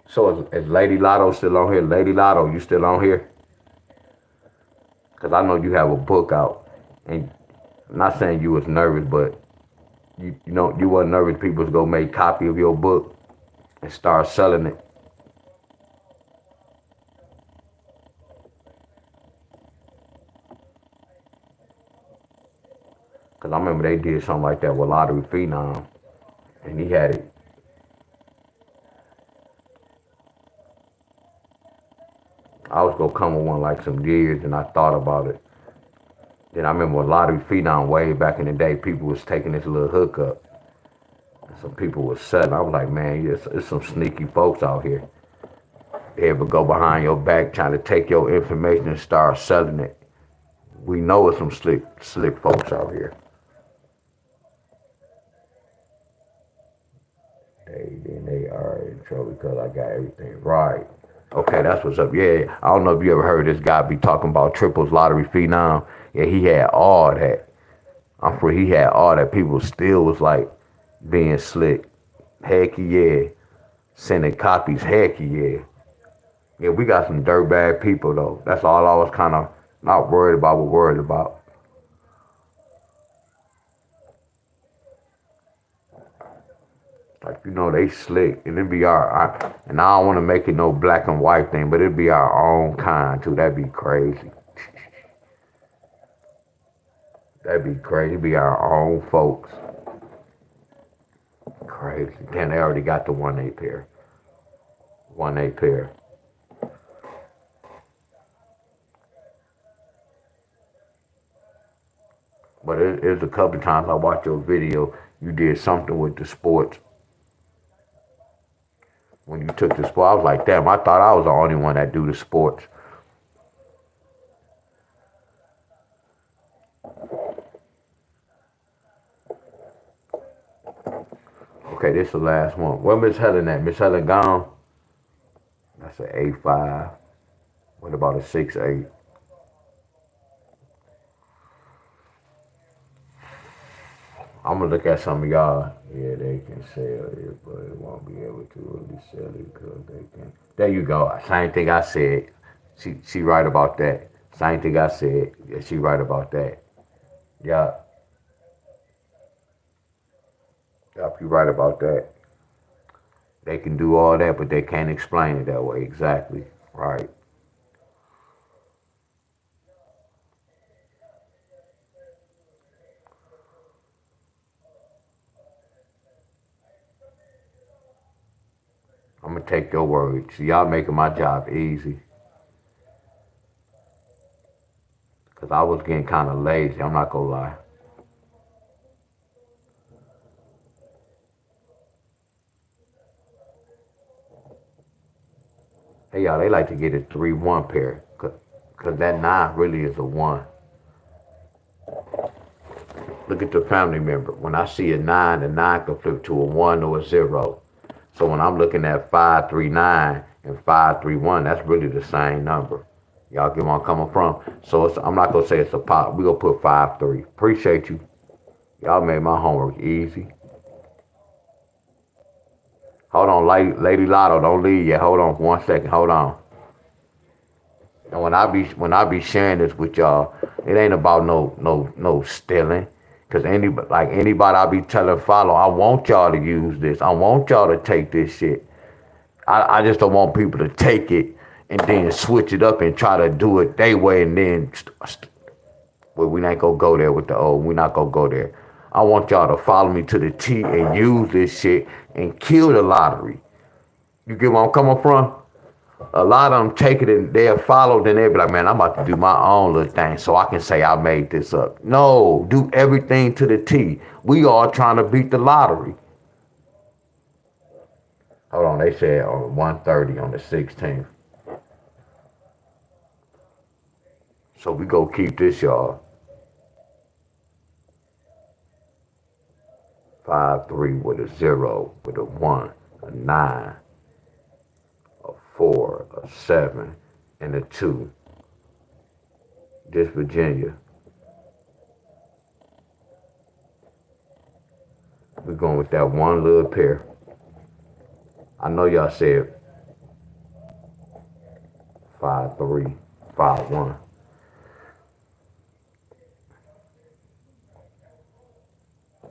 So is Lady Lotto still on here? Lady Lotto, you still on here? Cause I know you have a book out, and I'm not saying you was nervous, but you wasn't nervous. People was gonna make a copy of your book and start selling it. Cause I remember they did something like that with Lottery Phenom, and he had it. I was gonna come with one like some years, and I thought about it. Then I remember with Lottery Phenom way back in the day, people was taking this little hookup, and some people was selling. I was like, man, it's some sneaky folks out here. They ever go behind your back trying to take your information and start selling it. We know it's some slick folks out here. They are in trouble because I got everything right. Okay, that's what's up. Yeah, I don't know if you ever heard this guy be talking about triples lottery phenom. Yeah, he had all that. I'm free. He had all that. People still was like being slick. Heck yeah, sending copies. Heck yeah. Yeah, we got some dirtbag people though. That's all I was kind of not worried about, but worried about. Like they slick, and it'd be and I don't want to make it no black and white thing, but it'd be our own kind too. That'd be crazy. That'd be crazy. It'd be our own folks. Crazy. Damn, they already got the 1A pair. 1A pair. But it's a couple of times I watched your video. You did something with the sports. When you took the sport, I was like, damn, I thought I was the only one that do the sports. Okay, this is the last one. Where Miss Helen at? Miss Helen gone? That's an 8.5. What about a 6.8? I'm gonna look at some of y'all. Yeah, they can sell it, but it won't be able to really sell it because they can. There you go. Same thing I said. She right about that. Same thing I said. Yeah, she right about that. Yeah, yep, you right about that. They can do all that, but they can't explain it that way. Exactly. Right. I'm gonna take your word. See, y'all making my job easy. Cause I was getting kind of lazy. I'm not gonna lie. Hey y'all, they like to get a 3-1 pair. Cause that 9 really is a 1. Look at the family member. When I see a 9, the 9 can flip to a 1 or a 0. So when I'm looking at 539 and 531, that's really the same number. Y'all get where I'm coming from? So I'm not gonna say it's a pop. We gonna put 5-3. Appreciate you. Y'all made my homework easy. Hold on, Lady Lotto, don't leave yet. Hold on for 1 second. Hold on. And when I be sharing this with y'all, it ain't about no stealing. Cause anybody I be telling follow, I want y'all to use this. I want y'all to take this shit. I just don't want people to take it and then switch it up and try to do it their way and then well, we not gonna go there with the old. We not gonna go there. I want y'all to follow me to the T and use this shit and kill the lottery. You get where I'm coming from? A lot of them take it and they'll follow, then they'll be like, man, I'm about to do my own little thing so I can say I made this up. No, do everything to the T. We all trying to beat the lottery. Hold on, they said on 130 on the 16th. So we go keep this, y'all. 5-3 with a 0, with a 1, a 9, a 4, a 7, and a 2. This Virginia. We're going with that one little pair. I know y'all said 5-3, 5-1.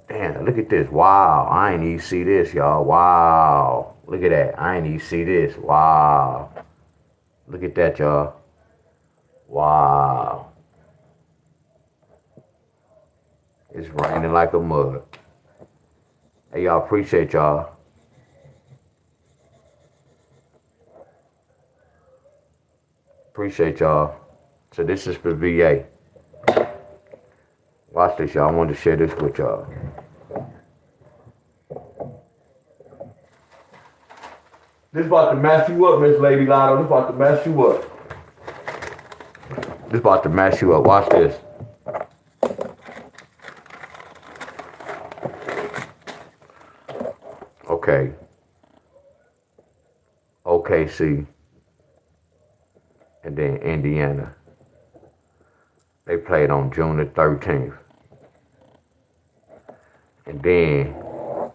Damn, look at this. Wow, I ain't even see this, y'all. Wow. Look at that. I ain't even see this. Wow. Look at that, y'all. Wow. It's raining like a mug. Hey, y'all, appreciate y'all. Appreciate y'all. So this is for VA. Watch this, y'all. I wanted to share this with y'all. This about to mess you up, Miss Lady Lotto. This about to mess you up. This about to mess you up. Watch this. Okay. OKC. And then Indiana. They played on June the 13th. And then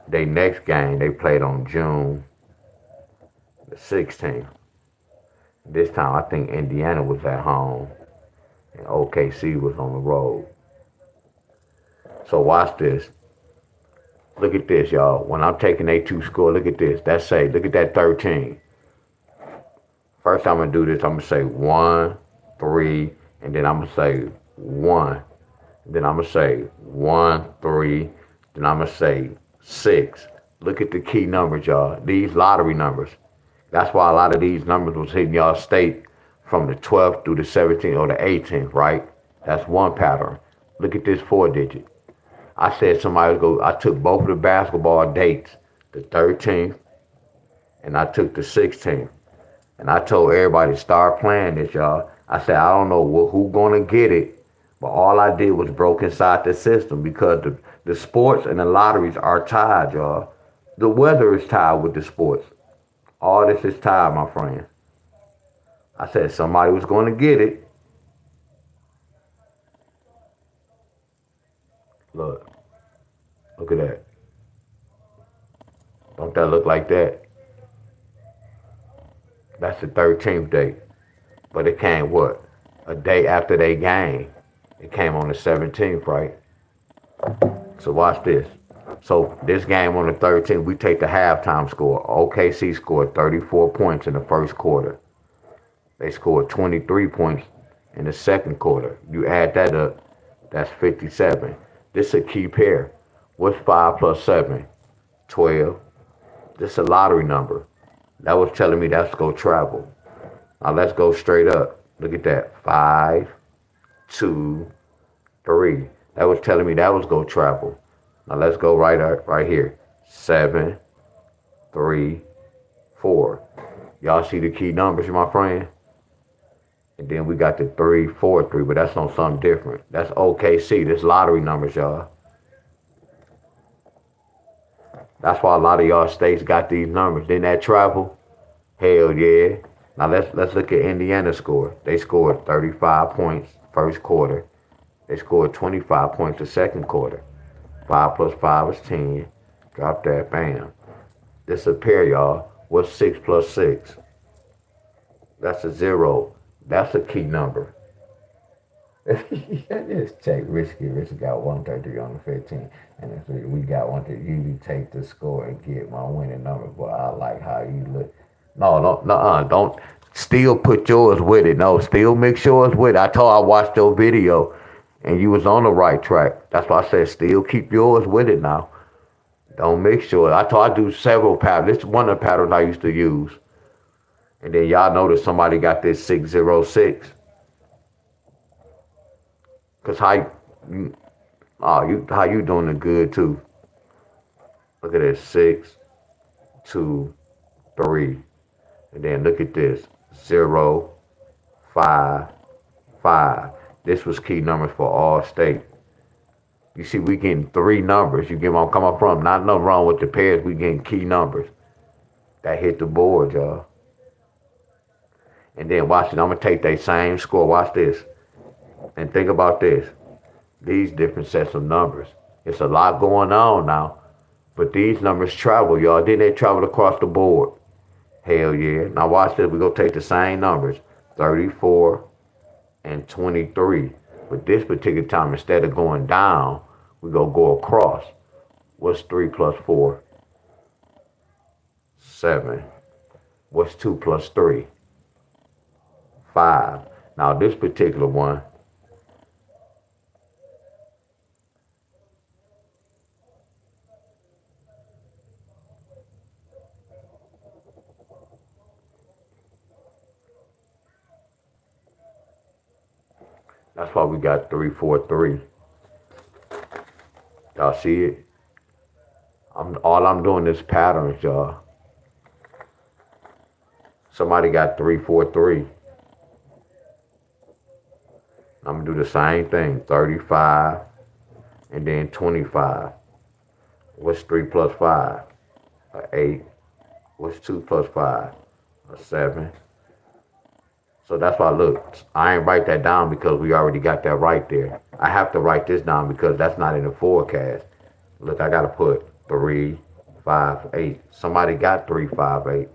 they next game, they played on June the 16th. This time, I think Indiana was at home and OKC was on the road. So watch this. Look at this, y'all. When I'm taking A2 score, look at this. Look at that 13. First time I'm gonna do this, I'm gonna say 1, 3, and then I'm gonna say 1. Then I'm gonna say 1, 3, then I'm gonna say 6. Look at the key numbers, y'all. These lottery numbers. That's why a lot of these numbers was hitting y'all state from the 12th through the 17th or the 18th, right? That's one pattern. Look at this 4-digit. I said I took both of the basketball dates, the 13th and I took the 16th. And I told everybody to start playing this, y'all. I said, I don't know who gonna get it, but all I did was broke inside the system because the sports and the lotteries are tied, y'all. The weather is tied with the sports. All this is tied, my friend. I said somebody was gonna get it. Look at that. Don't that look like that? That's the 13th date. But it came what? A day after they game. It came on the 17th, right? So watch this. So this game on the 13th, we take the halftime score. OKC scored 34 points in the first quarter. They scored 23 points in the second quarter. You add that up, that's 57. This is a key pair. What's 5 plus 7? 12. This is a lottery number. That was telling me that's go travel. Now let's go straight up. Look at that. 5, 2, 3. That was telling me that was go travel. Now let's go right here. 7, 3, 4. Y'all see the key numbers, my friend? And then we got the 3, 4, 3, but that's on something different. That's OKC. This lottery numbers, y'all. That's why a lot of y'all states got these numbers. Didn't that travel? Hell yeah. Now let's look at Indiana's score. They scored 35 points first quarter. They scored 25 points the second quarter. 5 plus 5 is 10. Drop that, bam. This a pair, y'all. What's 6 plus 6? That's a 0. That's a key number. Just check Risky. Risky got 133 on the 15. And if we got one to usually take the score and get my winning number. But I like how you look. No, don't. Still put yours with it. No, still mix yours with it. I watched your video and you was on the right track. That's why I said still keep yours with it now. Don't mix yours. I do several patterns. This is one of the patterns I used to use. And then y'all notice somebody got this 606. Cause how you doing it good too. Look at this 6, 2, 3. And then look at this 0, 5, 5. This was key numbers for all state. You see, we getting 3 numbers. You get where I'm coming from. Not nothing wrong with the pairs. We getting key numbers that hit the board, y'all. And then watch it. I'm gonna take that same score. Watch this. And think about this. These different sets of numbers. It's a lot going on now. But these numbers travel, y'all. Didn't they travel across the board? Hell yeah. Now watch this. We're going to take the same numbers. 34 and 23. But this particular time, instead of going down, we're going to go across. What's 3 plus 4? 7. What's 2 plus 3? 5. Now this particular one, that's why we got 3, 4, 3. Y'all see it? All I'm doing is patterns, y'all. Somebody got 3, 4, 3. I'm gonna do the same thing. 35 and then 25. What's 3 plus 5? 8. What's 2 plus 5? 7. So that's why, look, I ain't write that down because we already got that right there. I have to write this down because that's not in the forecast. Look, I got to put 3, 5, 8. Somebody got 3, 5, 8.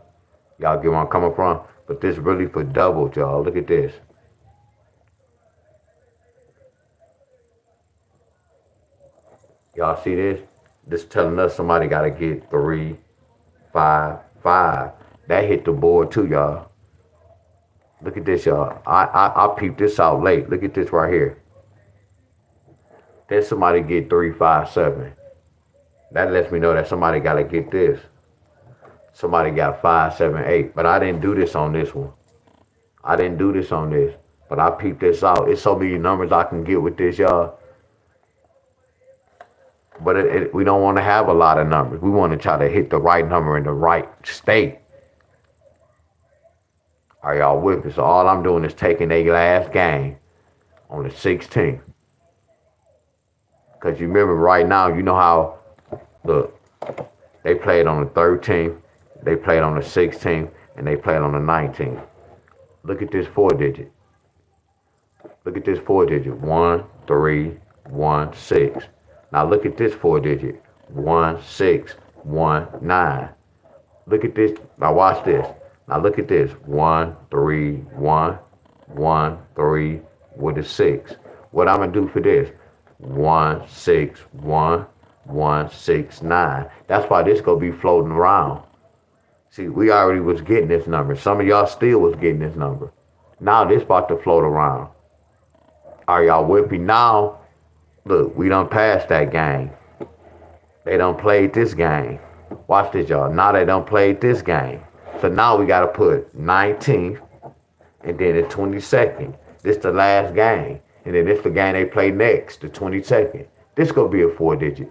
Y'all get where I'm coming from? But this really for doubles, y'all. Look at this. Y'all see this? This telling us somebody got to get 3, 5, 5. That hit the board too, y'all. Look at this, y'all. I peeped this out late. Look at this right here. Then somebody get 3, 5, 7. That lets me know that somebody got to get this. Somebody got 5, 7, 8. But I didn't do this on this one. I didn't do this on this. But I peeped this out. It's so many numbers I can get with this, y'all. But we don't want to have a lot of numbers. We want to try to hit the right number in the right state. Are y'all with me? So all I'm doing is taking their last game on the 16th. Because you remember right now, you know how, look, they played on the 13th, they played on the 16th, and they played on the 19th. Look at this 4-digit. Look at this 4-digit. 1, 3, 1, 6. Now look at this 4-digit. 1, 6, 1, 9. Look at this. Now watch this. Now look at this. 1, 3, 1, 1, 3 with a 6. What I'm gonna do for this? 1, 6, 1, 1, 6, 9. That's why this gonna be floating around. See, we already was getting this number. Some of y'all still was getting this number. Now this about to float around. Are y'all with me? Now, look, we done passed that game. They done played this game. Watch this, y'all. Now they done played this game. So now we got to put 19th and then the 22nd. This the last game. And then this the game they play next, the 22nd. This gonna be a 4-digit.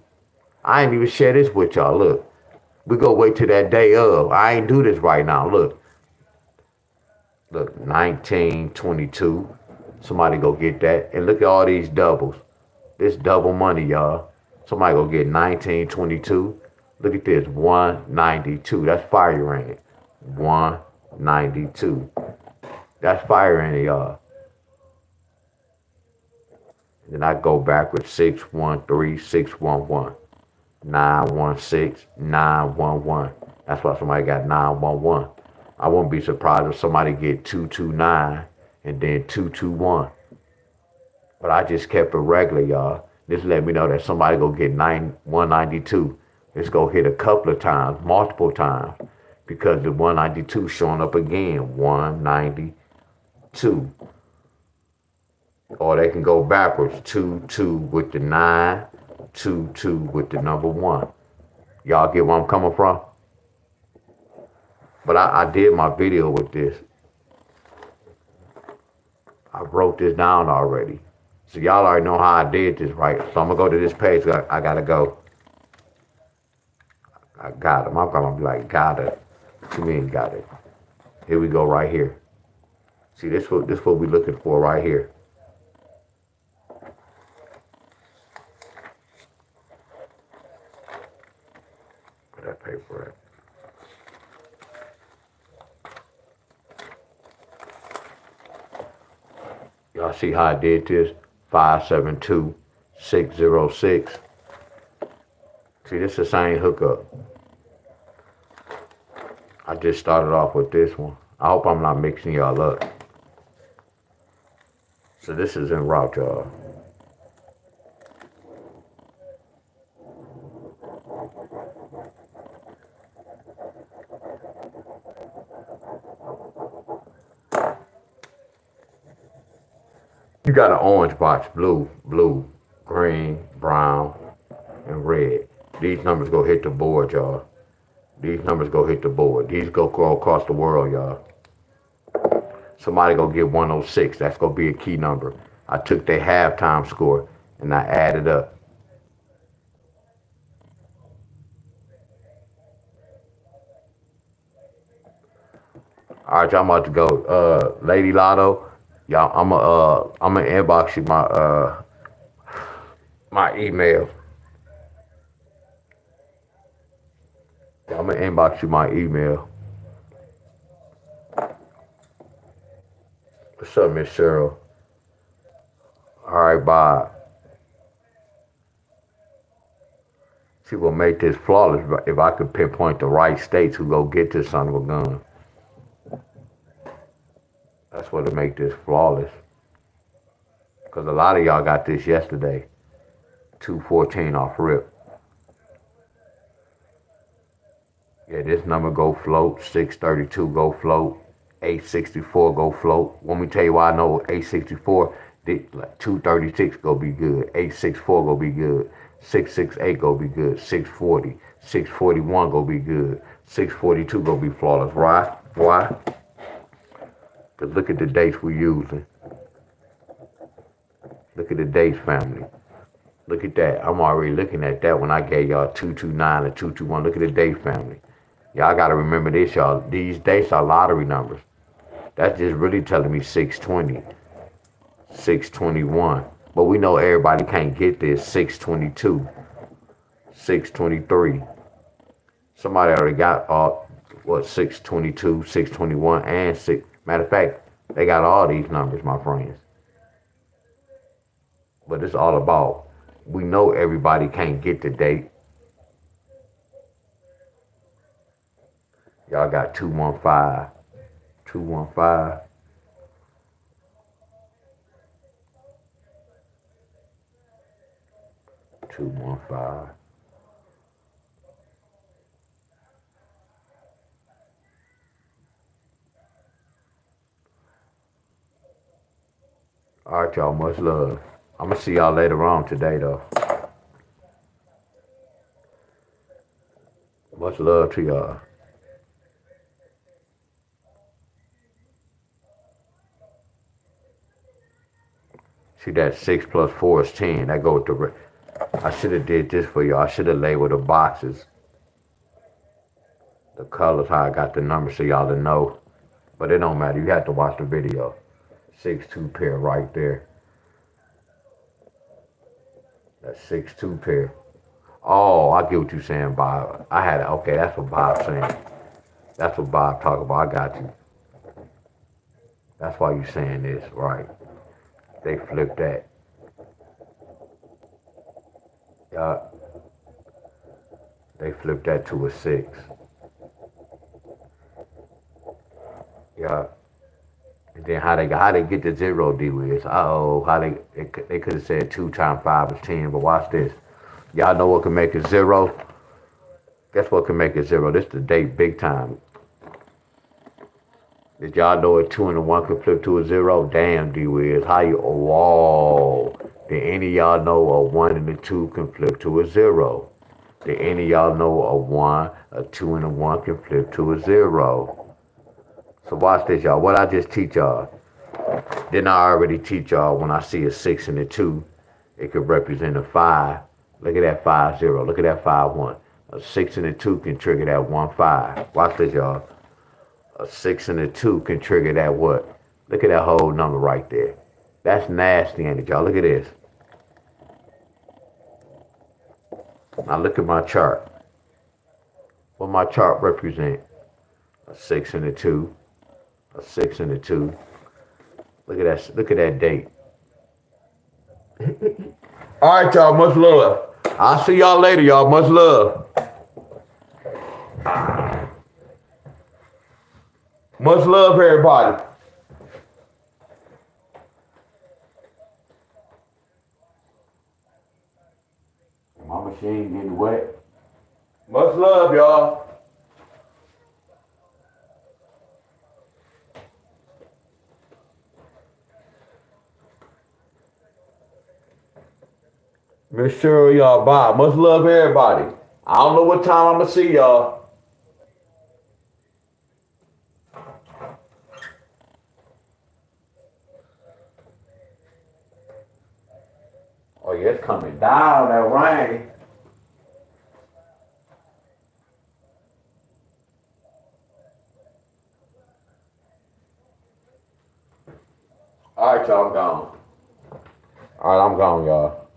I ain't even share this with y'all. Look, we go wait till that day of. I ain't do this right now. Look, 1922. Somebody go get that. And look at all these doubles. This double money, y'all. Somebody go get 1922. Look at this, 192. That's fire ring. 192. That's fire in it, y'all. Then I go backwards, 613, 611, 916, 911. That's why somebody got 911. I wouldn't be surprised if somebody get 229 and then 221. But I just kept it regular, y'all. This let me know that somebody go get 192. It's gonna hit a couple of times, multiple times, because the 192 showing up again, 192. Or they can go backwards, 22 with the 9, 22 with the number 1. Y'all get where I'm coming from? But I did my video with this. I wrote this down already. So y'all already know how I did this, right? So I'm gonna go to this page. I gotta go. I got him. I'm gonna be like, got it. What you mean, got it? Here we go, right here. See, this what we looking for right here. Where that paper at? Y'all see how I did this? 572606. See, this is the same hookup. I just started off with this one. I hope I'm not mixing y'all up. So this is en route, y'all. You got an orange box, blue, green, brown, and red. These numbers go hit the board, y'all. These numbers go hit the board. These go across the world, y'all. Somebody go get 106. That's gonna be a key number. I took their halftime score and I added up. All right, y'all, I'm about to go. Lady Lotto, y'all, I'm gonna inbox you my email. I'm gonna inbox you my email. What's up, Miss Cheryl? All right, bye. She will make this flawless if I could pinpoint the right states who go get this son of a gun. That's what'll make this flawless. Because a lot of y'all got this yesterday. 214 off rip. Yeah, this number go float. 632 go float. 864 go float. Let me tell you why I know 864. 236 go be good. 864 go be good. 668 go be good. 640. 641 go be good. 642 go be flawless. Why? Why? Because look at the dates we're using. Look at the dates, family. Look at that. I'm already looking at that when I gave y'all 229 and 221. Look at the date, family. Y'all got to remember this, y'all. These dates are lottery numbers. That's just really telling me 620, 621. But we know everybody can't get this. 622, 623. Somebody already got 622, 621, and 6. Matter of fact, they got all these numbers, my friends. But it's all about, we know everybody can't get the date. Y'all got 215, 215. All right, y'all, much love. I'm going to see y'all later on today, though. Much love to y'all. See that 6 plus 4 is 10. That go with the. I should have did this for you. I should have labeled the boxes, the colors, how I got the numbers so y'all to know. But it don't matter. You have to watch the video. 6-2 pair right there. That's 6-2 pair. Oh, I get what you're saying, Bob. I had it. Okay, that's what Bob's saying. That's what Bob talking about. I got you. That's why you saying this, right? They flipped that. Yeah. They flipped that to a 6. Yeah. And then how they get the 0, D-Wiz? Uh-oh, how they could have said 2 times 5 is 10, but watch this. Y'all know what can make it 0? Guess what can make it 0? This the date big time. Did y'all know a 2 and a 1 can flip to a 0? Damn, D-Wiz. How you, oh, whoa. Did any of y'all know a 1 and a 2 can flip to a 0? Did any of y'all know a 1, a 2 and a 1 can flip to a 0? So watch this, y'all. What I just teach y'all. Didn't I already teach y'all when I see a 6 and a 2, it could represent a 5. Look at that 5-0. Look at that 5-1. A 6 and a 2 can trigger that 1-5. Watch this, y'all. A 6 and a 2 can trigger that what? Look at that whole number right there. That's nasty, ain't it, y'all? Look at this. Now look at my chart. What my chart represent? A 6 and a 2. A 6 and a 2. Look at that. Look at that date. All right, y'all. Much love. I'll see y'all later, y'all. Much love. Much love, everybody. My machine getting wet. Much love, y'all. Make sure y'all bye. Much love, everybody. I don't know what time I'm gonna see y'all. Oh yeah, it's coming down, that rain. All right, y'all, I'm gone. All right, I'm gone, y'all.